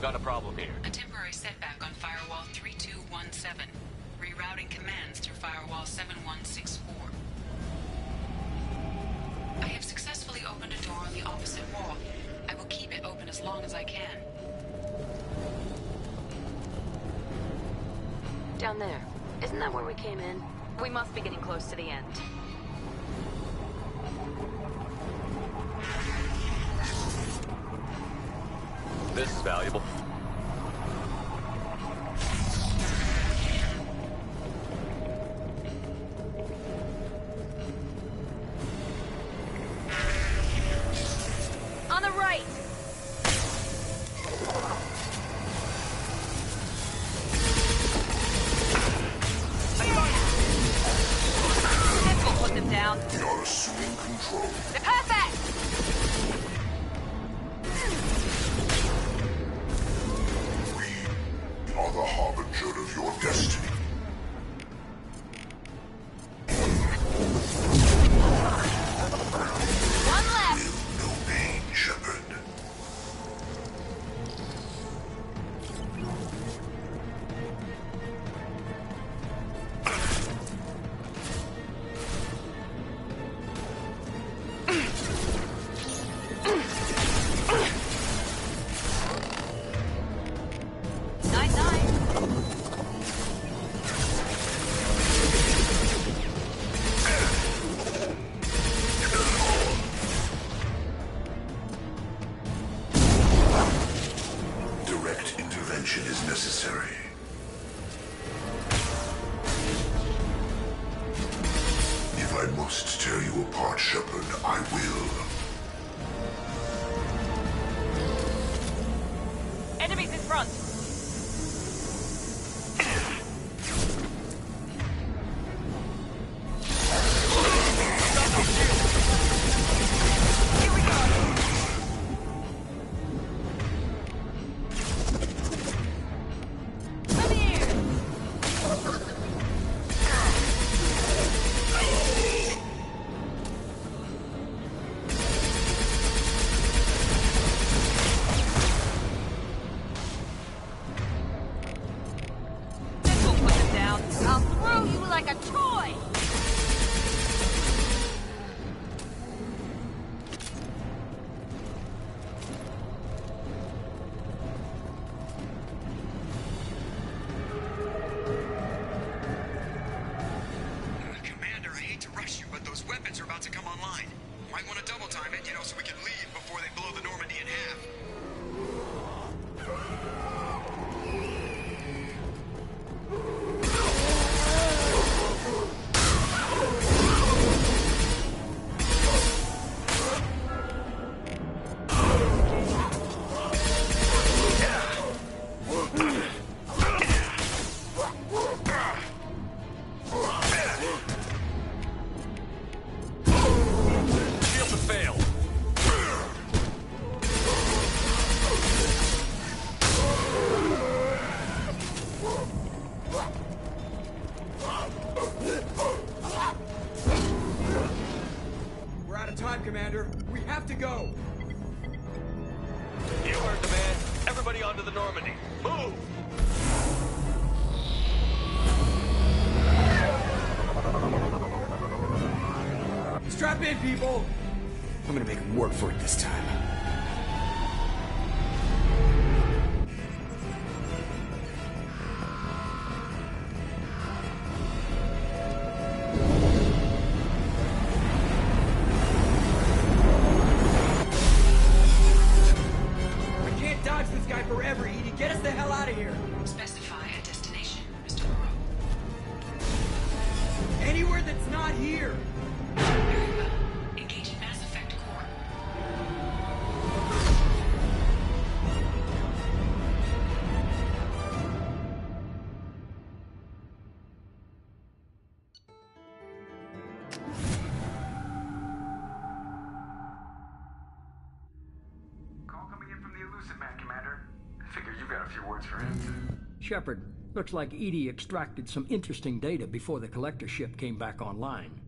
[SPEAKER 8] got a problem here.
[SPEAKER 14] A temporary setback on Firewall 3217. Rerouting commands through Firewall 7164. I have successfully opened a door on the opposite wall. I will keep it open as long as I can.
[SPEAKER 2] Down there. Isn't that where we came in?
[SPEAKER 18] We must be getting close to the end.
[SPEAKER 8] This is valuable.
[SPEAKER 18] On the right! This will put them down.
[SPEAKER 21] We are assuming control.
[SPEAKER 18] They're perfect!
[SPEAKER 21] Are the harbinger of your destiny.
[SPEAKER 18] One left!
[SPEAKER 21] Feel no pain, Shepard.
[SPEAKER 18] Night-night!
[SPEAKER 21] Direct intervention is necessary. If I must tear you apart, Shepard, I will.
[SPEAKER 18] Enemies in front! Here we go! Come here! This will put them down. I'll throw you like a toy!
[SPEAKER 13] Commander, I hate to rush you, but those weapons are about to come online. Might want to double time it, so we can leave before they blow the Normandy in half.
[SPEAKER 8] Shield to fail.
[SPEAKER 10] We're out of time, Commander. We have to go.
[SPEAKER 8] You heard the man. Everybody onto the Normandy. Move!
[SPEAKER 10] Strap in, people. I'm gonna make them work for it this time. I can't dodge this guy forever, Edie. Get us the hell out of here.
[SPEAKER 14] Specify a destination, Mr. Moreau.
[SPEAKER 10] Anywhere that's not here.
[SPEAKER 14] Very well. Engaging Mass Effect core.
[SPEAKER 6] Call coming in from the Elusive Man, Commander. I figure you got a few words for him.
[SPEAKER 9] Shepard, looks like Edie extracted some interesting data before the collector ship came back online.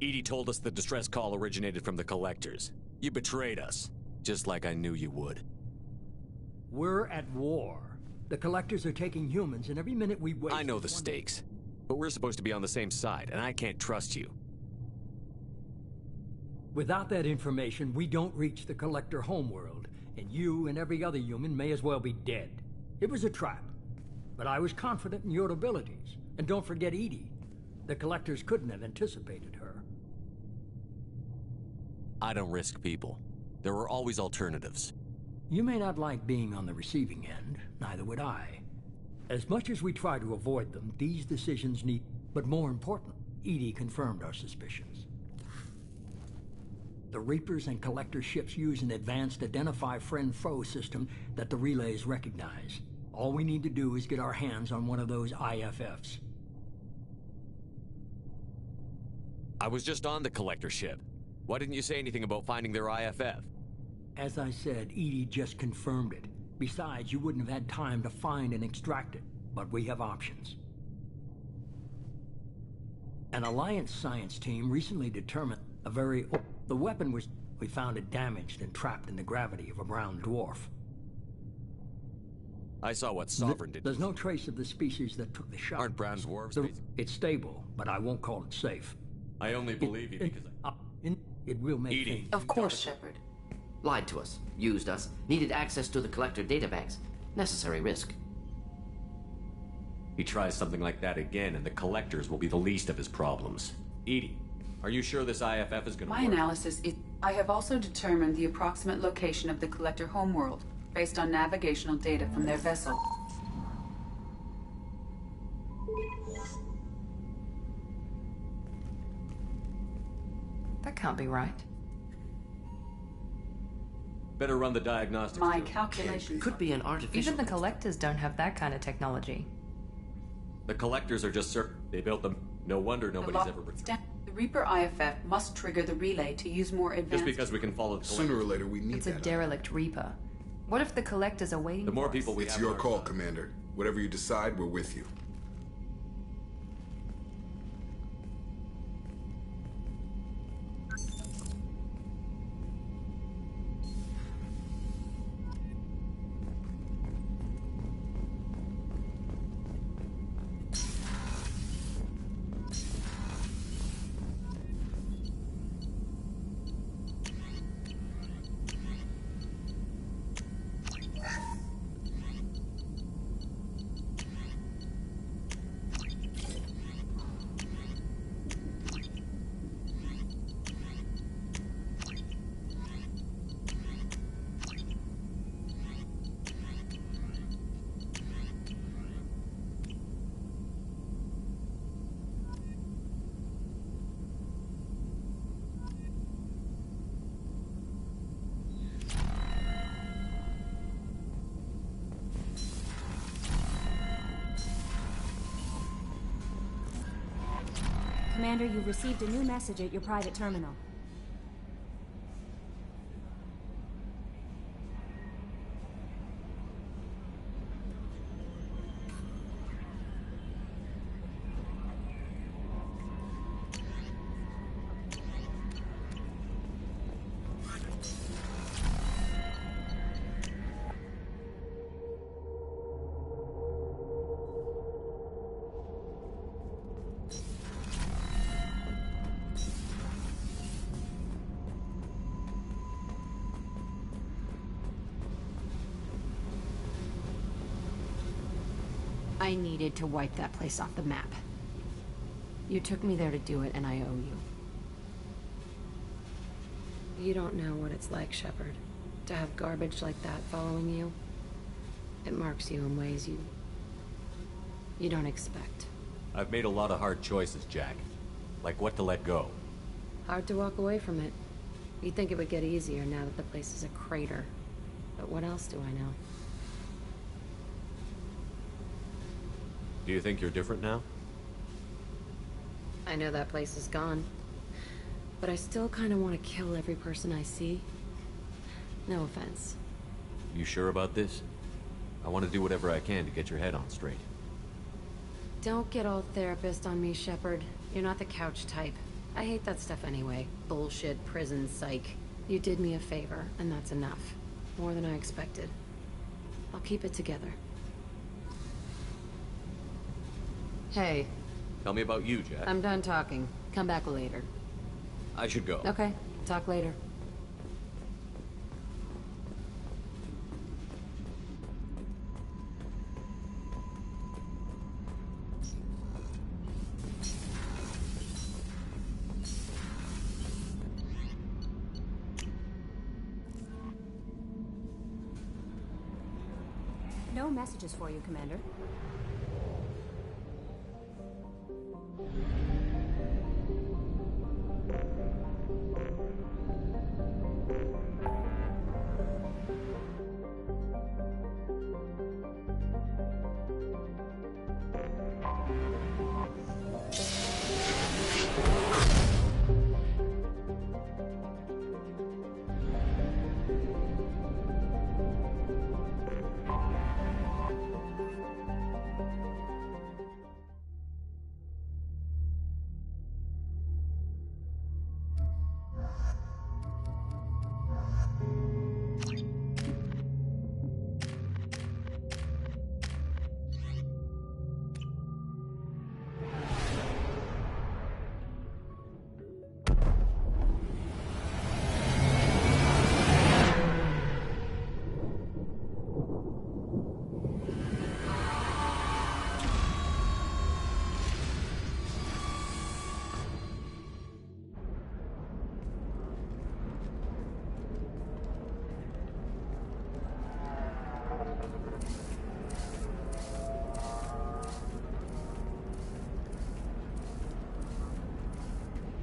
[SPEAKER 8] Edie told us the distress call originated from the collectors. You betrayed us.
[SPEAKER 1] Just like I knew you would.
[SPEAKER 9] We're at war. The Collectors are taking humans, and every minute we wait...
[SPEAKER 1] I know the stakes. But we're supposed to be on the same side, and I can't trust you.
[SPEAKER 9] Without that information, we don't reach the Collector homeworld, and you and every other human may as well be dead. It was a trap, but I was confident in your abilities. And don't forget Edie. The Collectors couldn't have anticipated her.
[SPEAKER 1] I don't risk people. There are always alternatives.
[SPEAKER 9] You may not like being on the receiving end, neither would I. As much as we try to avoid them, these decisions need... But more important, Edie confirmed our suspicions. The Reapers and Collector ships use an advanced identify friend-foe system that the relays recognize. All we need to do is get our hands on one of those IFFs.
[SPEAKER 1] I was just on the Collector ship. Why didn't you say anything about finding their IFF?
[SPEAKER 9] As I said, Edie just confirmed it. Besides, you wouldn't have had time to find and extract it. But we have options. An Alliance science team recently determined the weapon was... We found it damaged and trapped in the gravity of a brown dwarf.
[SPEAKER 1] I saw what Sovereign did.
[SPEAKER 9] There's no trace of the species that took the shot.
[SPEAKER 1] Aren't brown dwarves...
[SPEAKER 9] It's stable, but I won't call it safe.
[SPEAKER 1] I only believe you because
[SPEAKER 9] it will make
[SPEAKER 1] Edie.
[SPEAKER 9] things...
[SPEAKER 15] Of course, Shepard.
[SPEAKER 11] Lied to us, used us, needed access to the Collector databanks. Necessary risk.
[SPEAKER 8] He tries something like that again, and the Collectors will be the least of his problems.
[SPEAKER 1] Edie, are you sure this IFF is gonna
[SPEAKER 15] My
[SPEAKER 1] work?
[SPEAKER 15] analysis is... I have also determined the approximate location of the Collector homeworld, based on navigational data from their vessel.
[SPEAKER 3] That can't be right.
[SPEAKER 8] Better run the diagnostics.
[SPEAKER 15] My calculations...
[SPEAKER 11] Could be an artificial...
[SPEAKER 3] Even the Collectors don't have that kind of technology.
[SPEAKER 8] The Collectors are just certain. They built them. No wonder nobody's ever...
[SPEAKER 15] The Reaper IFF must trigger the relay to use more advanced...
[SPEAKER 8] Just because we can follow the
[SPEAKER 10] Sooner or later, we need
[SPEAKER 3] It's a derelict Reaper. What if the Collectors are waiting
[SPEAKER 8] The more
[SPEAKER 3] for
[SPEAKER 8] people
[SPEAKER 3] us?
[SPEAKER 8] we
[SPEAKER 10] It's
[SPEAKER 8] have...
[SPEAKER 10] your call, Commander. Whatever you decide, we're with you.
[SPEAKER 12] Commander, you've received a new message at your private terminal.
[SPEAKER 2] I needed to wipe that place off the map. You took me there to do it, and I owe you. You don't know what it's like, Shepard, to have garbage like that following you. It marks you in ways you don't expect.
[SPEAKER 8] I've made a lot of hard choices, Jack. Like what to let go.
[SPEAKER 2] Hard to walk away from it. You'd think it would get easier now that the place is a crater. But what else do I know?
[SPEAKER 8] Do you think you're different now?
[SPEAKER 2] I know that place is gone. But I still kind of want to kill every person I see. No offense.
[SPEAKER 8] You sure about this? I want to do whatever I can to get your head on straight.
[SPEAKER 2] Don't get all therapist on me, Shepard. You're not the couch type. I hate that stuff anyway. Bullshit, prison, psych. You did me a favor, and that's enough. More than I expected. I'll keep it together. Hey.
[SPEAKER 1] Tell me about you, Jack.
[SPEAKER 2] I'm done talking. Come back later.
[SPEAKER 1] I should go.
[SPEAKER 2] Okay. Talk later.
[SPEAKER 12] No messages for you, Commander.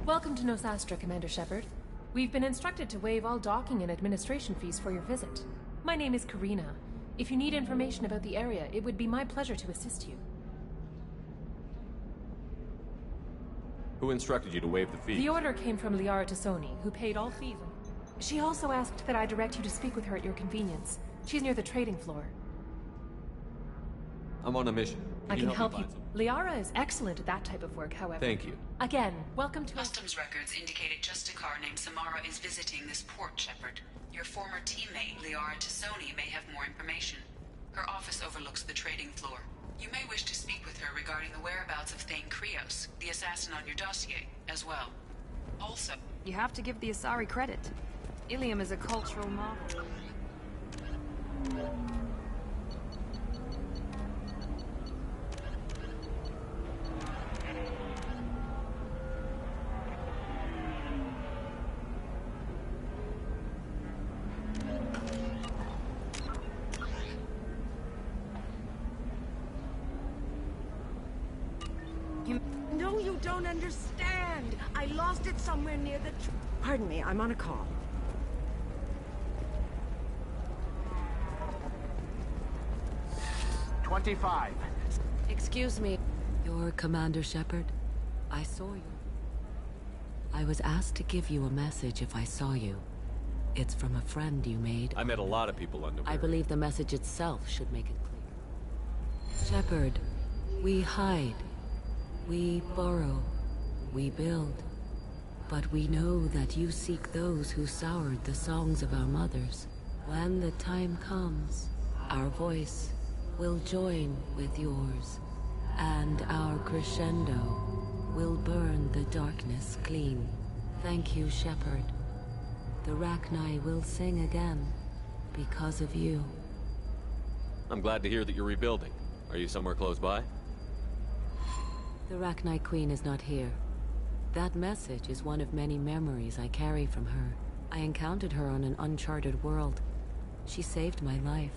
[SPEAKER 17] Welcome to Nosastra, Commander Shepard. We've been instructed to waive all docking and administration fees for your visit. My name is Karina. If you need information about the area, it would be my pleasure to assist you.
[SPEAKER 1] Who instructed you to waive the fees?
[SPEAKER 17] The order came from Liara Tassoni, who paid all fees. She also asked that I direct you to speak with her at your convenience. She's near the trading floor.
[SPEAKER 1] I'm on a mission.
[SPEAKER 17] I can help you. Liara is excellent at that type of work, however.
[SPEAKER 1] Thank you.
[SPEAKER 17] Again, welcome to...
[SPEAKER 14] Customs records indicated just a car named Samara is visiting this port, Shepard. Your former teammate, Liara Tassoni, may have more information. Her office overlooks the trading floor. You may wish to speak with her regarding the whereabouts of Thane Krios, the assassin on your dossier, as well. Also...
[SPEAKER 3] You have to give the Asari credit. Ilium is a cultural marvel.
[SPEAKER 18] No, you don't understand. I lost it somewhere near the... Pardon me, I'm on a call.
[SPEAKER 2] "25. Excuse me. You're Commander Shepard? I saw you. I was asked to give you a message if I saw you. It's from a friend you made.
[SPEAKER 1] I met a lot of people on Noveria.
[SPEAKER 2] I believe the message itself should make it clear. Shepard, we hide. We borrow. We build. But we know that you seek those who soured the songs of our mothers. When the time comes, our voice will join with yours, and our crescendo will burn the darkness clean. Thank you, Shepard. The Rachni will sing again because of you.
[SPEAKER 1] I'm glad to hear that you're rebuilding. Are you somewhere close by?
[SPEAKER 2] The Rachni Queen is not here. That message is one of many memories I carry from her. I encountered her on an uncharted world. She saved my life.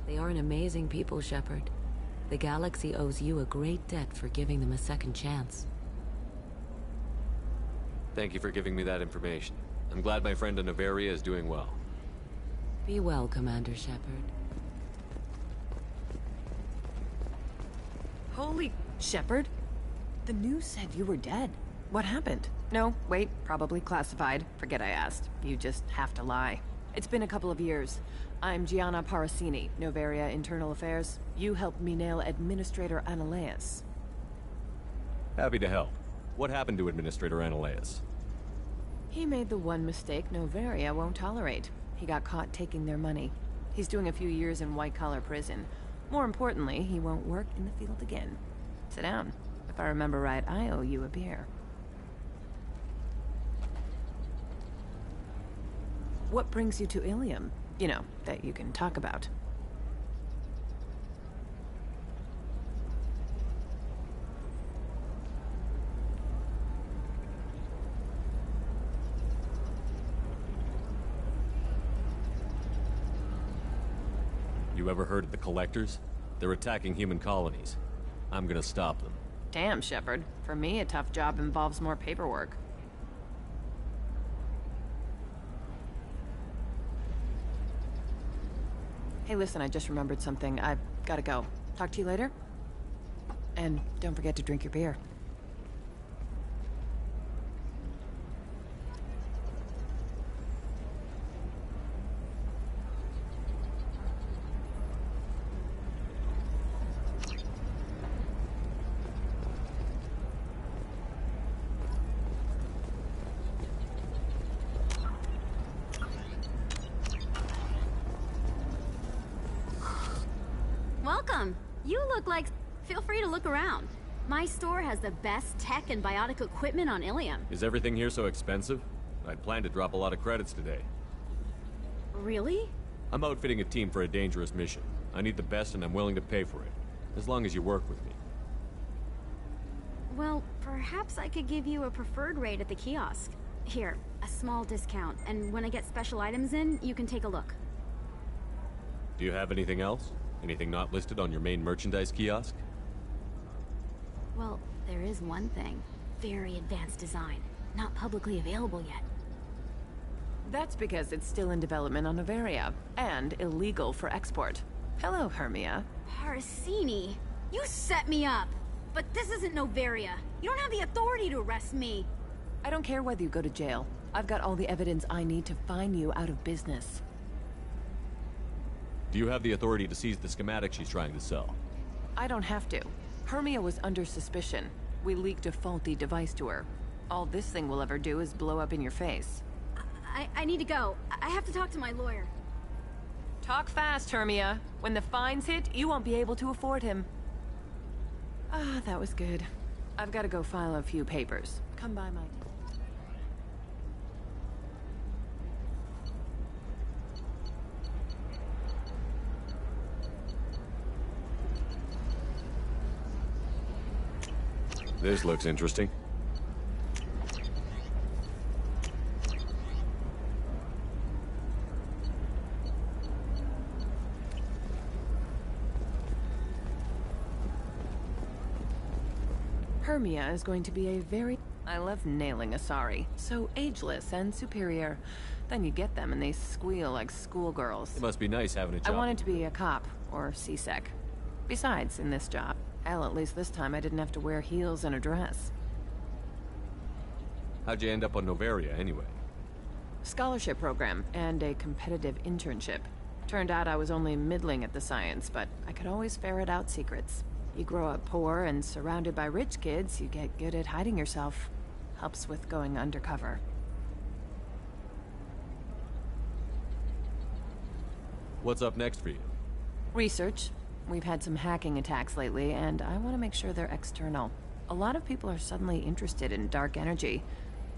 [SPEAKER 2] They are an amazing people, Shepard. The galaxy owes you a great debt for giving them a second chance.
[SPEAKER 1] Thank you for giving me that information. I'm glad my friend in Noveria is doing well.
[SPEAKER 2] Be well, Commander Shepard.
[SPEAKER 20] Holy... Shepard? The news said you were dead. What happened? No, wait, probably classified. Forget I asked. You just have to lie. It's been a couple of years. I'm Gianna Parasini, Noveria Internal Affairs. You helped me nail Administrator Analeas.
[SPEAKER 1] Happy to help. What happened to Administrator Analeas?
[SPEAKER 20] He made the one mistake Noveria won't tolerate. He got caught taking their money. He's doing a few years in white-collar prison. More importantly, he won't work in the field again. Sit down. If I remember right, I owe you a beer. What brings you to Ilium? You know, that you can talk about.
[SPEAKER 1] You ever heard of the Collectors? They're attacking human colonies. I'm gonna stop them.
[SPEAKER 20] Damn, Shepard. For me, a tough job involves more paperwork. Hey, listen, I just remembered something. I've gotta go. Talk to you later? And don't forget to drink your beer.
[SPEAKER 5] Welcome. You look like... Feel free to look around. My store has the best tech and biotic equipment on Ilium.
[SPEAKER 1] Is everything here so expensive? I'd planned to drop a lot of credits today.
[SPEAKER 5] Really?
[SPEAKER 1] I'm outfitting a team for a dangerous mission. I need the best and I'm willing to pay for it. As long as you work with me.
[SPEAKER 5] Well, perhaps I could give you a preferred rate at the kiosk. Here, a small discount, and when I get special items in, you can take a look.
[SPEAKER 1] Do you have anything else? Anything not listed on your main merchandise kiosk?
[SPEAKER 5] Well, there is one thing. Very advanced design. Not publicly available yet.
[SPEAKER 20] That's because it's still in development on Noveria, and illegal for export. Hello, Hermia.
[SPEAKER 5] Parsini, you set me up! But this isn't Noveria. You don't have the authority to arrest me.
[SPEAKER 20] I don't care whether you go to jail. I've got all the evidence I need to find you out of business.
[SPEAKER 1] Do you have the authority to seize the schematic she's trying to sell?
[SPEAKER 20] I don't have to. Hermia was under suspicion. We leaked a faulty device to her. All this thing will ever do is blow up in your face.
[SPEAKER 5] I need to go. I have to talk to my lawyer.
[SPEAKER 20] Talk fast, Hermia. When the fines hit, you won't be able to afford him. Ah, that was good. I've got to go file a few papers. Come by my...
[SPEAKER 1] This looks interesting.
[SPEAKER 20] Hermia is going to be a very... I love nailing Asari. So ageless and superior. Then you get them and they squeal like schoolgirls.
[SPEAKER 1] It must be nice having a job.
[SPEAKER 20] I wanted to be a cop, or CSEC. Besides, in this job, hell, at least this time I didn't have to wear heels and a dress.
[SPEAKER 1] How'd you end up on Noveria, anyway?
[SPEAKER 20] Scholarship program, and a competitive internship. Turned out I was only middling at the science, but I could always ferret out secrets. You grow up poor and surrounded by rich kids, you get good at hiding yourself. Helps with going undercover.
[SPEAKER 1] What's up next for you?
[SPEAKER 20] Research. We've had some hacking attacks lately, and I want to make sure they're external. A lot of people are suddenly interested in dark energy.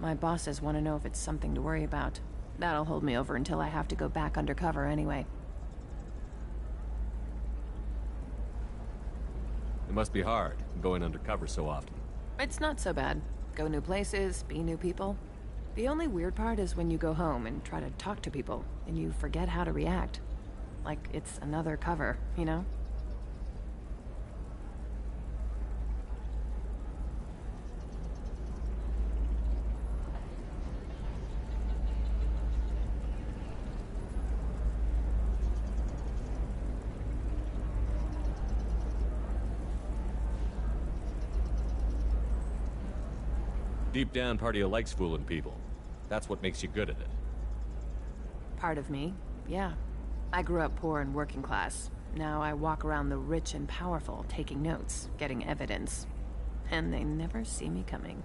[SPEAKER 20] My bosses want to know if it's something to worry about. That'll hold me over until I have to go back undercover anyway.
[SPEAKER 1] It must be hard, going undercover so often.
[SPEAKER 20] It's not so bad. Go new places, be new people. The only weird part is when you go home and try to talk to people, and you forget how to react. Like it's another cover, you know?
[SPEAKER 1] Deep down, part of you likes fooling people. That's what makes you good at it.
[SPEAKER 20] Part of me, yeah. I grew up poor and working class. Now I walk around the rich and powerful, taking notes, getting evidence. And they never see me coming.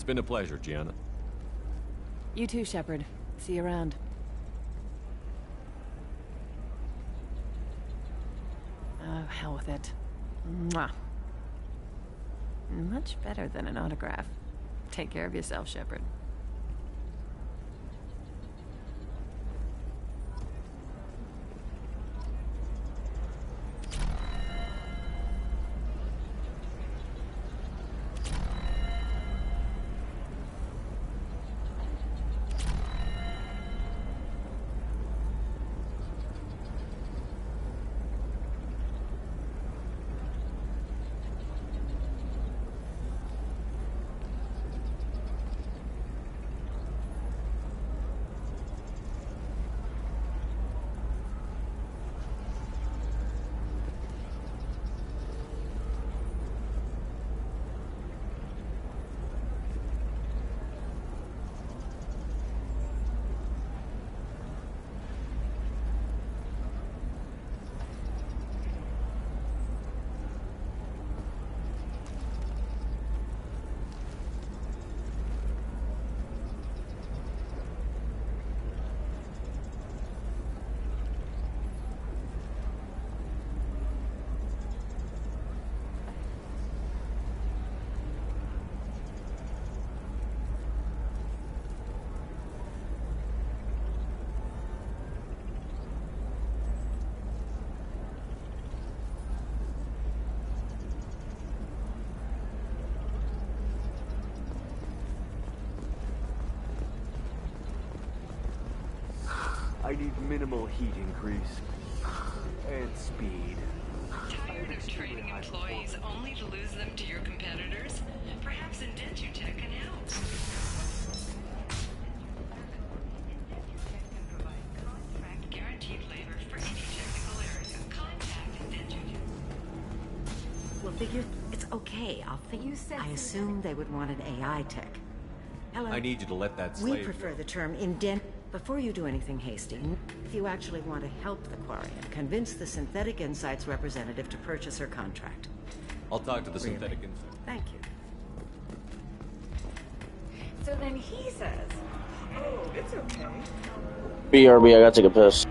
[SPEAKER 1] been a pleasure, Gianna.
[SPEAKER 20] You too, Shepard. See you around. Oh, hell with it. Mwah. Much better than an autograph. Take care of yourself, Shepard.
[SPEAKER 16] I need minimal heat increase. And speed.
[SPEAKER 14] Tired of training employees only to lose them to your competitors? Perhaps Indentutech can help. Contract guaranteed labor for any technical area. Contact Indentutech.
[SPEAKER 18] Well, figure it's okay. I'll think.
[SPEAKER 14] You said
[SPEAKER 18] I assume they would want an AI tech. Hello.
[SPEAKER 1] I need you to let that
[SPEAKER 18] We
[SPEAKER 1] slave
[SPEAKER 18] prefer
[SPEAKER 1] go.
[SPEAKER 18] the term indent. Before you do anything hasty, if you actually want to help the Quarian, convince the Synthetic Insights representative to purchase her contract.
[SPEAKER 1] I'll talk to the
[SPEAKER 18] Really?
[SPEAKER 1] synthetic insight.
[SPEAKER 18] Thank you.
[SPEAKER 12] So then he says, oh, it's okay.
[SPEAKER 4] BRB, I gotta take a piss.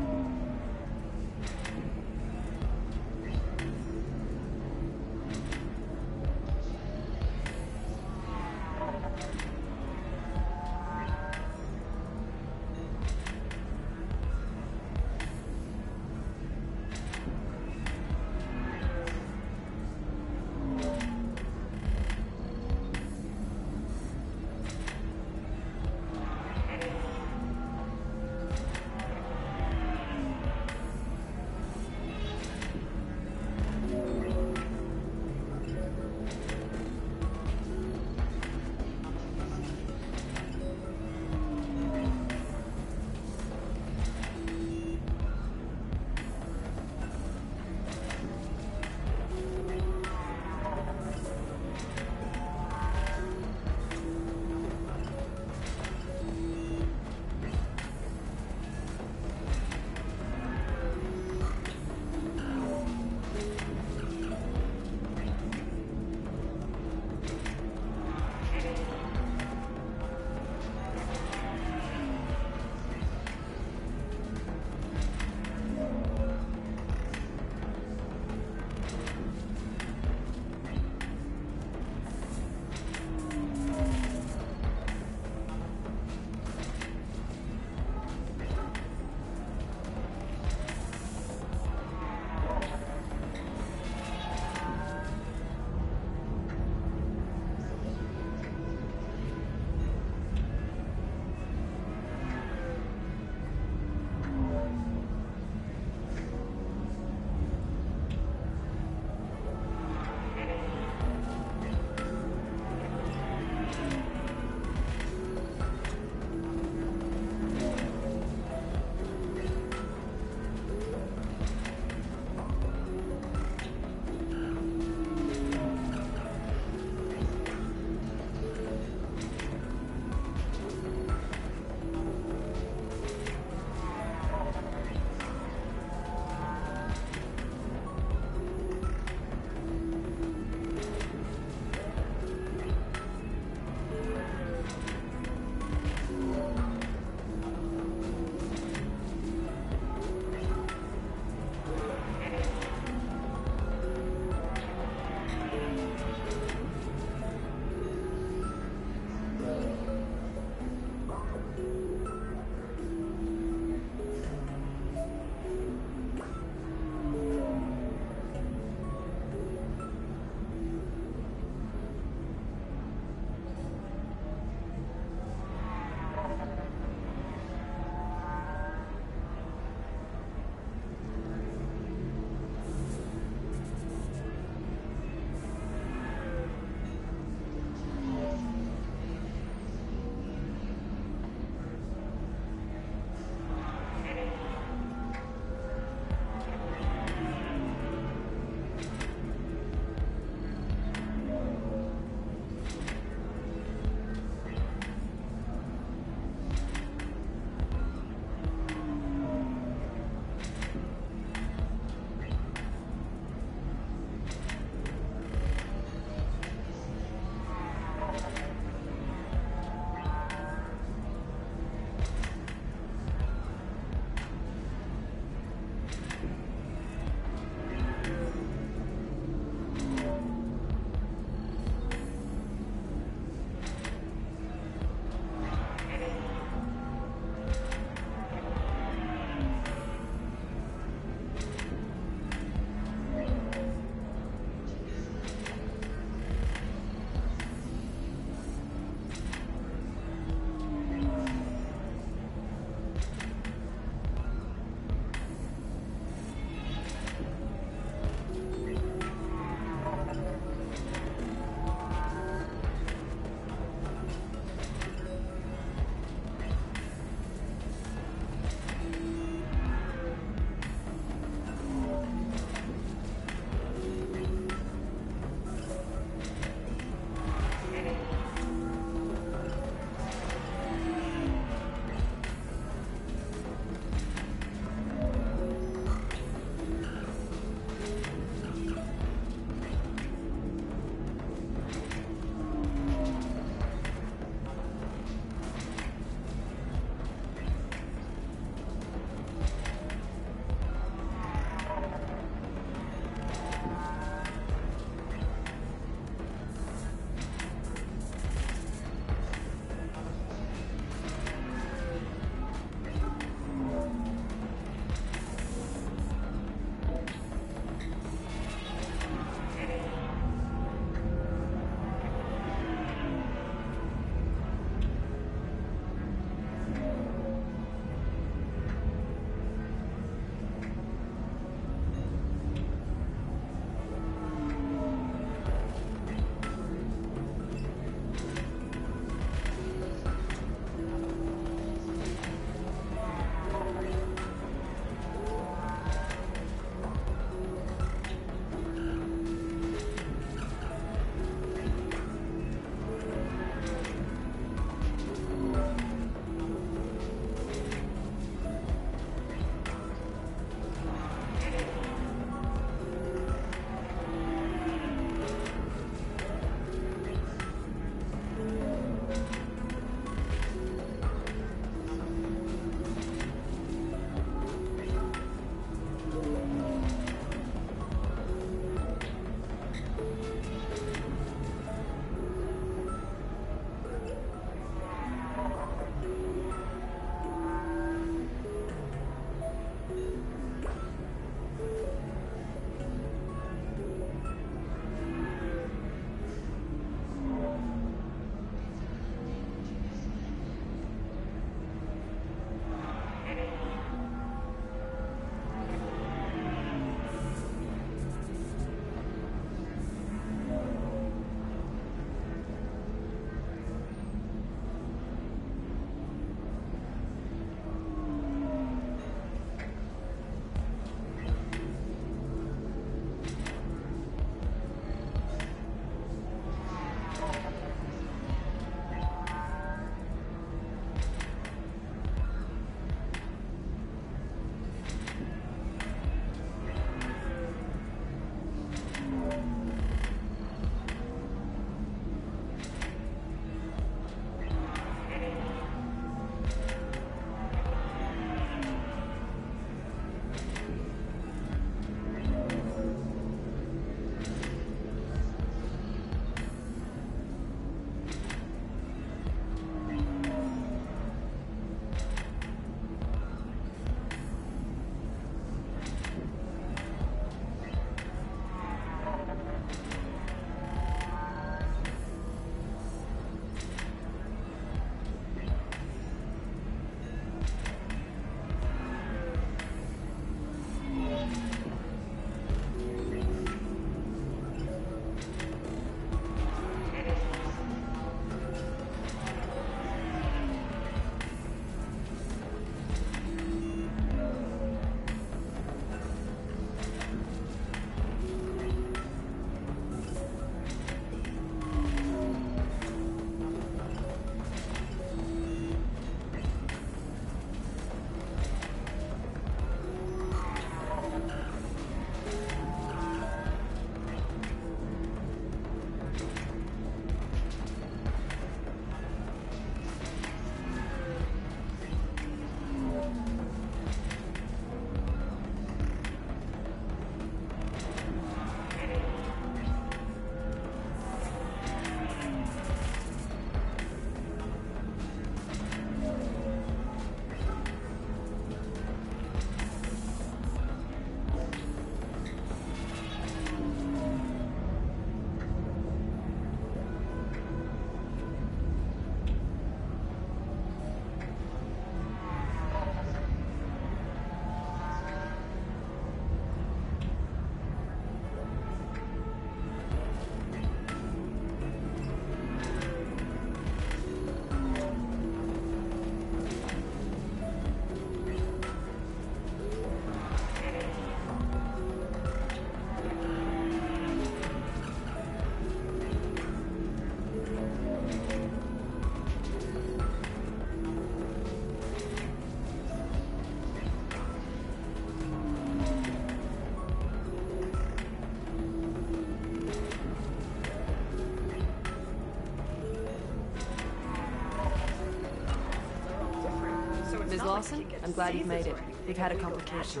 [SPEAKER 20] Lawson, I'm glad you've made it. We've had a complication.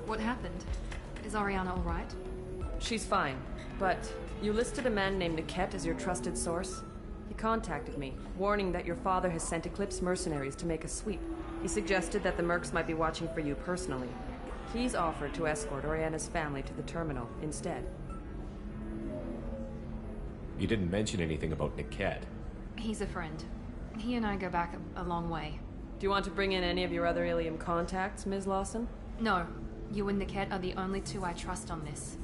[SPEAKER 3] What happened? Is Ariana all right?
[SPEAKER 20] She's fine, but you listed a man named Niket as your trusted source. He contacted me, warning that your father has sent Eclipse mercenaries to make a sweep. He suggested that the Mercs might be watching for you personally. He's offered to escort Oriana's family to the terminal instead.
[SPEAKER 8] You didn't mention anything about Niket.
[SPEAKER 3] He's a friend. He and I go back a long way.
[SPEAKER 20] Do you want to bring in any of your other Ilium contacts, Ms. Lawson?
[SPEAKER 3] No. You and Niket are the only two I trust on this.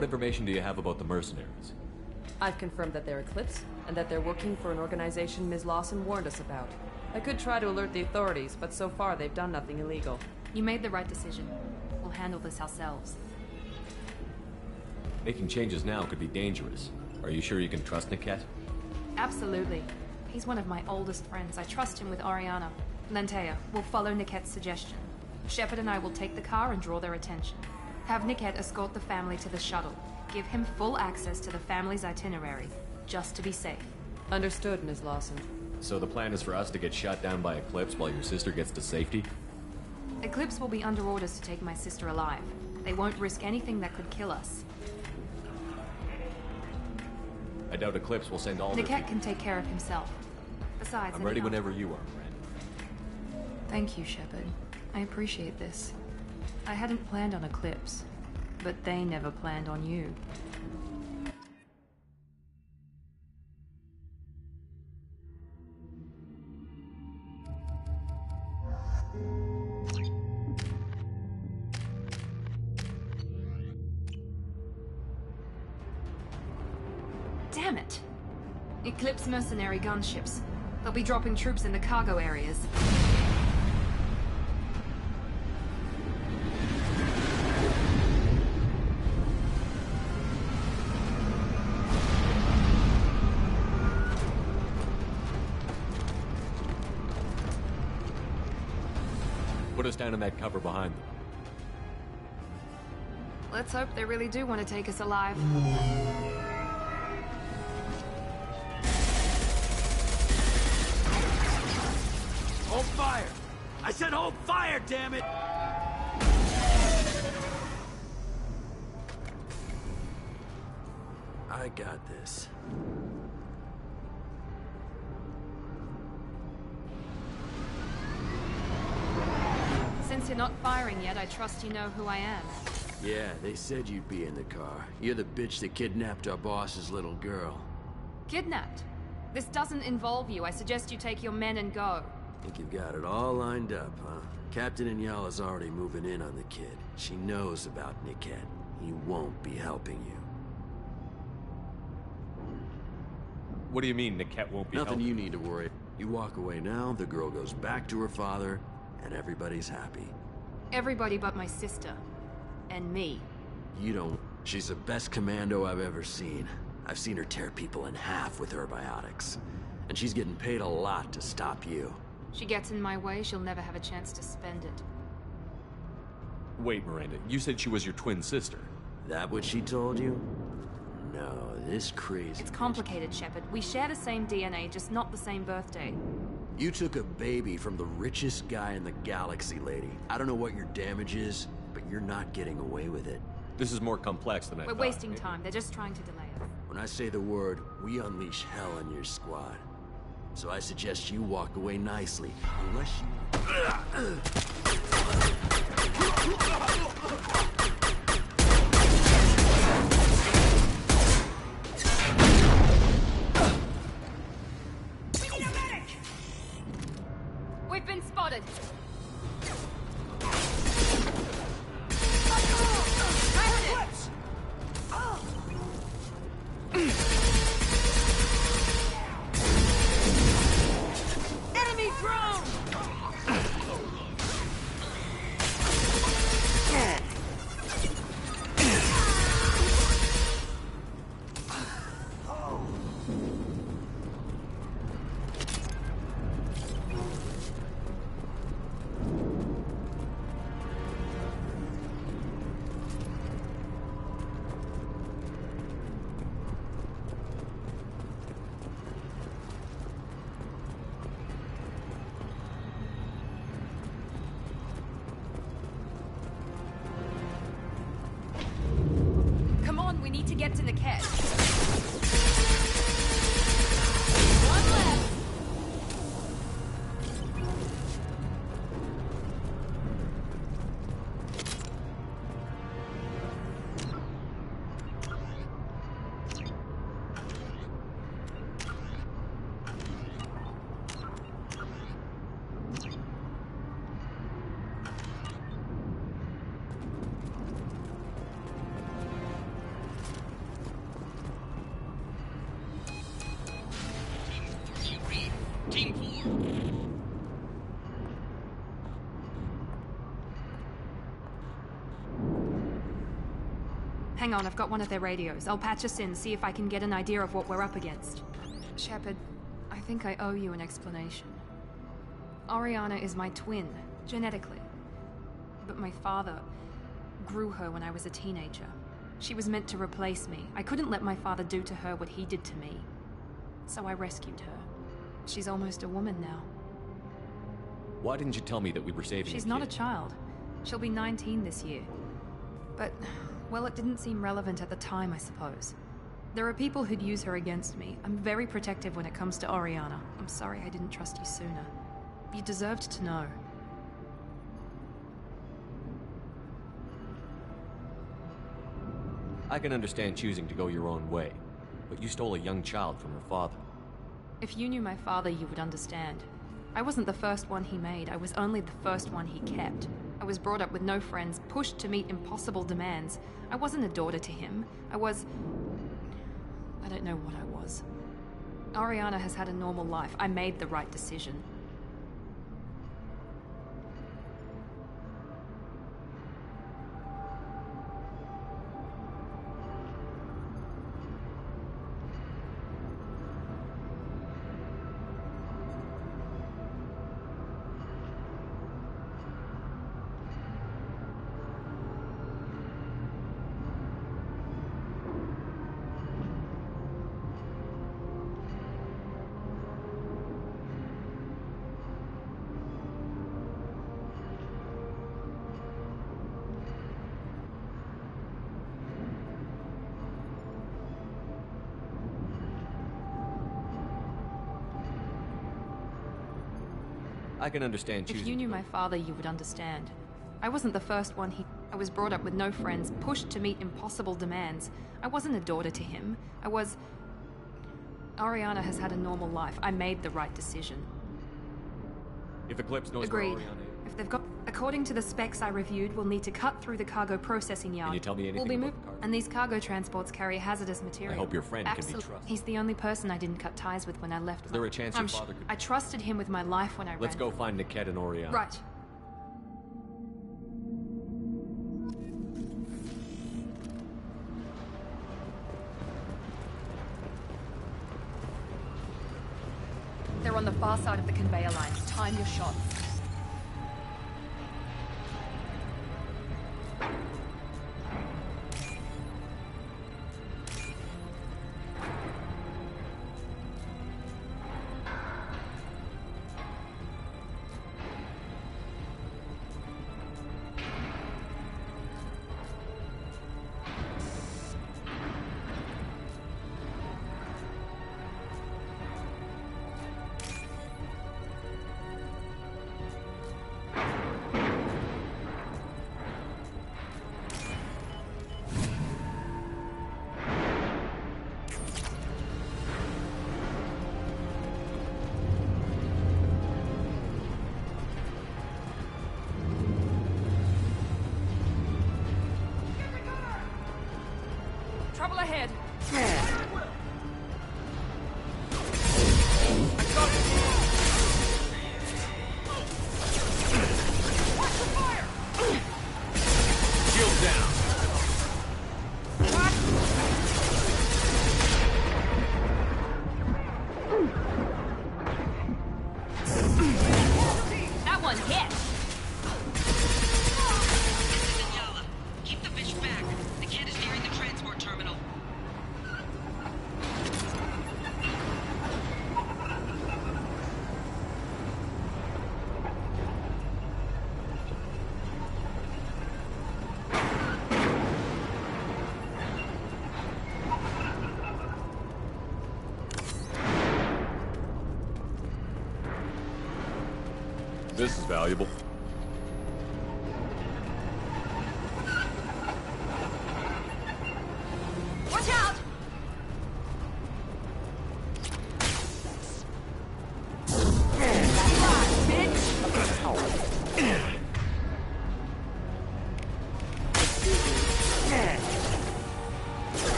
[SPEAKER 8] What information do you have about the mercenaries?
[SPEAKER 20] I've confirmed that they're Eclipse, and that they're working for an organization Ms. Lawson warned us about. I could try to alert the authorities, but so far they've done nothing illegal.
[SPEAKER 3] You made the right decision. We'll handle this ourselves.
[SPEAKER 8] Making changes now could be dangerous. Are you sure you can trust Niket?
[SPEAKER 3] Absolutely. He's one of my oldest friends. I trust him with Ariana. Lantea, we'll follow Niket's suggestion. Shepard and I will take the car and draw their attention. Have Niket escort the family to the shuttle. Give him full access to the family's itinerary, just to be safe.
[SPEAKER 20] Understood, Ms. Lawson.
[SPEAKER 8] So the plan is for us to get shot down by Eclipse while your sister gets to safety?
[SPEAKER 3] Eclipse will be under orders to take my sister alive. They won't risk anything that could kill us.
[SPEAKER 8] I doubt Eclipse will send all their
[SPEAKER 3] Niket
[SPEAKER 8] people.
[SPEAKER 3] can take care of himself. Besides,
[SPEAKER 8] I'm ready whenever you are, Miranda.
[SPEAKER 3] Thank you, Shepard. I appreciate this. I hadn't planned on Eclipse, but they never planned on you. Damn it! Eclipse mercenary gunships. They'll be dropping troops in the cargo areas.
[SPEAKER 8] Put us down in that cover behind them.
[SPEAKER 3] Let's hope they really do want to take us alive.
[SPEAKER 10] Hold fire! I said hold fire, damn it! I got this.
[SPEAKER 3] Since you're not firing yet, I trust you know who I am.
[SPEAKER 10] Yeah, they said you'd be in the car. You're the bitch that kidnapped our boss's little girl.
[SPEAKER 3] Kidnapped? This doesn't involve you. I suggest you take your men and go.
[SPEAKER 10] Think you've got it all lined up, huh? Captain Inyala's already moving in on the kid. She knows about Niket. He won't be helping you.
[SPEAKER 8] What do you mean Niket won't be
[SPEAKER 10] Nothing
[SPEAKER 8] helping?
[SPEAKER 10] you need to worry. You walk away now, the girl goes back to her father, and everybody's happy.
[SPEAKER 3] Everybody but my sister. And me.
[SPEAKER 10] You don't. She's the best commando I've ever seen. I've seen her tear people in half with her biotics. And she's getting paid a lot to stop you.
[SPEAKER 3] She gets in my way, she'll never have a chance to spend it.
[SPEAKER 8] Wait, Miranda, you said she was your twin sister.
[SPEAKER 10] That what she told you? No, this crazy...
[SPEAKER 3] It's complicated, Shepard. We share the same DNA, just not the same birthday.
[SPEAKER 10] You took a baby from the richest guy in the galaxy, lady. I don't know what your damage is, but you're not getting away with it.
[SPEAKER 8] This is more complex than I
[SPEAKER 3] We're
[SPEAKER 8] thought.
[SPEAKER 3] wasting time. They're just trying to delay us.
[SPEAKER 10] When I say the word, we unleash hell on your squad. So I suggest you walk away nicely, unless you...
[SPEAKER 3] We've been spotted.
[SPEAKER 12] Enemy drone!
[SPEAKER 3] Come on, we need to get to Niket.
[SPEAKER 19] Team 4.
[SPEAKER 3] Hang on, I've got one of their radios. I'll patch us in, see if I can get an idea of what we're up against. Shepard, I think I owe you an explanation. Oriana is my twin, genetically. But my father grew her when I was a teenager. She was meant to replace me. I couldn't let my father do to her what he did to me. So I rescued her. She's almost a woman now.
[SPEAKER 1] Why didn't you tell me that we were saving
[SPEAKER 3] She's
[SPEAKER 1] a
[SPEAKER 3] not a
[SPEAKER 1] kid?
[SPEAKER 3] child. She'll be 19 this year. But, well, it didn't seem relevant at the time, I suppose. There are people who'd use her against me. I'm very protective when it comes to Oriana. I'm sorry I didn't trust you sooner. You deserved to know.
[SPEAKER 1] I can understand choosing to go your own way, but you stole a young child from her father.
[SPEAKER 3] If you knew my father, you would understand. I wasn't the first one he made. I was only the first one he kept. I was brought up with no friends, pushed to meet impossible demands. I wasn't a daughter to him. I don't know what I was. Oriana has had a normal life. I made the right decision.
[SPEAKER 1] I can understand choosing.
[SPEAKER 3] If you knew my father, you would understand. I wasn't the first one he... I was brought up with no friends, pushed to meet impossible demands. I wasn't a daughter to him. Oriana has had a normal life. I made the right decision.
[SPEAKER 1] If Eclipse knows
[SPEAKER 3] Agreed.
[SPEAKER 1] where Oriana is,
[SPEAKER 3] If they've got... According to the specs I reviewed, we'll need to cut through the cargo processing yard.
[SPEAKER 1] Can you tell me anything
[SPEAKER 3] We'll be
[SPEAKER 1] about
[SPEAKER 3] moved,
[SPEAKER 1] the cargo?
[SPEAKER 3] and these cargo transports carry hazardous material.
[SPEAKER 1] I hope your friend can be
[SPEAKER 3] Absolutely.
[SPEAKER 1] trusted.
[SPEAKER 3] He's the only person I didn't cut ties with when I left.
[SPEAKER 1] Is there a chance your father could...
[SPEAKER 3] I trusted him with my life when I
[SPEAKER 1] Let's
[SPEAKER 3] ran.
[SPEAKER 1] go find Niket and Oriana.
[SPEAKER 3] Right. They're on the far side of the conveyor lines. Time your shots. Trouble ahead.
[SPEAKER 1] Shield down.
[SPEAKER 3] That one hit.
[SPEAKER 14] Keep the bitch back. The kid is nearing the transport terminal.
[SPEAKER 7] This is valuable.
[SPEAKER 3] Watch out!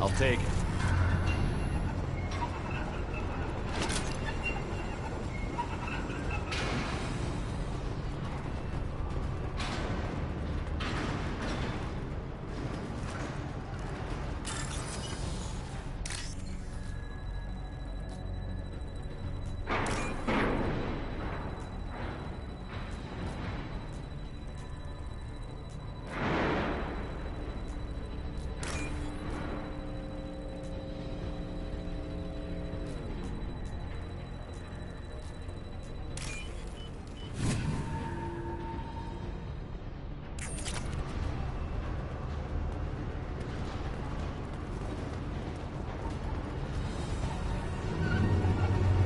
[SPEAKER 1] I'll take it.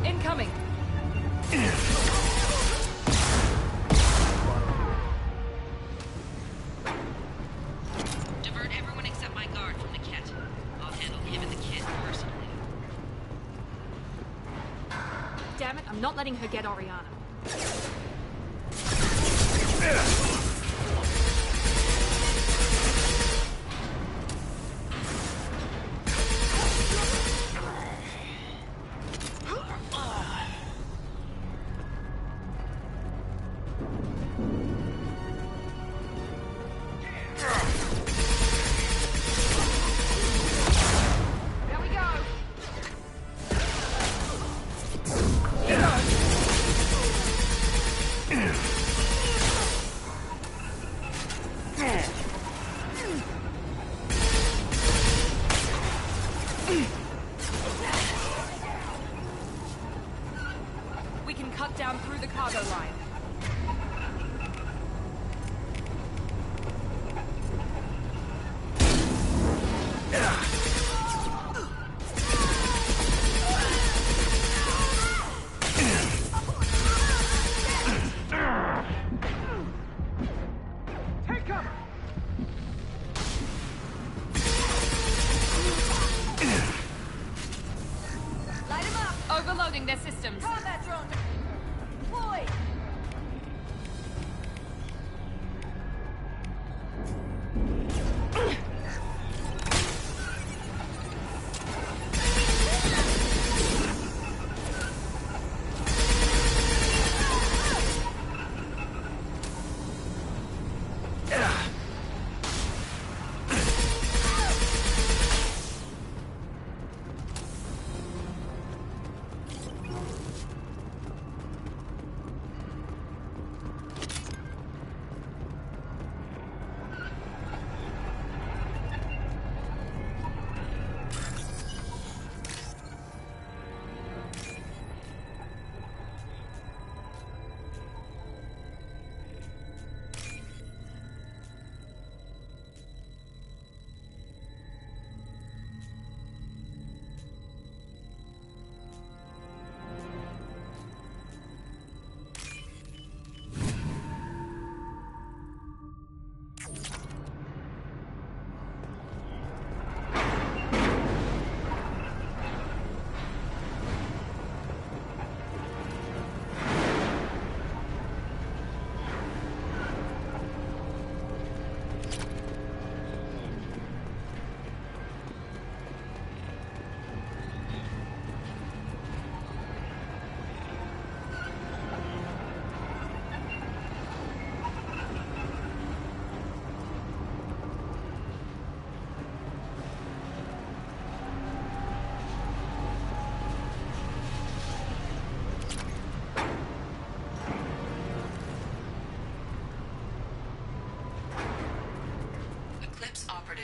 [SPEAKER 3] Incoming.
[SPEAKER 14] Divert everyone except my guard from the Ket. I'll handle him and the kid personally.
[SPEAKER 3] Damn it, I'm not letting her get Oriana. There we go. We can cut down through the cargo line.
[SPEAKER 6] Take cover!
[SPEAKER 3] Light them up! Overloading their systems.
[SPEAKER 6] Combat drone deployed!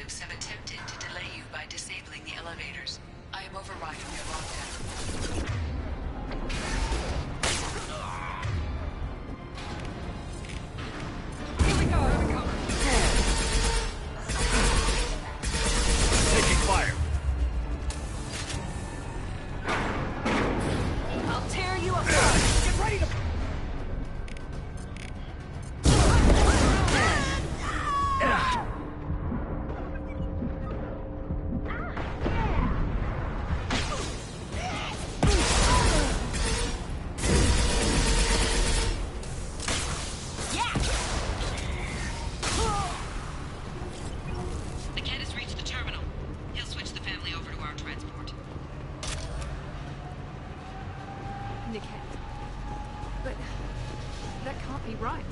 [SPEAKER 14] operatives have attempted to delay you by disabling the elevators. I am overriding your lockdown.
[SPEAKER 3] Here we go.
[SPEAKER 19] Taking fire.
[SPEAKER 3] I'll tear you apart. Get ready to...
[SPEAKER 14] Niket has reached the terminal. He'll switch the family over to our transport.
[SPEAKER 3] Niket. But that can't be right.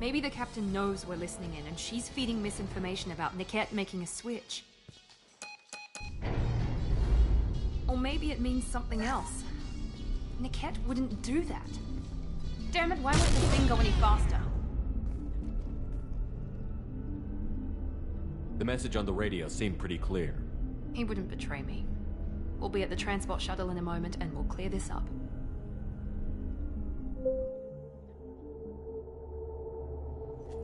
[SPEAKER 3] Maybe the captain knows we're listening in, and she's feeding misinformation about Niket making a switch. Or maybe it means something else. Niket wouldn't do that. Damn it, why won't the thing go any faster?
[SPEAKER 1] The message on the radio seemed pretty clear.
[SPEAKER 3] He wouldn't betray me. We'll be at the transport shuttle in a moment, and we'll clear this up.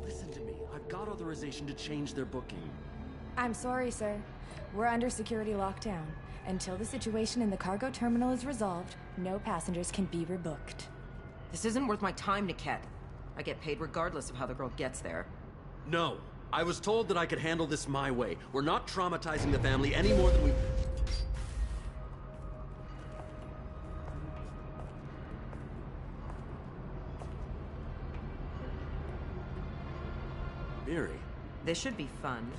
[SPEAKER 10] Listen to me. I've got authorization to change their booking.
[SPEAKER 12] I'm sorry, sir. We're under security lockdown. Until the situation in the cargo terminal is resolved, no passengers can be rebooked.
[SPEAKER 18] This isn't worth my time, Niket. I get paid regardless of how the girl gets there.
[SPEAKER 10] No. I was told that I could handle this my way. We're not traumatizing the family any more than we... Miri.
[SPEAKER 18] This should be fun.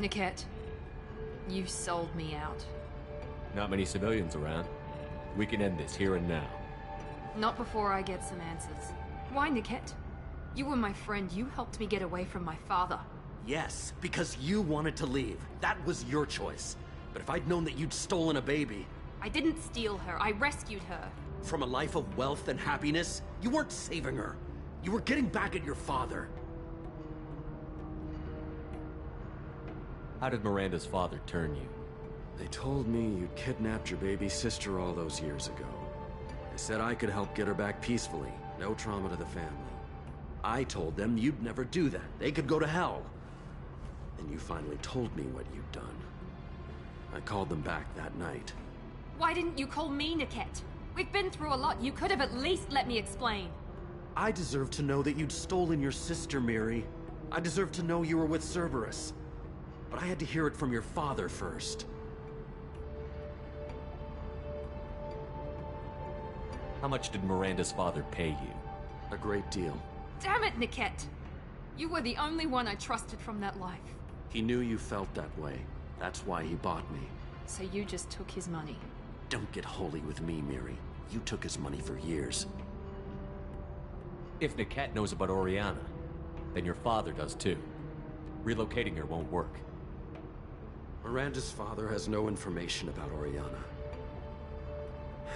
[SPEAKER 3] Niket, you sold me out.
[SPEAKER 1] Not many civilians around. We can end this here and now.
[SPEAKER 3] Not before I get some answers. Why, Niket? You were my friend. You helped me get away from my father.
[SPEAKER 10] Yes, because you wanted to leave. That was your choice. But if I'd known that you'd stolen a baby...
[SPEAKER 3] I didn't steal her. I rescued her.
[SPEAKER 10] From a life of wealth and happiness, you weren't saving her. You were getting back at your father.
[SPEAKER 1] How did Miranda's father turn you?
[SPEAKER 10] They told me you kidnapped your baby sister all those years ago. They said I could help get her back peacefully. No trauma to the family. I told them you'd never do that. They could go to hell. And you finally told me what you'd done. I called them back that night.
[SPEAKER 3] Why didn't you call me, Niket? We've been through a lot. You could have at least let me explain.
[SPEAKER 10] I deserve to know that you'd stolen your sister, Miri. I deserve to know you were with Cerberus. But I had to hear it from your father first.
[SPEAKER 1] How much did Miranda's father pay you?
[SPEAKER 10] A great deal.
[SPEAKER 3] Damn it, Niket! You were the only one I trusted from that life.
[SPEAKER 10] He knew you felt that way. That's why he bought me.
[SPEAKER 3] So you just took his money?
[SPEAKER 10] Don't get holy with me, Miri. You took his money for years.
[SPEAKER 8] If Niket knows about Oriana, then your father does too. Relocating her won't work.
[SPEAKER 10] Miranda's father has no information about Oriana.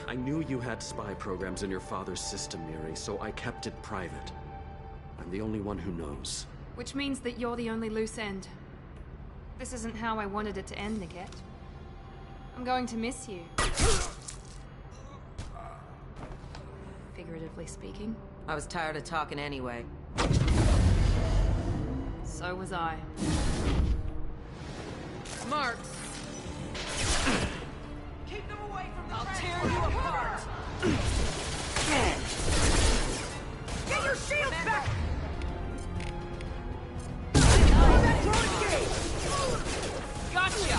[SPEAKER 10] I knew you had spy programs in your father's system, Miri, so I kept it private. I'm the only one who knows.
[SPEAKER 3] Which means that you're the only loose end. This isn't how I wanted it to end, Niket. I'm going to miss you. Figuratively speaking.
[SPEAKER 18] I was tired of talking anyway.
[SPEAKER 3] So was I.
[SPEAKER 18] Smart.
[SPEAKER 21] Keep them away from the I'll tear you apart. Get your shields back! That droid gate! Gotcha!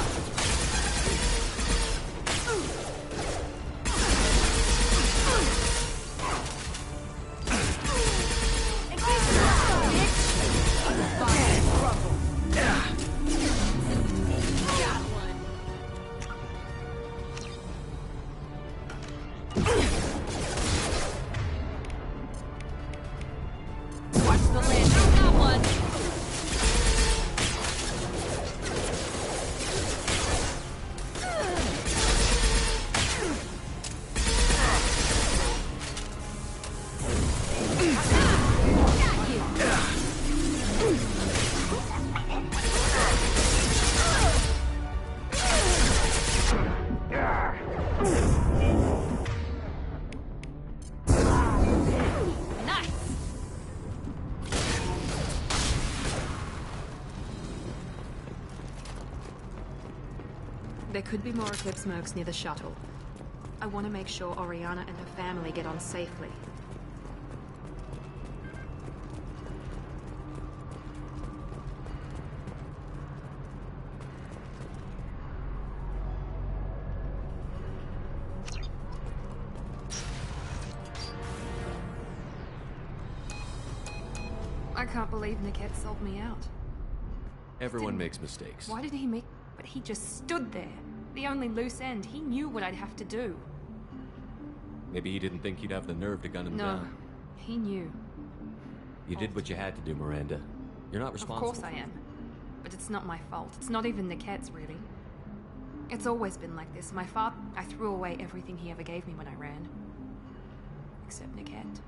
[SPEAKER 3] There could be more Eclipse mercs near the shuttle. I want to make sure Oriana and her family get on safely. I can't believe Niket sold me out.
[SPEAKER 8] Everyone makes mistakes.
[SPEAKER 3] Why did he make... But he just stood there. The only loose end. He knew what I'd have to do.
[SPEAKER 8] Maybe he didn't think you'd have the nerve to gun him
[SPEAKER 3] No,
[SPEAKER 8] down.
[SPEAKER 3] he knew.
[SPEAKER 8] You did what you had to do, Miranda. You're not responsible.
[SPEAKER 3] Of course I am. But it's not my fault. It's not even Niket's, really. It's always been like this. My father... I threw away everything he ever gave me when I ran. Except Niket.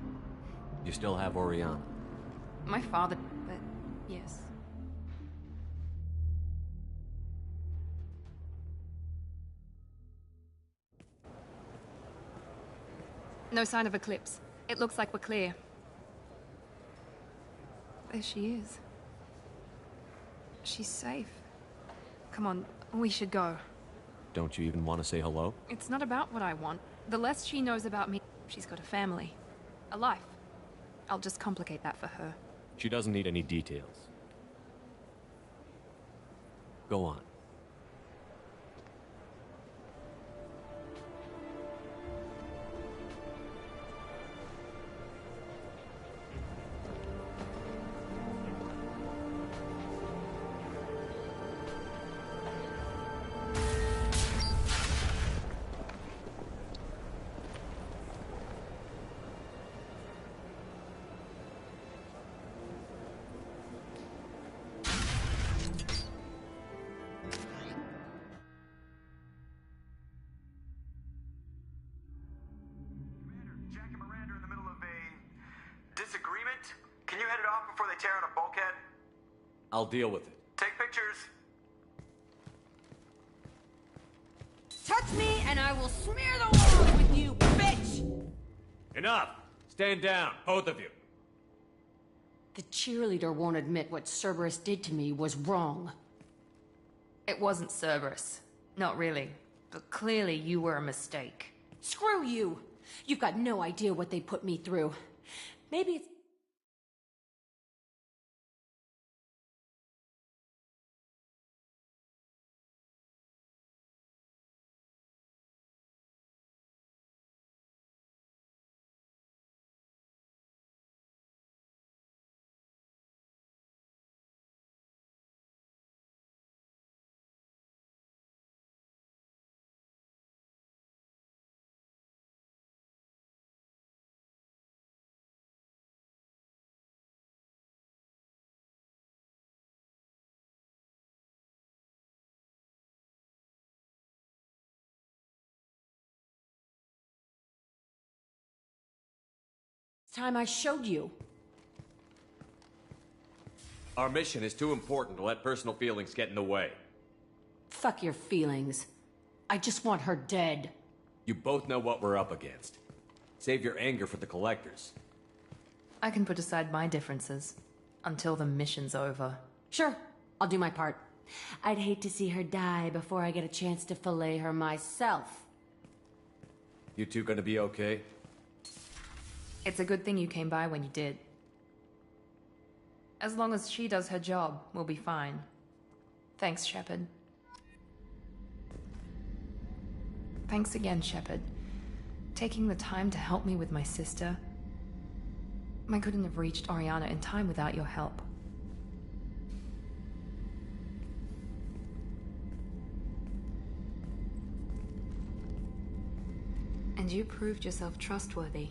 [SPEAKER 8] You still have Oriana.
[SPEAKER 3] My father... But... yes. No sign of Eclipse. It looks like we're clear. There she is. She's safe. Come on, we should go.
[SPEAKER 8] Don't you even want to say hello?
[SPEAKER 3] It's not about what I want. The less she knows about me, she's got a family. A life. I'll just complicate that for her.
[SPEAKER 8] She doesn't need any details. Go on.
[SPEAKER 6] Disagreement? Can you head it off before they tear out a bulkhead?
[SPEAKER 8] I'll deal with it.
[SPEAKER 6] Take pictures.
[SPEAKER 21] Touch me and I will smear the walls with you, bitch!
[SPEAKER 1] Enough! Stand down, both of you.
[SPEAKER 2] The cheerleader won't admit what Cerberus did to me was wrong.
[SPEAKER 3] It wasn't Cerberus. Not really. But clearly you were a mistake.
[SPEAKER 2] Screw you! You've got no idea what they put me through. Maybe it's...
[SPEAKER 21] time I showed you.
[SPEAKER 1] Our mission is too important to let personal feelings get in the way.
[SPEAKER 21] Fuck your feelings. I just want her dead.
[SPEAKER 1] You both know what we're up against. Save your anger for the collectors.
[SPEAKER 3] I can put aside my differences until the mission's over.
[SPEAKER 21] Sure, I'll do my part. I'd hate to see her die before I get a chance to fillet her myself.
[SPEAKER 1] You two gonna be okay?
[SPEAKER 3] It's a good thing you came by when you did. As long as she does her job, we'll be fine. Thanks, Shepard. Thanks again, Shepard. Taking the time to help me with my sister. I couldn't have reached Oriana in time without your help. And you proved yourself trustworthy.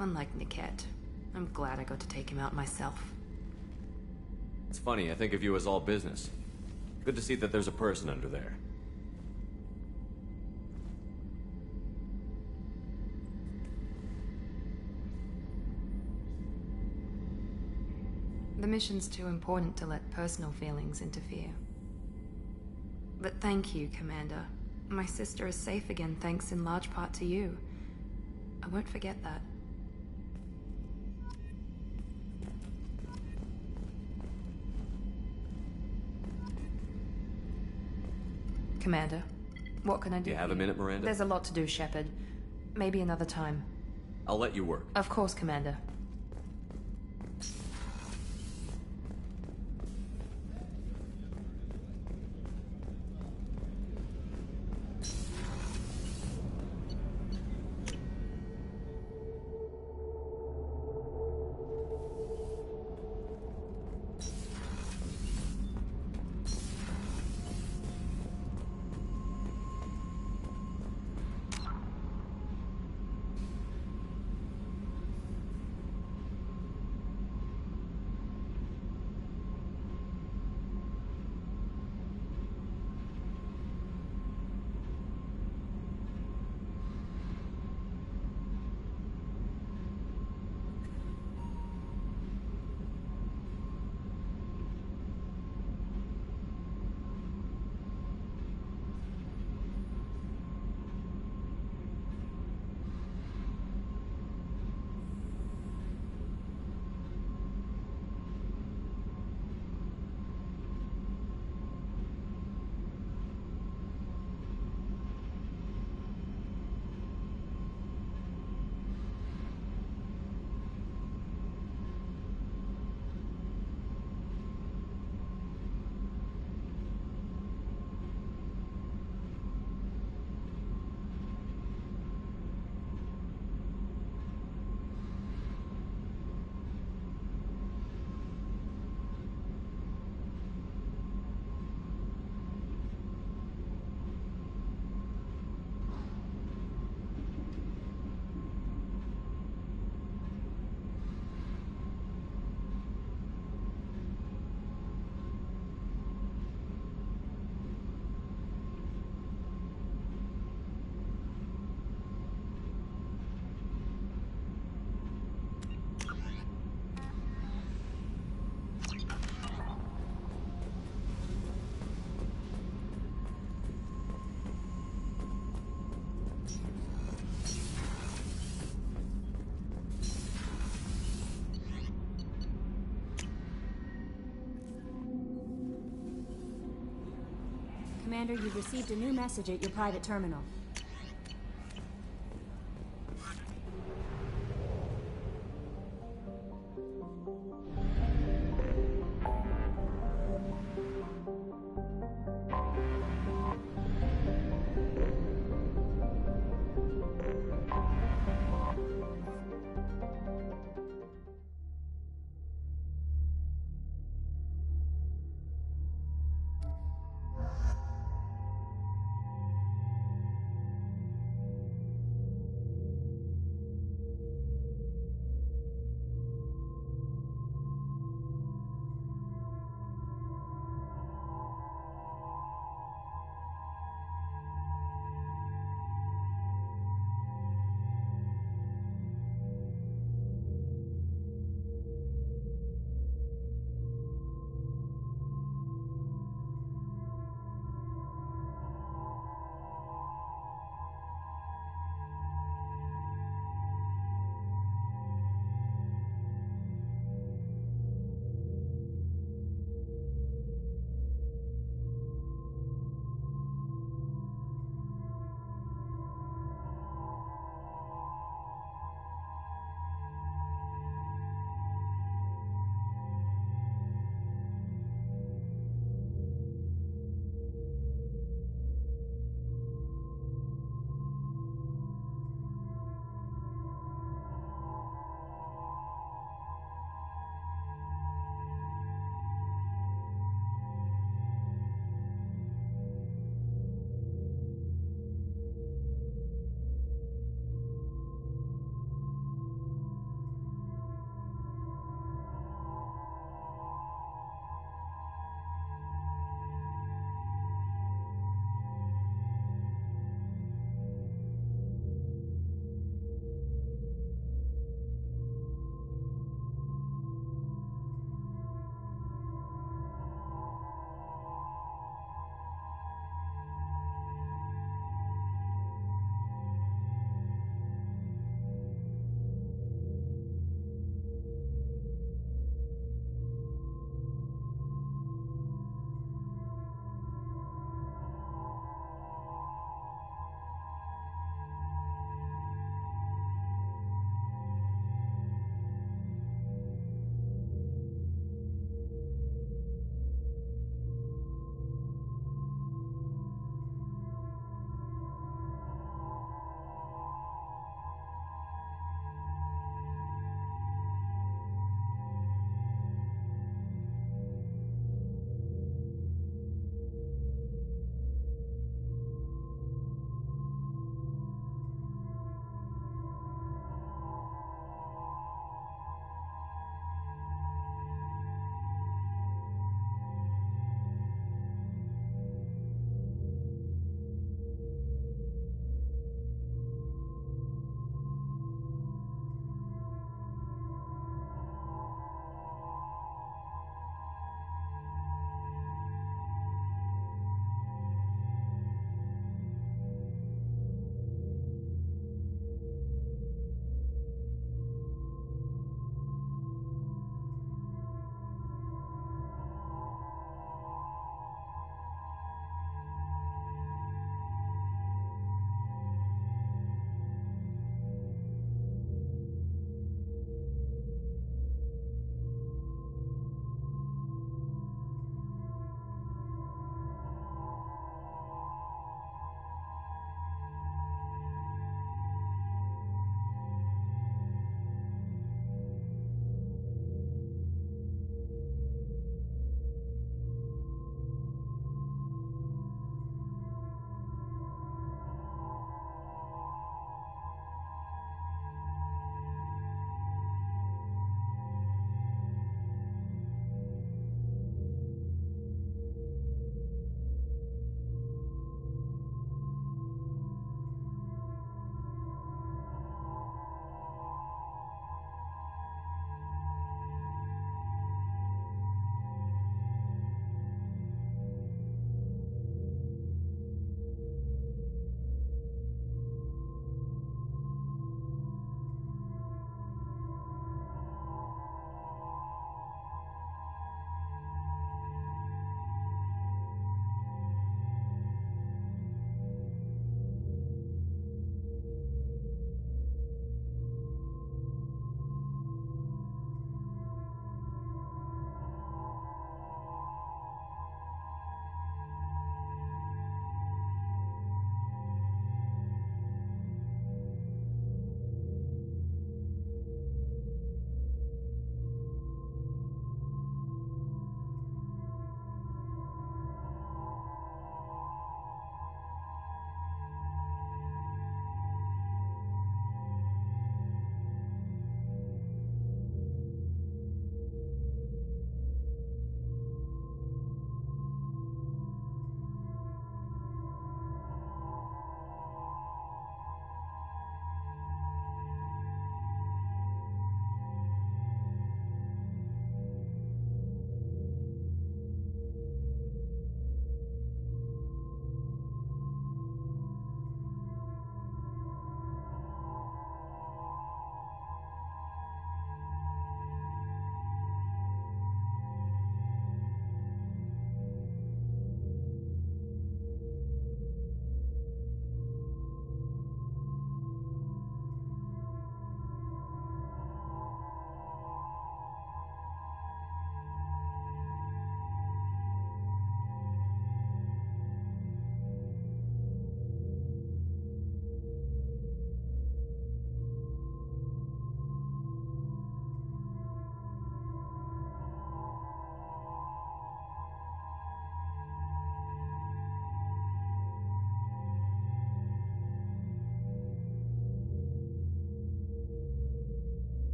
[SPEAKER 3] Unlike Niket, I'm glad I got to take him out myself.
[SPEAKER 1] It's funny, I think of you as all business. Good to see that there's a person under there.
[SPEAKER 3] The mission's too important to let personal feelings interfere. But thank you, Commander. My sister is safe again thanks in large part to you. I won't forget that. Commander, what can I do?
[SPEAKER 1] Do you have a minute, Miranda?
[SPEAKER 3] There's a lot to do, Shepard. Maybe another time.
[SPEAKER 1] I'll let you work.
[SPEAKER 3] Of course, Commander.
[SPEAKER 5] Commander, you've received a new message at your private terminal.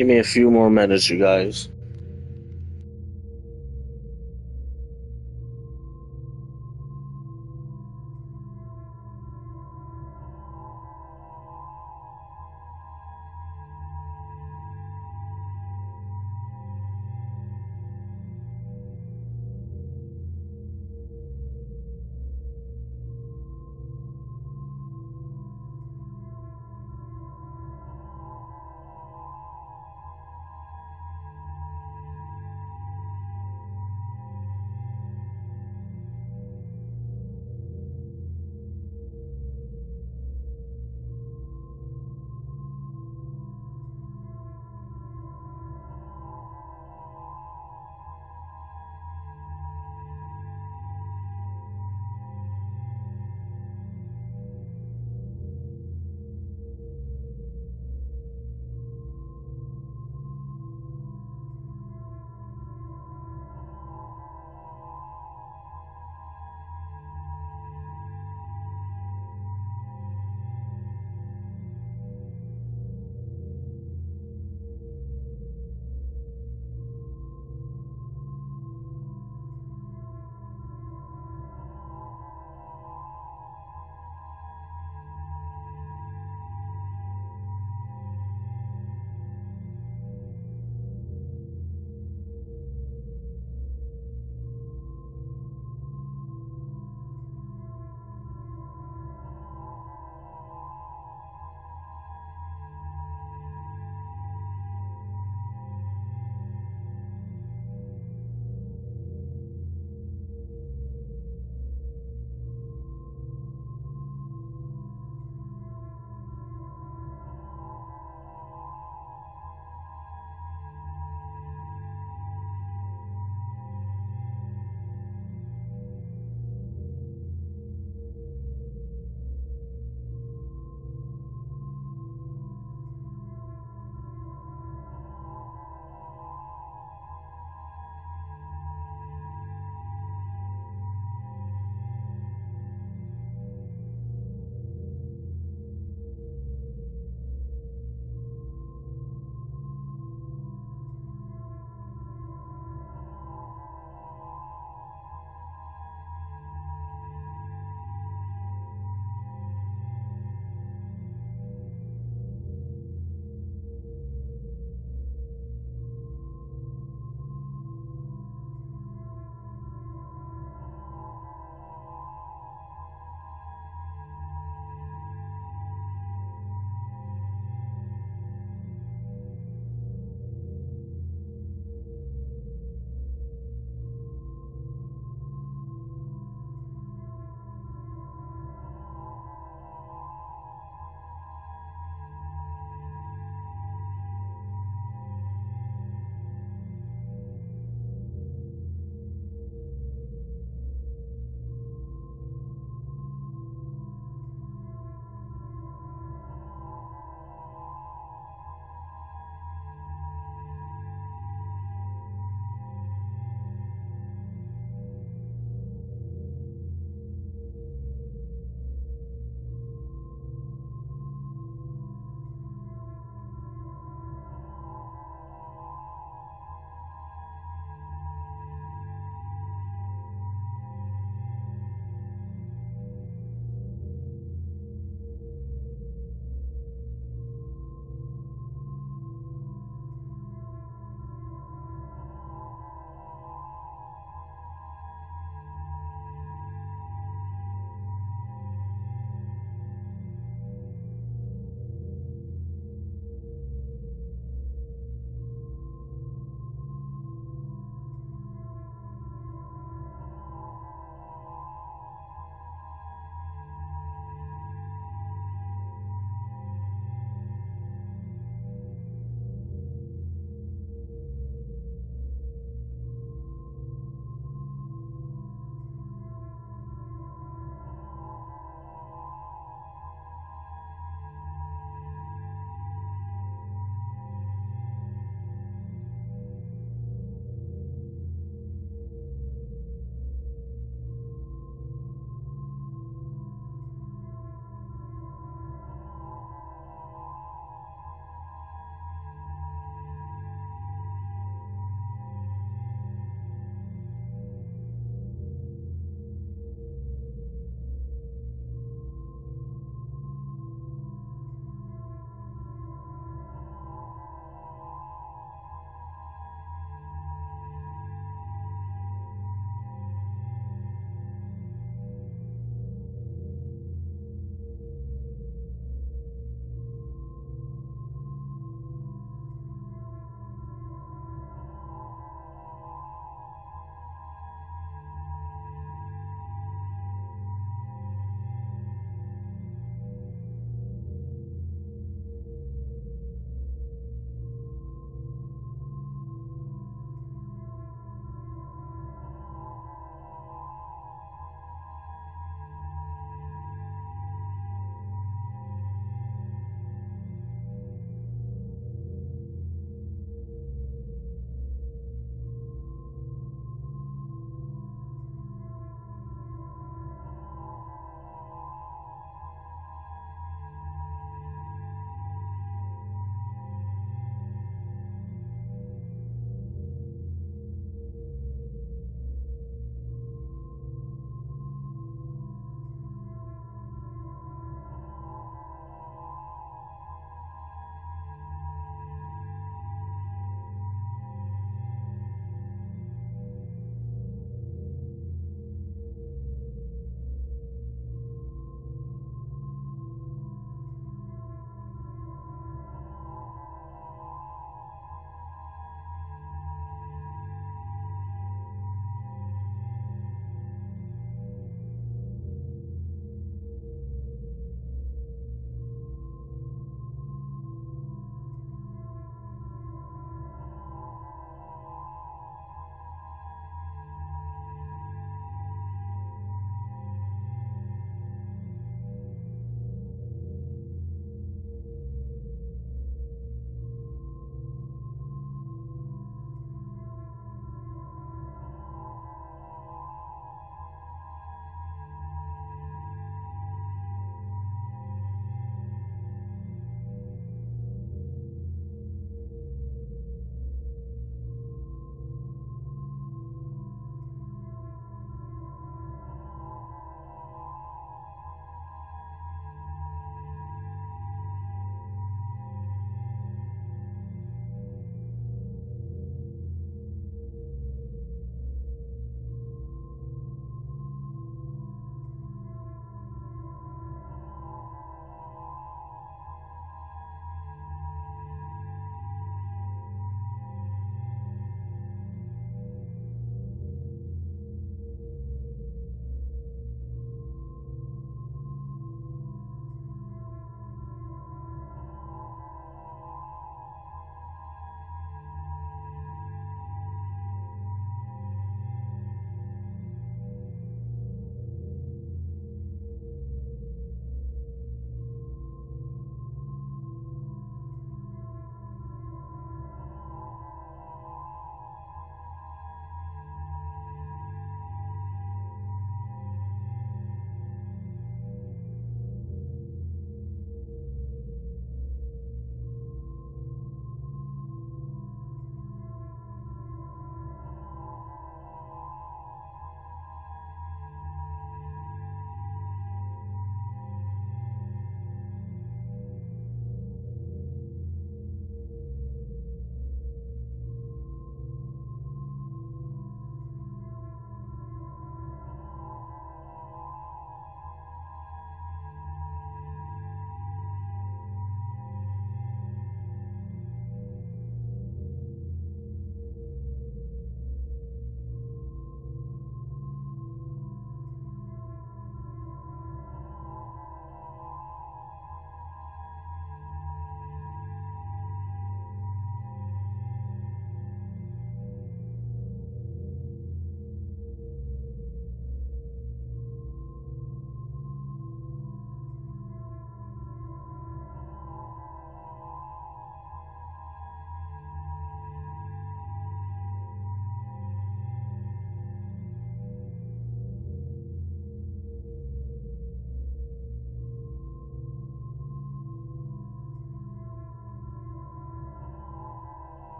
[SPEAKER 4] Give me a few more minutes, you guys.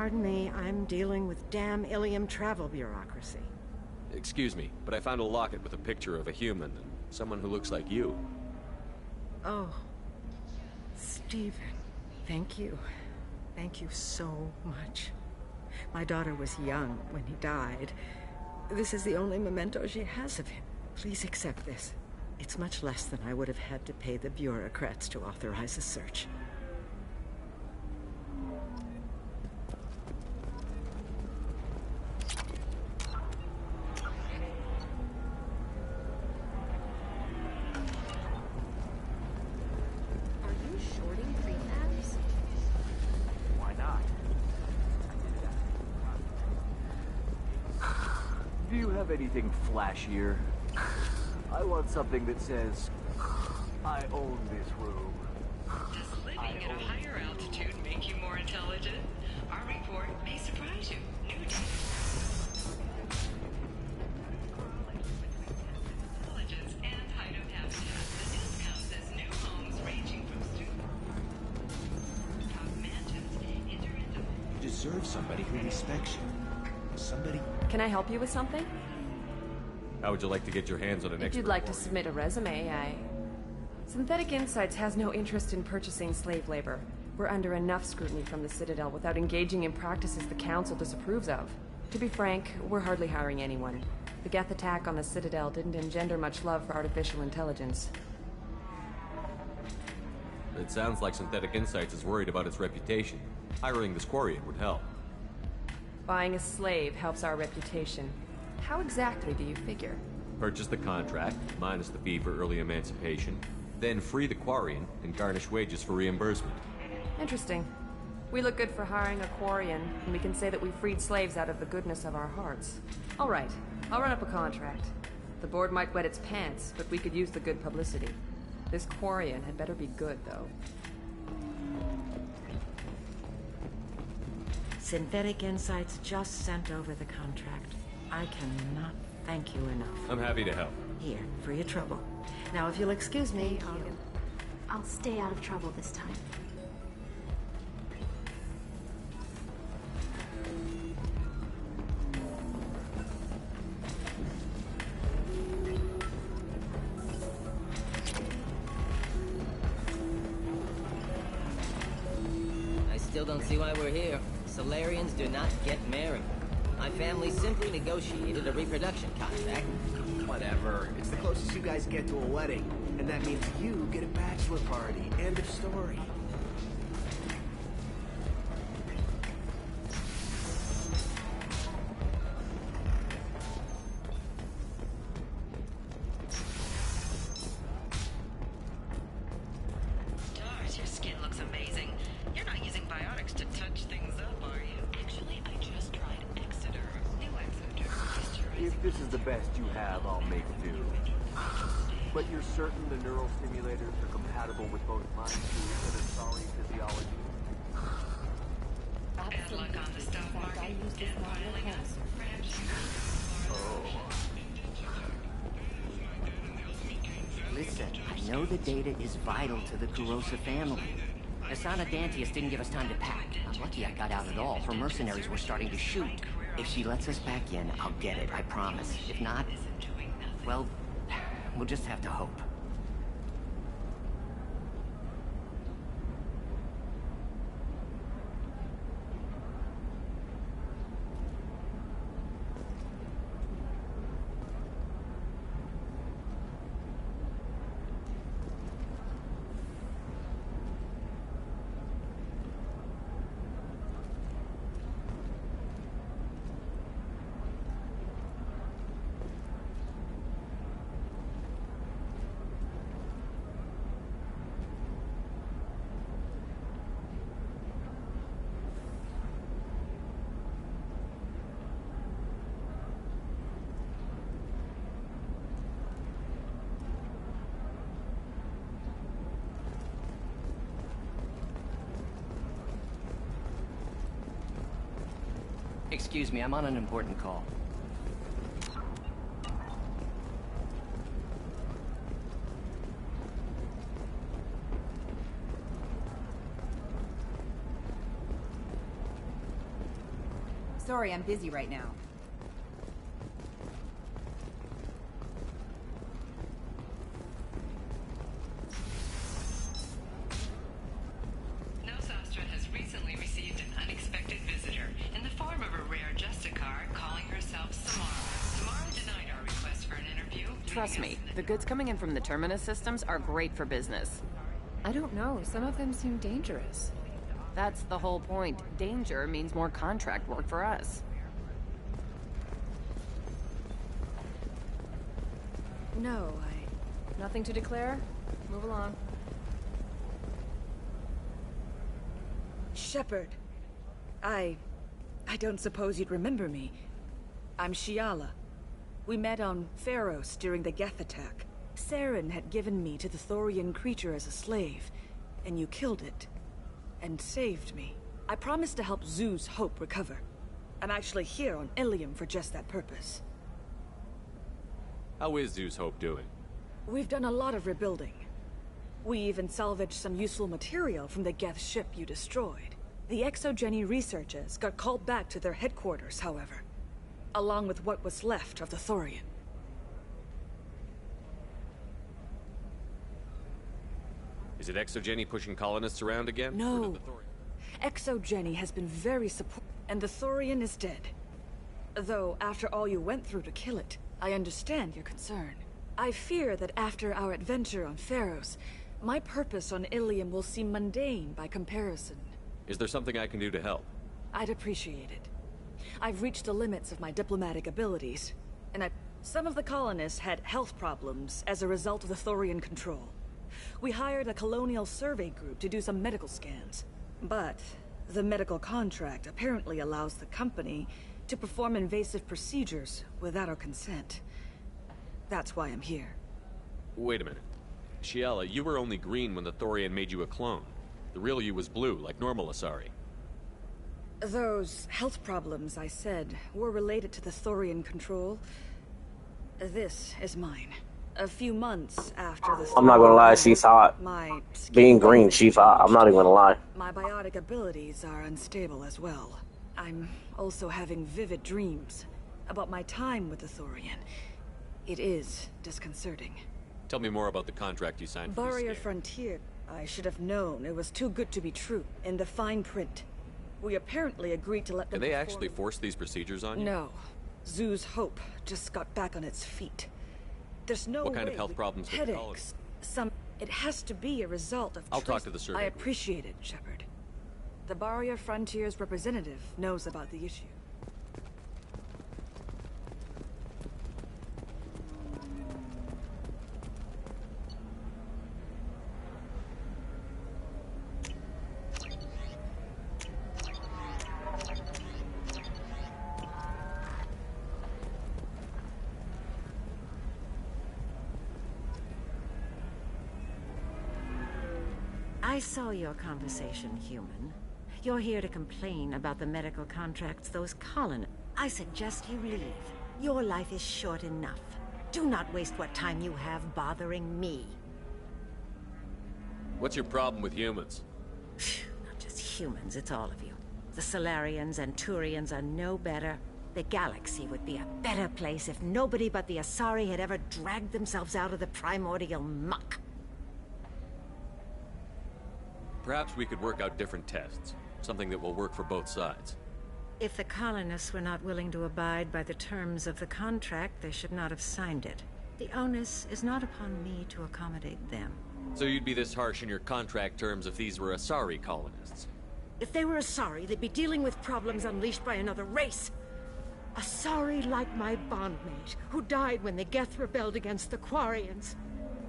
[SPEAKER 18] Pardon me, I'm dealing with damn Ilium travel bureaucracy.
[SPEAKER 1] Excuse me, but I found a locket with a picture of a human and someone who looks like you.
[SPEAKER 18] Oh, Stephen, thank you. Thank you so much. My daughter was young when he died. This is the only memento she has of him. Please accept this. It's much less than I would have had to pay the bureaucrats to authorize a search.
[SPEAKER 5] Are you shorting prefabs?
[SPEAKER 16] Why not? Do you have anything flashier? I want something that says, I own this room.
[SPEAKER 14] Does living at a higher altitude make you more intelligent? Our report may surprise you. New data. Intelligence and height of habitat. The news counts as new homes ranging from top mansions,
[SPEAKER 13] You deserve somebody who respects you. Somebody...
[SPEAKER 20] Can I help you with something?
[SPEAKER 1] How would you like to get your hands on an
[SPEAKER 20] If
[SPEAKER 1] expert
[SPEAKER 20] you'd like to
[SPEAKER 1] warrior?
[SPEAKER 20] submit a resume, Synthetic Insights has no interest in purchasing slave labor. We're under enough scrutiny from the Citadel without engaging in practices the Council disapproves of. To be frank, we're hardly hiring anyone. The Geth attack on the Citadel didn't engender much love for artificial intelligence.
[SPEAKER 1] It sounds like Synthetic Insights is worried about its reputation. Hiring this Quarian would help.
[SPEAKER 20] Buying a slave helps our reputation. How exactly do you figure?
[SPEAKER 1] Purchase the contract, minus the fee for early emancipation, then free the Quarian and garnish wages for reimbursement.
[SPEAKER 20] Interesting. We look good for hiring a Quarian, and we can say that we freed slaves out of the goodness of our hearts. All right, I'll run up a contract. The board might wet its pants, but we could use the good publicity. This Quarian had better be good, though.
[SPEAKER 18] Synthetic Insights just sent over the contract. I cannot thank you enough.
[SPEAKER 1] I'm happy to help.
[SPEAKER 18] Here, for your trouble. Now, if you'll excuse me,
[SPEAKER 5] I'll stay out of trouble this time.
[SPEAKER 22] I still don't see why we're here. Solarians do not get married. My family simply negotiated a reproduction contract.
[SPEAKER 13] Whatever. It's the closest you guys get to a wedding. And that means you get a bachelor party. End of story.
[SPEAKER 14] Stars, your skin looks amazing. You're not using biotics to touch things up, are you? Actually, I just tried Exoderm. New Exoderm.
[SPEAKER 16] If this is the best you have, I'll make do. But you're certain the neural stimulators are compatible with both mind tools and Asari physiology?
[SPEAKER 14] Bad luck on the stock market and piling us. Perhaps
[SPEAKER 23] Listen, I know the data is vital to the Kurosa family. Asana Dantius didn't give us time to pack. I'm lucky I got out at all. Her mercenaries were starting to shoot. If she lets us back in, I'll get it, I promise. If not, well, we'll just have to hope. Excuse me, I'm on an important call.
[SPEAKER 9] Sorry, I'm busy right now.
[SPEAKER 14] Nosastra has recently received an unexpected visitor in the form of a rare Justicar calling herself Samara. Samara denied our request for an interview.
[SPEAKER 20] Trust me, the goods coming in from the Terminus systems are great for business.
[SPEAKER 17] I don't know. Some of them seem dangerous.
[SPEAKER 20] That's the whole point. Danger means more contract work for us.
[SPEAKER 18] No,
[SPEAKER 17] Nothing to declare? Move along.
[SPEAKER 18] Shepard. I don't suppose you'd remember me. I'm Shiala. We met on Pharos during the Geth attack. Saren had given me to the Thorian creature as a slave, and you killed it. And saved me. I promised to help Zeus Hope recover. I'm actually here on Ilium for just that purpose.
[SPEAKER 1] How is Zeus Hope doing?
[SPEAKER 18] We've done a lot of rebuilding. We even salvaged some useful material from the Geth ship you destroyed. The Exogeny researchers got called back to their headquarters, however, along with what was left of the Thorian.
[SPEAKER 1] Is it Exogeny pushing colonists around again?
[SPEAKER 18] No. Exogeny has been very supportive, and the Thorian is dead. Though, after all you went through to kill it, I understand your concern. I fear that after our adventure on Pharos, my purpose on Ilium will seem mundane by comparison.
[SPEAKER 1] Is there something I can do to help?
[SPEAKER 18] I'd appreciate it. I've reached the limits of my diplomatic abilities, and some of the colonists had health problems as a result of the Thorian control. We hired a colonial survey group to do some medical scans. But the medical contract apparently allows the company to perform invasive procedures without our consent. That's why I'm here.
[SPEAKER 1] Wait a minute. Shiala, you were only green when the Thorian made you a clone. The real you was blue, like normal Asari.
[SPEAKER 18] Those health problems I said were related to the Thorian control. This is mine. A few months after the
[SPEAKER 4] I'm not gonna lie, she's hot.
[SPEAKER 18] My
[SPEAKER 4] Being green, she's hot. I'm not even gonna lie.
[SPEAKER 18] My biotic abilities are unstable as well. I'm also having vivid dreams about my time with the Thorian. It is disconcerting.
[SPEAKER 1] Tell me more about the contract you signed for this
[SPEAKER 18] Barrier
[SPEAKER 1] game.
[SPEAKER 18] Frontier. I should have known it was too good to be true. In the fine print. We apparently agreed to let them
[SPEAKER 1] Can they
[SPEAKER 18] perform-
[SPEAKER 1] actually force these procedures on you?
[SPEAKER 18] No. Zeus Hope just got back on its feet. There's no
[SPEAKER 1] What kind of
[SPEAKER 18] way
[SPEAKER 1] health
[SPEAKER 18] we-
[SPEAKER 1] problems did the colony?
[SPEAKER 18] Headaches. It has to be a result of
[SPEAKER 1] I'll talk to the survey
[SPEAKER 18] I
[SPEAKER 1] group.
[SPEAKER 18] appreciate it, Shepard. The Barrier Frontier's representative knows about the issue.
[SPEAKER 11] I saw your conversation, human. You're here to complain about the medical contracts those colonists. I suggest you leave. Your life is short enough. Do not waste what time you have bothering me.
[SPEAKER 1] What's your problem with humans?
[SPEAKER 11] Not just humans, it's all of you. The Solarians and Turians are no better. The galaxy would be a better place if nobody but the Asari had ever dragged themselves out of the primordial muck.
[SPEAKER 1] Perhaps we could work out different tests. Something that will work for both sides.
[SPEAKER 11] If the colonists were not willing to abide by the terms of the contract, they should not have signed it. The onus is not upon me to accommodate them.
[SPEAKER 1] So you'd be this harsh in your contract terms if these were Asari colonists?
[SPEAKER 11] If they were Asari, they'd be dealing with problems unleashed by another race. Asari like my bondmate, who died when the Geth rebelled against the Quarians.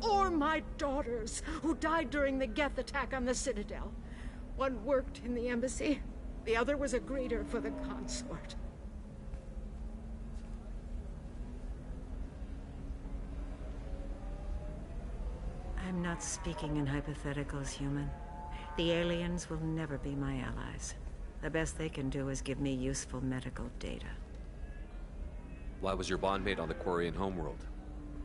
[SPEAKER 11] Or my daughters, who died during the Geth attack on the Citadel. One worked in the embassy, the other was a greeter for the consort. I'm not speaking in hypotheticals, human. The aliens will never be my allies. The best they can do is give me useful medical data.
[SPEAKER 1] Why was your bondmate on the Quarian homeworld?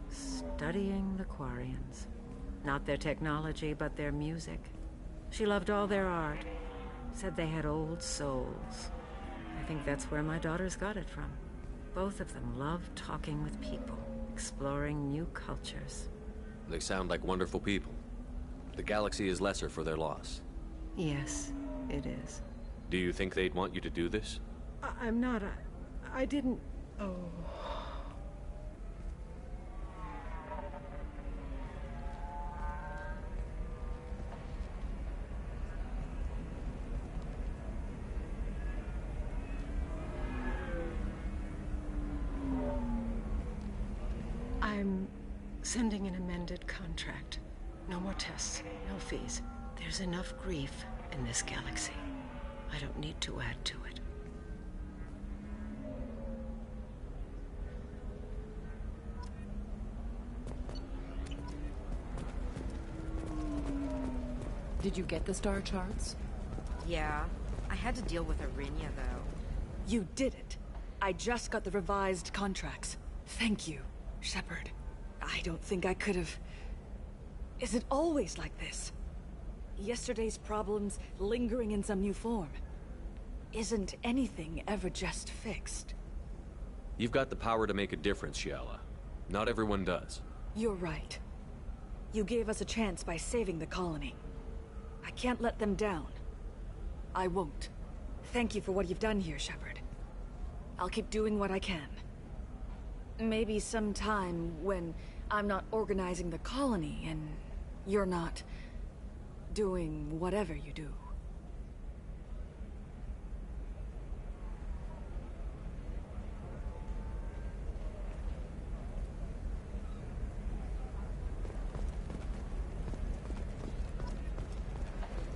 [SPEAKER 11] Studying the Quarians. Not their technology, but their music. She loved all their art. Said they had old souls.
[SPEAKER 18] I think that's where my daughters got it from. Both of them love talking with people, exploring new cultures.
[SPEAKER 10] They sound like wonderful people. The galaxy is lesser for their loss.
[SPEAKER 18] Yes, it is.
[SPEAKER 10] Do you think they'd want you to do this?
[SPEAKER 18] I'm not. I didn't. Oh. I'm sending an amended contract. No more tests, no fees. There's enough grief in this galaxy. I don't need to add to it.
[SPEAKER 7] Did you get the star charts?
[SPEAKER 9] Yeah. I had to deal with Arinya, though.
[SPEAKER 15] You did it. I just got the revised contracts. Thank you, Shepard. I don't think I could have... Is it always like this? Yesterday's problems lingering in some new form. Isn't anything ever just fixed?
[SPEAKER 10] You've got the power to make a difference, Shiala. Not everyone does.
[SPEAKER 15] You're right. You gave us a chance by saving the colony. I can't let them down. I won't. Thank you for what you've done here, Shepard. I'll keep doing what I can. Maybe sometime when I'm not organizing the colony and you're not doing whatever you do.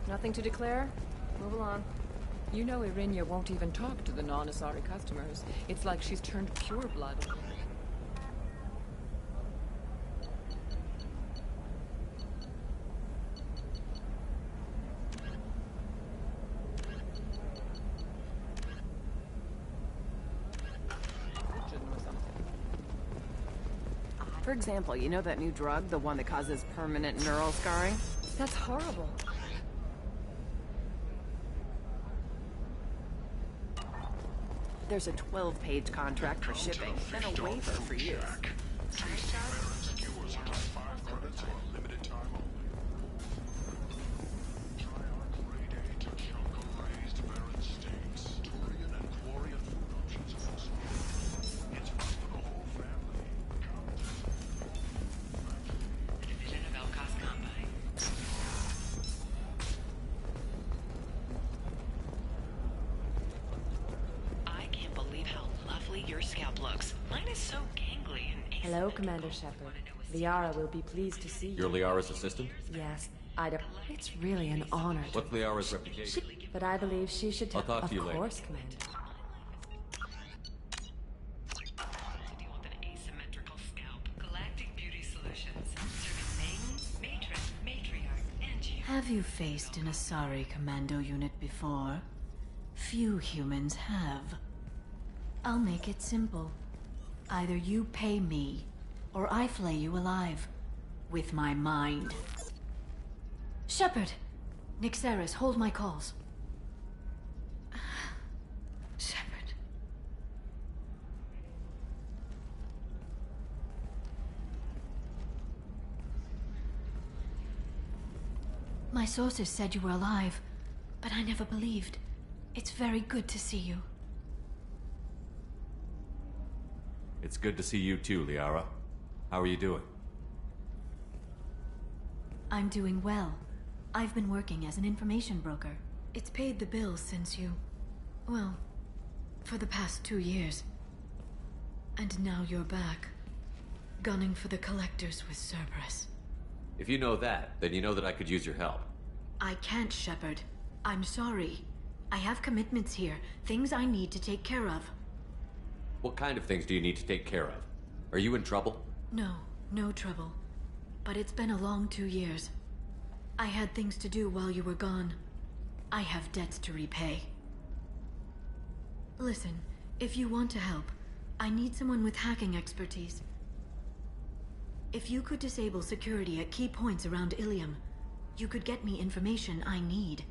[SPEAKER 7] Nothing to declare? Move along. You know Arinya won't even talk to the non-Asari customers. It's like she's turned pure blood.
[SPEAKER 20] For example, you know that new drug, the one that causes permanent neural scarring?
[SPEAKER 7] That's horrible.
[SPEAKER 20] There's a 12-page contract for shipping, and a waiver for use.
[SPEAKER 21] Hello, Commander Shepard. Liara will be pleased to see you.
[SPEAKER 1] You're Liara's assistant?
[SPEAKER 21] Yes, it's really an honor.
[SPEAKER 1] What's Liara's reputation?
[SPEAKER 21] But I believe she should
[SPEAKER 1] I'll talk to you later.
[SPEAKER 21] Of course, Commander.
[SPEAKER 14] Have you faced an Asari commando unit before? Few humans have. I'll make it simple. Either you pay me, or I flay you alive. With my mind. Shepard! Nixeris, hold my calls. Shepard. My sources said you were alive, but I never believed. It's very good to see you.
[SPEAKER 1] It's good to see you too, Liara. How are you doing?
[SPEAKER 14] I'm doing well. I've been working as an information broker. It's paid the bills since you... well, for the past 2 years. And now you're back, gunning for the Collectors with Cerberus.
[SPEAKER 1] If you know that, then you know that I could use your help.
[SPEAKER 14] I can't, Shepard. I'm sorry. I have commitments here, things I need to take care of.
[SPEAKER 1] What kind of things do you need to take care of? Are you in trouble?
[SPEAKER 14] No, no trouble. But it's been a long 2 years. I had things to do while you were gone. I have debts to repay. Listen, if you want to help, I need someone with hacking expertise. If you could disable security at key points around Ilium, you could get me information I need.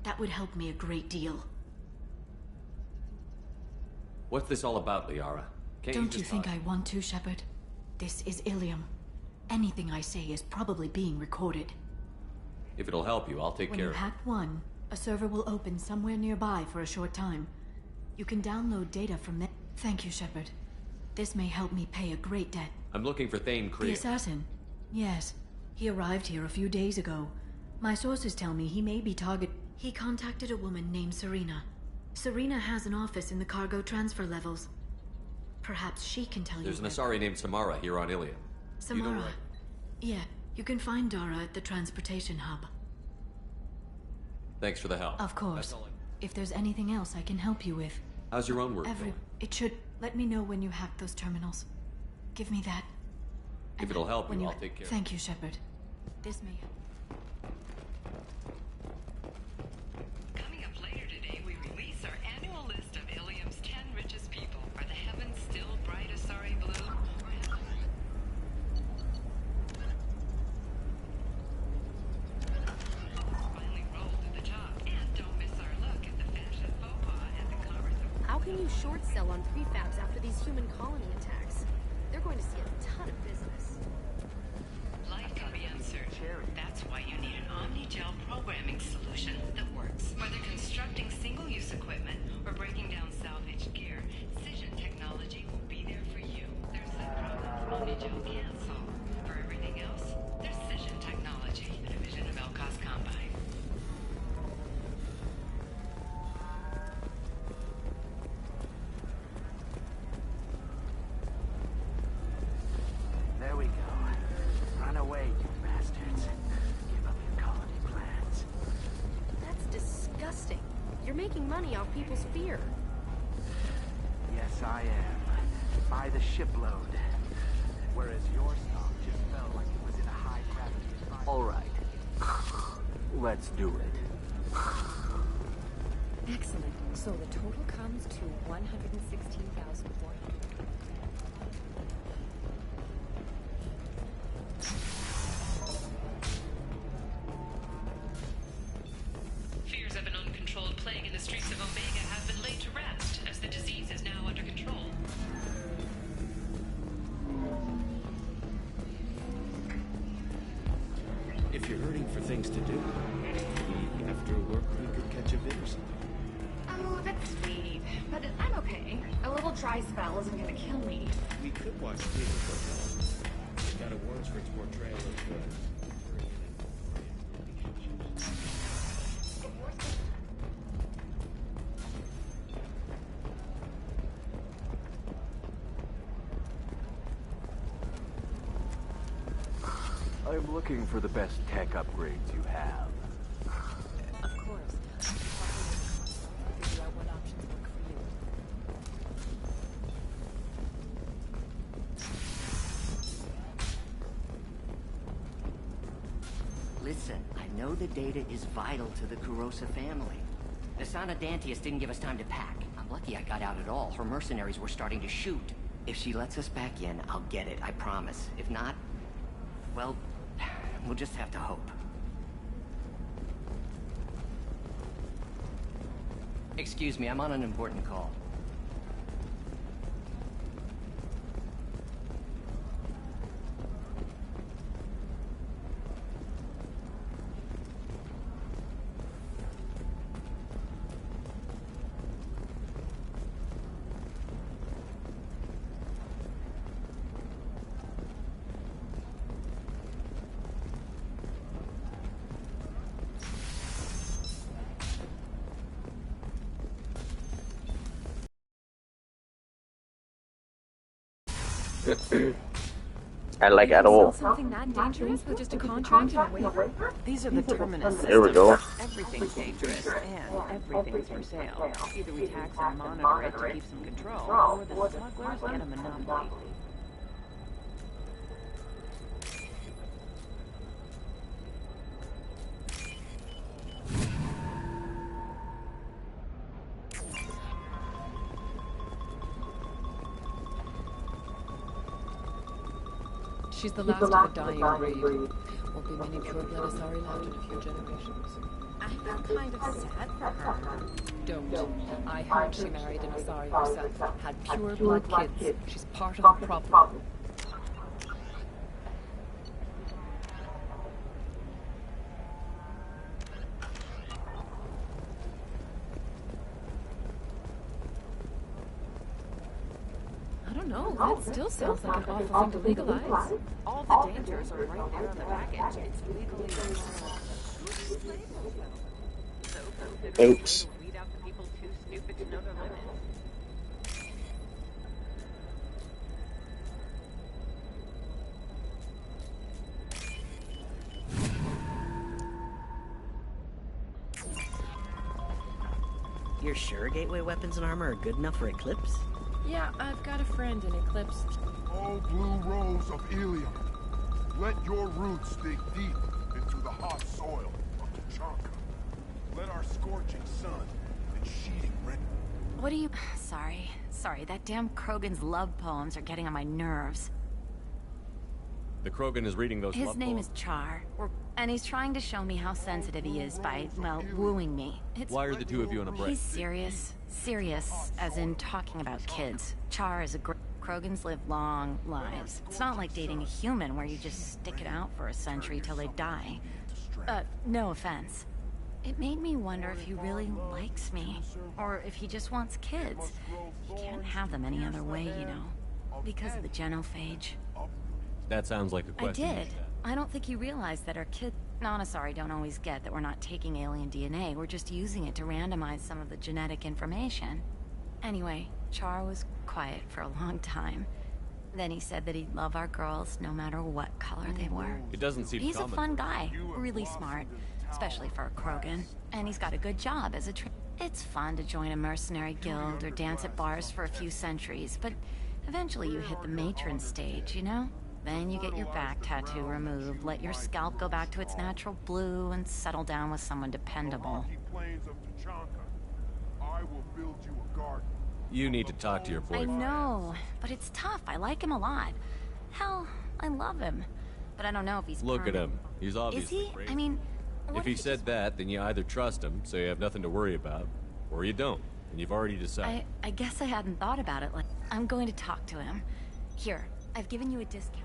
[SPEAKER 14] That would help me a great deal.
[SPEAKER 1] What's this all about, Liara? Can't
[SPEAKER 8] Don't
[SPEAKER 1] you
[SPEAKER 8] you
[SPEAKER 1] just
[SPEAKER 8] think I want to, Shepard? This is Ilium. Anything I say is probably being recorded.
[SPEAKER 1] If it'll help you, I'll take
[SPEAKER 8] When
[SPEAKER 1] care
[SPEAKER 8] you
[SPEAKER 1] of it.
[SPEAKER 8] hack one, a server will open somewhere nearby for a short time. You can download data from there. Thank you, Shepard. This may help me pay a great debt.
[SPEAKER 1] I'm looking for Thane
[SPEAKER 8] The
[SPEAKER 1] Krieg.
[SPEAKER 8] assassin? Yes. He arrived here a few days ago. My sources tell me he may be target. He contacted a woman named Serena. Serena has an office in the cargo transfer levels. Perhaps she can tell
[SPEAKER 1] There's
[SPEAKER 8] you.
[SPEAKER 1] an Asari named Samara here on Ilium. You know
[SPEAKER 8] Samara.
[SPEAKER 1] where-
[SPEAKER 8] Yeah, you can find Dara at the transportation hub.
[SPEAKER 1] Thanks for the help.
[SPEAKER 8] Of course.
[SPEAKER 1] That's all
[SPEAKER 8] If there's anything else I can help you with.
[SPEAKER 1] How's your own work going?
[SPEAKER 8] It should. Let me know when you hack those terminals. Give me that.
[SPEAKER 1] If it'll help
[SPEAKER 8] When
[SPEAKER 1] you, I'll take care of it.
[SPEAKER 8] Thank you, Shepard. This may help.
[SPEAKER 14] Coming up later today, we release our annual list of Ilium's 10 richest people. Are the heavens still bright Asari blue? Finally roll to the top. And don't miss our look at the fashion faux pas at the Commerce.
[SPEAKER 12] How can you short sell on prefabs after these human colony attacks? They're going to see a ton of business.
[SPEAKER 14] Life can be uncertain. That's why you need an Omni-Gel programming solution that works. Whether constructing single-use equipment or breaking down salvaged gear, Cision technology will be there for you. There's some problems Omni-Gel can't solve. For everything else, there's Cision technology, a division of Elcos Combine.
[SPEAKER 13] There we go. Run away, you bastards. Give up your colony plans.
[SPEAKER 12] That's disgusting. You're making money off people's fear.
[SPEAKER 13] Yes, I am. By the shipload. Whereas your stock just fell like it was in a high gravity environment. All right. Let's do it.
[SPEAKER 7] Excellent. So the total comes to 116,400.
[SPEAKER 14] Fears of an uncontrolled plague in the streets of Omega have been laid to rest, as the disease is now under control.
[SPEAKER 10] If you're hurting for things to do, maybe after work we could catch a vid or something.
[SPEAKER 19] Oh, that's sweet. But I'm okay. A little dry spell isn't gonna kill me.
[SPEAKER 10] We could watch theater for it got awards for its portrayal of
[SPEAKER 16] I'm looking for the best tech upgrades you have.
[SPEAKER 7] Of course. Figure out what options work for you.
[SPEAKER 23] Listen, I know the data is vital to the Kurosa family. Asana Dantius didn't give us time to pack. I'm lucky I got out at all. Her mercenaries were starting to shoot. If she lets us back in, I'll get it, I promise. If not, well, we'll just have to hope. Excuse me, I'm on an important call.
[SPEAKER 4] I like at all.
[SPEAKER 7] Something that dangerous with just a contract and a waiver?
[SPEAKER 15] These are the terminus systems.
[SPEAKER 4] There we go.
[SPEAKER 15] Everything's dangerous, and everything's for sale. Either we tax and monitor it to keep some control, or the smugglers get a monopoly.
[SPEAKER 7] She's the last of a dying breed. Won't be many pure-blood Asari left in a few generations.
[SPEAKER 9] I
[SPEAKER 12] feel kind of sad for her.
[SPEAKER 7] Don't. I heard she married an Asari herself. Had pure blood kids. She's part of the problem.
[SPEAKER 17] I don't know. That still sounds like an awful thing to legalize.
[SPEAKER 12] All the dangers are right there on the package. It's legally
[SPEAKER 4] Oops.
[SPEAKER 12] weed out the people too stupid to know their limits.
[SPEAKER 23] You're sure gateway weapons and armor are good enough for Eclipse?
[SPEAKER 17] Yeah, I've got a friend in Eclipse.
[SPEAKER 2] Oh, blue rose of Ilium, let your roots dig deep into the hot soil of Tuchanka. Let our scorching sun and sheeting rain.
[SPEAKER 9] What do you... Sorry, that damn Krogan's love poems are getting on my nerves.
[SPEAKER 1] The Krogan is reading those
[SPEAKER 9] His
[SPEAKER 1] love
[SPEAKER 9] name
[SPEAKER 1] poems.
[SPEAKER 9] is Char, and he's trying to show me how sensitive he is by, well, wooing me.
[SPEAKER 1] Why are the two of you on a break?
[SPEAKER 9] He's serious. Serious, as in talking about kids. Char is a Krogans live long lives. It's not like dating a human where you just stick it out for a century till they die. No offense. It made me wonder if he really likes me, or if he just wants kids. He can't have them any other way, you know, because of the genophage.
[SPEAKER 1] That sounds like a
[SPEAKER 9] I
[SPEAKER 1] question.
[SPEAKER 9] did. I don't think he realized that our kids... Nonosari don't always get that we're not taking alien DNA, we're just using it to randomize some of the genetic information. Anyway, Char was quiet for a long time. Then he said that he'd love our girls no matter what color they were.
[SPEAKER 1] It doesn't seem
[SPEAKER 9] He's a
[SPEAKER 1] common.
[SPEAKER 9] fun guy, really smart, especially for a Krogan. And he's got a good job as a It's fun to join a mercenary guild or dance at bars for a few centuries, but eventually you hit the matron stage, you know? Then you get your back tattoo removed, let your scalp go back to its natural blue, and settle down with someone dependable.
[SPEAKER 2] Plains of Tuchanka, I will build you a garden.
[SPEAKER 1] You need to talk to your
[SPEAKER 9] I
[SPEAKER 1] boyfriend.
[SPEAKER 9] know, but it's tough. I like him a lot. Hell, I love him. But I don't know if he's
[SPEAKER 1] Look at
[SPEAKER 9] permanent.
[SPEAKER 1] him. He's
[SPEAKER 9] Is
[SPEAKER 1] obviously
[SPEAKER 9] he?
[SPEAKER 1] crazy.
[SPEAKER 9] I mean,
[SPEAKER 1] If he said that, then you either trust him, so you have nothing to worry about, or you don't, and you've already decided.
[SPEAKER 9] I guess I hadn't thought about it. Like, I'm going to talk to him. Here, I've given you a discount.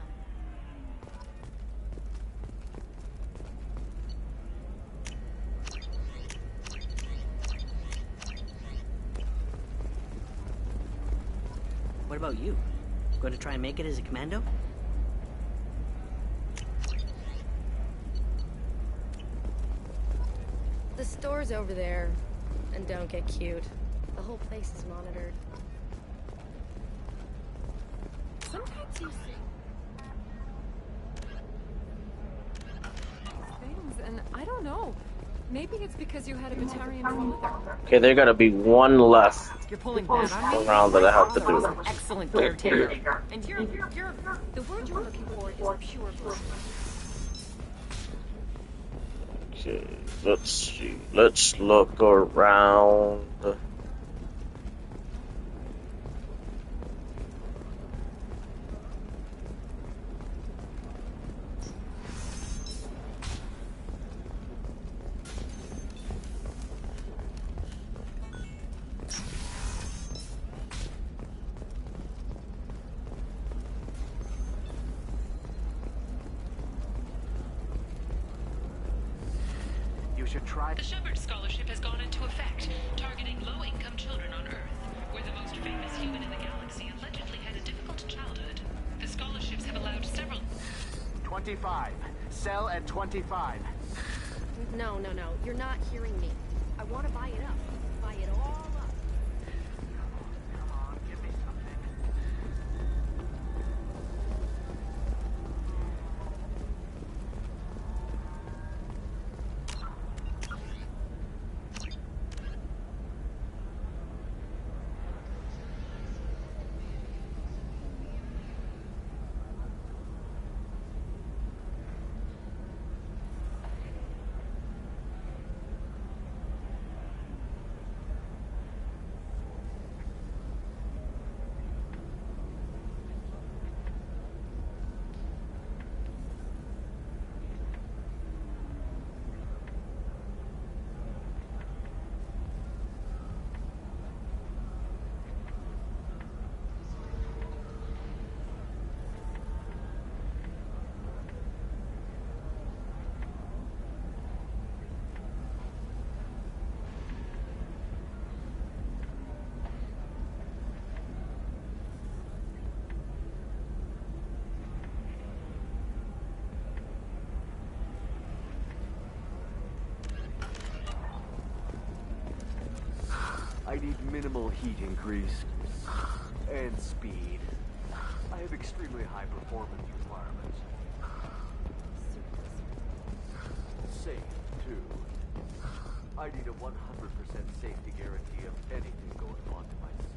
[SPEAKER 23] What about you? Going to try and make it as a commando?
[SPEAKER 12] The store's over there. And don't get cute. The whole place is monitored.
[SPEAKER 17] Sometimes you see things, and I don't know. Maybe it's because you had a Batarian father.
[SPEAKER 4] Okay, there gotta be one left
[SPEAKER 7] You're pulling that on me?
[SPEAKER 4] round that I have to do.
[SPEAKER 7] Excellent caretaker. And you're... The word you're looking for is pure blood.
[SPEAKER 4] Okay, let's see. Let's look around.
[SPEAKER 13] You should try...
[SPEAKER 14] The Shepard Scholarship has gone into effect, targeting low-income children on Earth, where the most famous human in the galaxy allegedly had a difficult childhood. The scholarships have allowed several...
[SPEAKER 13] 25. Sell at 25.
[SPEAKER 12] No. You're not hearing me. I want to buy it up. Buy it all up.
[SPEAKER 13] Come on, give me something.
[SPEAKER 16] need minimal heat increase. And speed. I have extremely high performance requirements. Safe, too. I need a 100% safety guarantee of anything going onto my suit.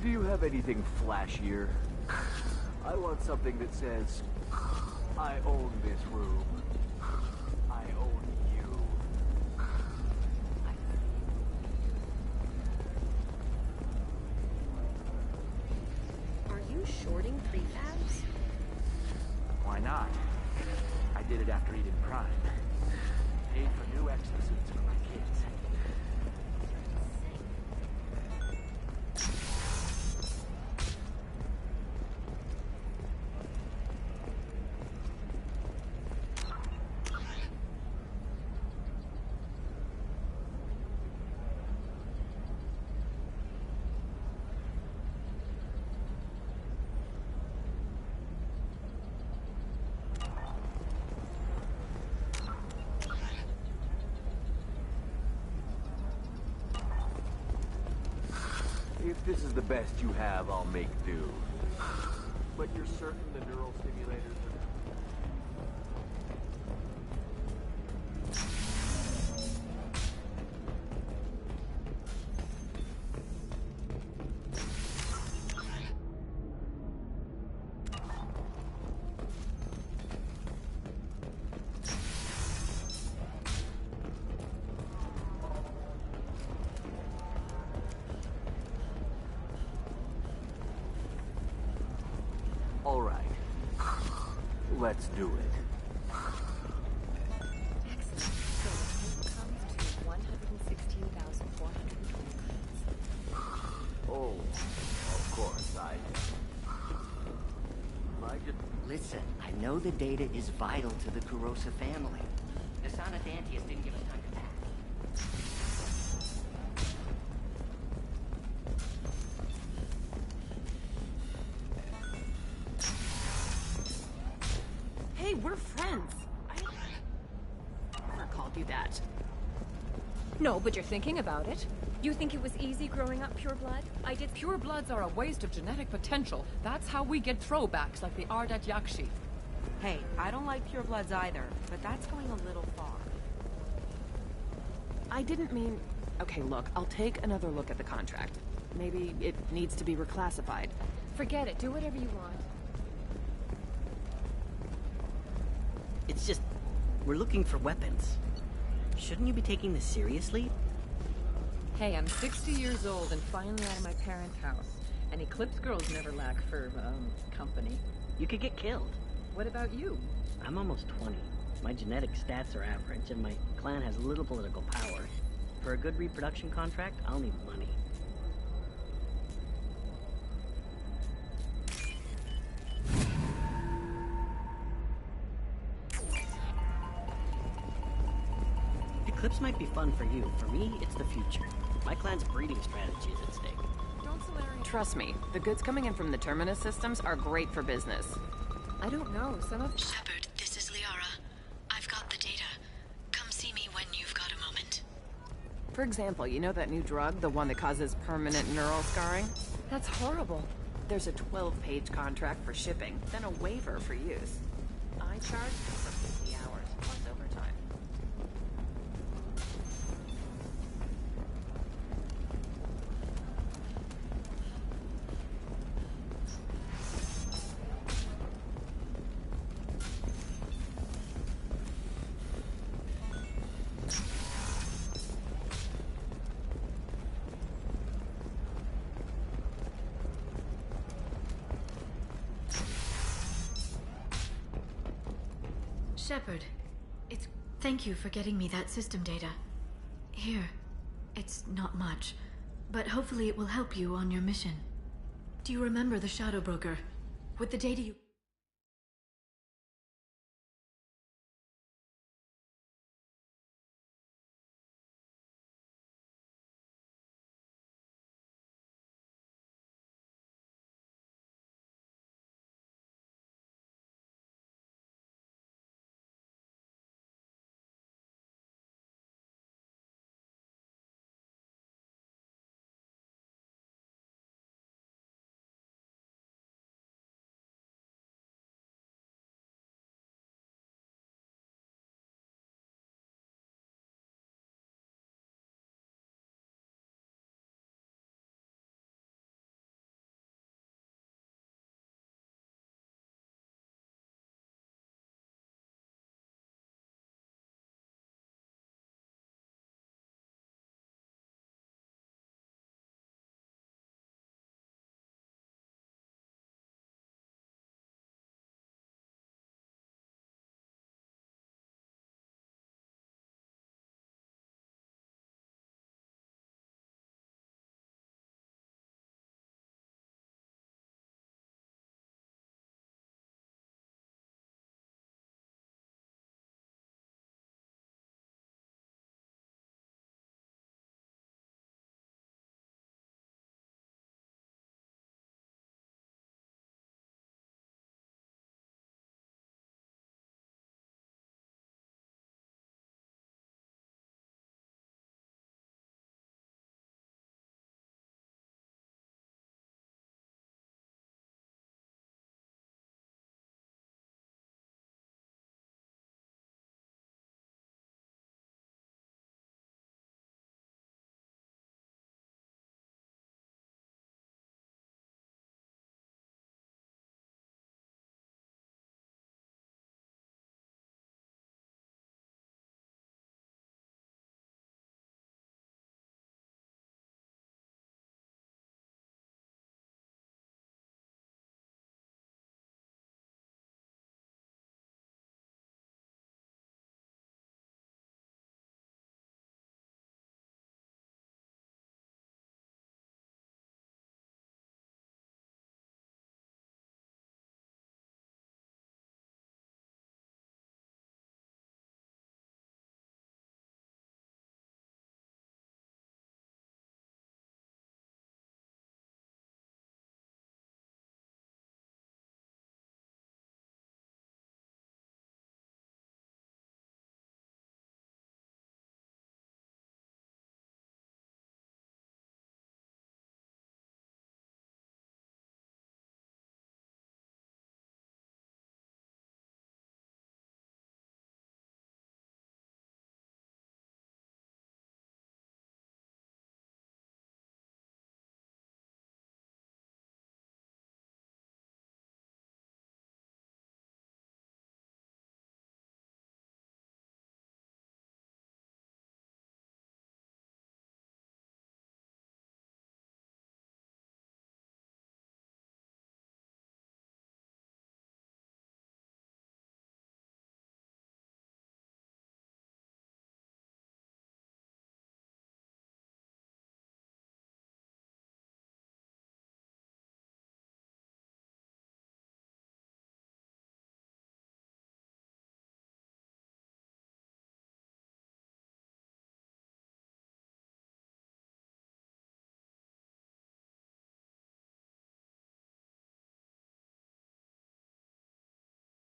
[SPEAKER 16] Do you have anything flashier? I want something that says, I own this room. I own you.
[SPEAKER 12] Are you shorting prefabs?
[SPEAKER 13] Why not? I did it after Eden Prime. Paid for new exosuits for my kids.
[SPEAKER 16] If this is the best you have, I'll make do. But you're certain the neural stimulators are... All right. Let's do it.
[SPEAKER 7] Excellent. So the total comes to 116,420 credits.
[SPEAKER 16] Oh, of course, I just...
[SPEAKER 23] Listen, I know the data is vital to the Kurosa family. Asana Dantius didn't give us time to pack.
[SPEAKER 20] Hey, we're friends. I never called you that.
[SPEAKER 7] No, but you're thinking about it. You think it was easy growing up pure blood? I did. Pure bloods are a waste of genetic potential. That's how we get throwbacks like the Ardat Yakshi.
[SPEAKER 3] Hey, I don't like purebloods either, but that's going a little far.
[SPEAKER 20] I didn't mean... Okay, look, I'll take another look at the contract. Maybe it needs to be reclassified.
[SPEAKER 7] Forget it. Do whatever you want.
[SPEAKER 5] It's just... we're looking for weapons. Shouldn't you be taking this seriously?
[SPEAKER 7] Hey, I'm 60 years old and finally out of my parents' house. And Eclipse girls never lack for, company.
[SPEAKER 5] You could get killed.
[SPEAKER 7] What about you?
[SPEAKER 5] I'm almost 20. My genetic stats are average, and my clan has little political power. For a good reproduction contract, I'll need money. Eclipse might be fun for you. For me, it's the future. My clan's breeding strategy is at stake.
[SPEAKER 20] Trust me, the goods coming in from the Terminus systems are great for business.
[SPEAKER 7] I don't know, some of...
[SPEAKER 8] Shepard, this is Liara. I've got the data. Come see me when you've got a moment.
[SPEAKER 20] For example, you know that new drug, the one that causes permanent neural scarring?
[SPEAKER 7] That's horrible.
[SPEAKER 20] There's a 12-page contract for shipping, then a waiver for use. I charge for 50 hours, plus overtime.
[SPEAKER 8] Shepard, Thank you for getting me that system data. Here. It's not much, but hopefully it will help you on your mission. Do you remember the Shadow Broker? With the data you...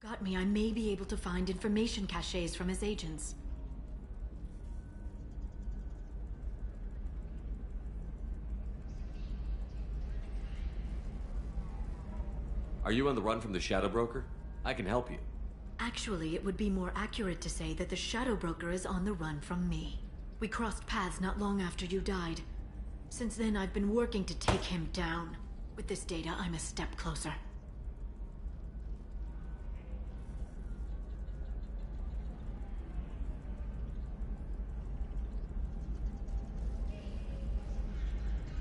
[SPEAKER 8] got me, I may be able to find information caches from his agents.
[SPEAKER 1] Are you on the run from the Shadow Broker? I can help you.
[SPEAKER 8] Actually, it would be more accurate to say that the Shadow Broker is on the run from me. We crossed paths not long after you died. Since then, I've been working to take him down. With this data, I'm a step closer.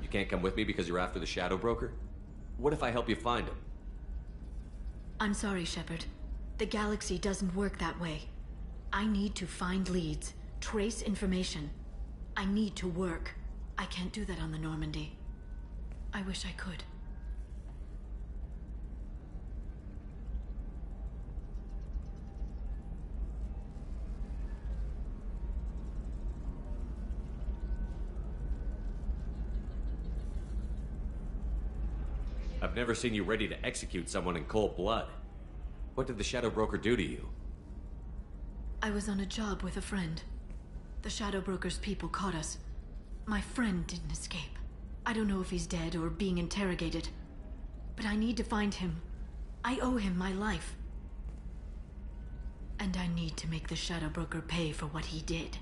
[SPEAKER 1] You can't come with me because you're after the Shadow Broker? What if I help you find him?
[SPEAKER 8] I'm sorry, Shepard. The galaxy doesn't work that way. I need to find leads, trace information. I need to work. I can't do that on the Normandy. I wish I could.
[SPEAKER 1] I've never seen you ready to execute someone in cold blood. What did the Shadow Broker do to you?
[SPEAKER 8] I was on a job with a friend. The Shadow Broker's people caught us. My friend didn't escape. I don't know if he's dead or being interrogated. But I need to find him. I owe him my life. And I need to make the Shadow Broker pay for what he did.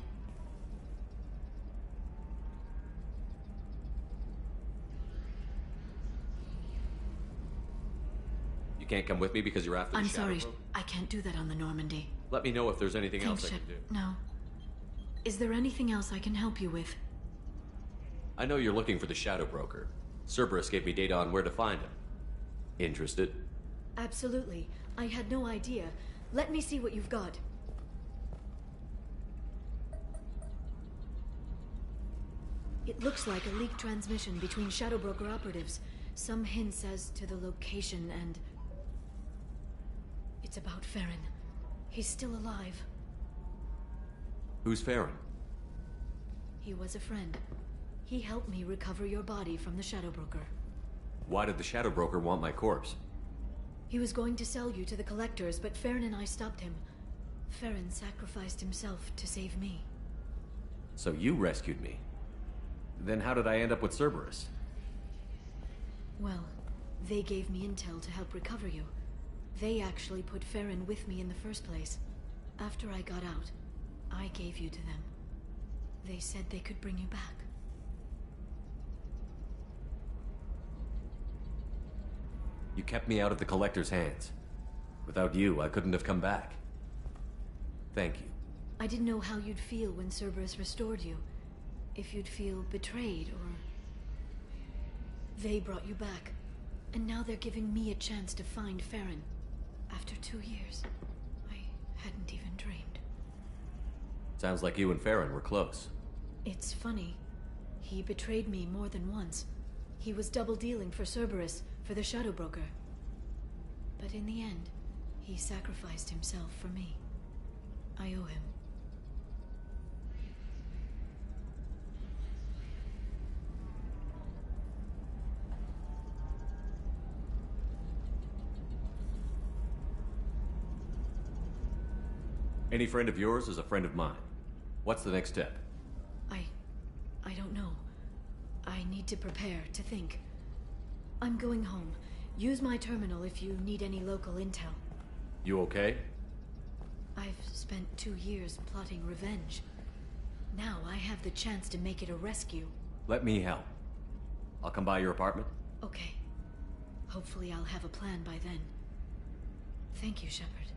[SPEAKER 1] You can't come with me because you're after the
[SPEAKER 8] I'm
[SPEAKER 1] Shadow
[SPEAKER 8] sorry,
[SPEAKER 1] Broker?
[SPEAKER 8] I can't do that on the Normandy.
[SPEAKER 1] Let me know if there's anything
[SPEAKER 8] Thanks,
[SPEAKER 1] else I can
[SPEAKER 8] Shep.
[SPEAKER 1] do.
[SPEAKER 8] No. Is there anything else I can help you with?
[SPEAKER 1] I know you're looking for the Shadow Broker. Cerberus gave me data on where to find him. Interested?
[SPEAKER 8] Absolutely. I had no idea. Let me see what you've got. It looks like a leaked transmission between Shadow Broker operatives. Some hints as to the location and... It's about Farron. He's still alive.
[SPEAKER 1] Who's Farron?
[SPEAKER 8] He was a friend. He helped me recover your body from the Shadow Broker.
[SPEAKER 1] Why did the Shadow Broker want my corpse?
[SPEAKER 8] He was going to sell you to the Collectors, but Farron and I stopped him. Farron sacrificed himself to save me.
[SPEAKER 1] So you rescued me. Then how did I end up with Cerberus?
[SPEAKER 8] Well, they gave me intel to help recover you. They actually put Farron with me in the first place. After I got out, I gave you to them. They said they could bring you back.
[SPEAKER 1] You kept me out of the Collector's hands. Without you, I couldn't have come back. Thank you.
[SPEAKER 8] I didn't know how you'd feel when Cerberus restored you. If you'd feel betrayed, or... They brought you back. And now they're giving me a chance to find Farron. After 2 years. I hadn't even dreamed.
[SPEAKER 1] Sounds like you and Farron were close.
[SPEAKER 8] It's funny. He betrayed me more than once. He was double-dealing for Cerberus, for the Shadow Broker. But in the end, he sacrificed himself for me. I owe him.
[SPEAKER 1] Any friend of yours is a friend of mine. What's the next step?
[SPEAKER 8] I don't know. I need to prepare, to think. I'm going home. Use my terminal if you need any local intel.
[SPEAKER 1] You okay?
[SPEAKER 8] I've spent 2 years plotting revenge. Now I have the chance to make it a rescue.
[SPEAKER 1] Let me help. I'll come by your apartment.
[SPEAKER 8] Okay. Hopefully I'll have a plan by then. Thank you, Shepard.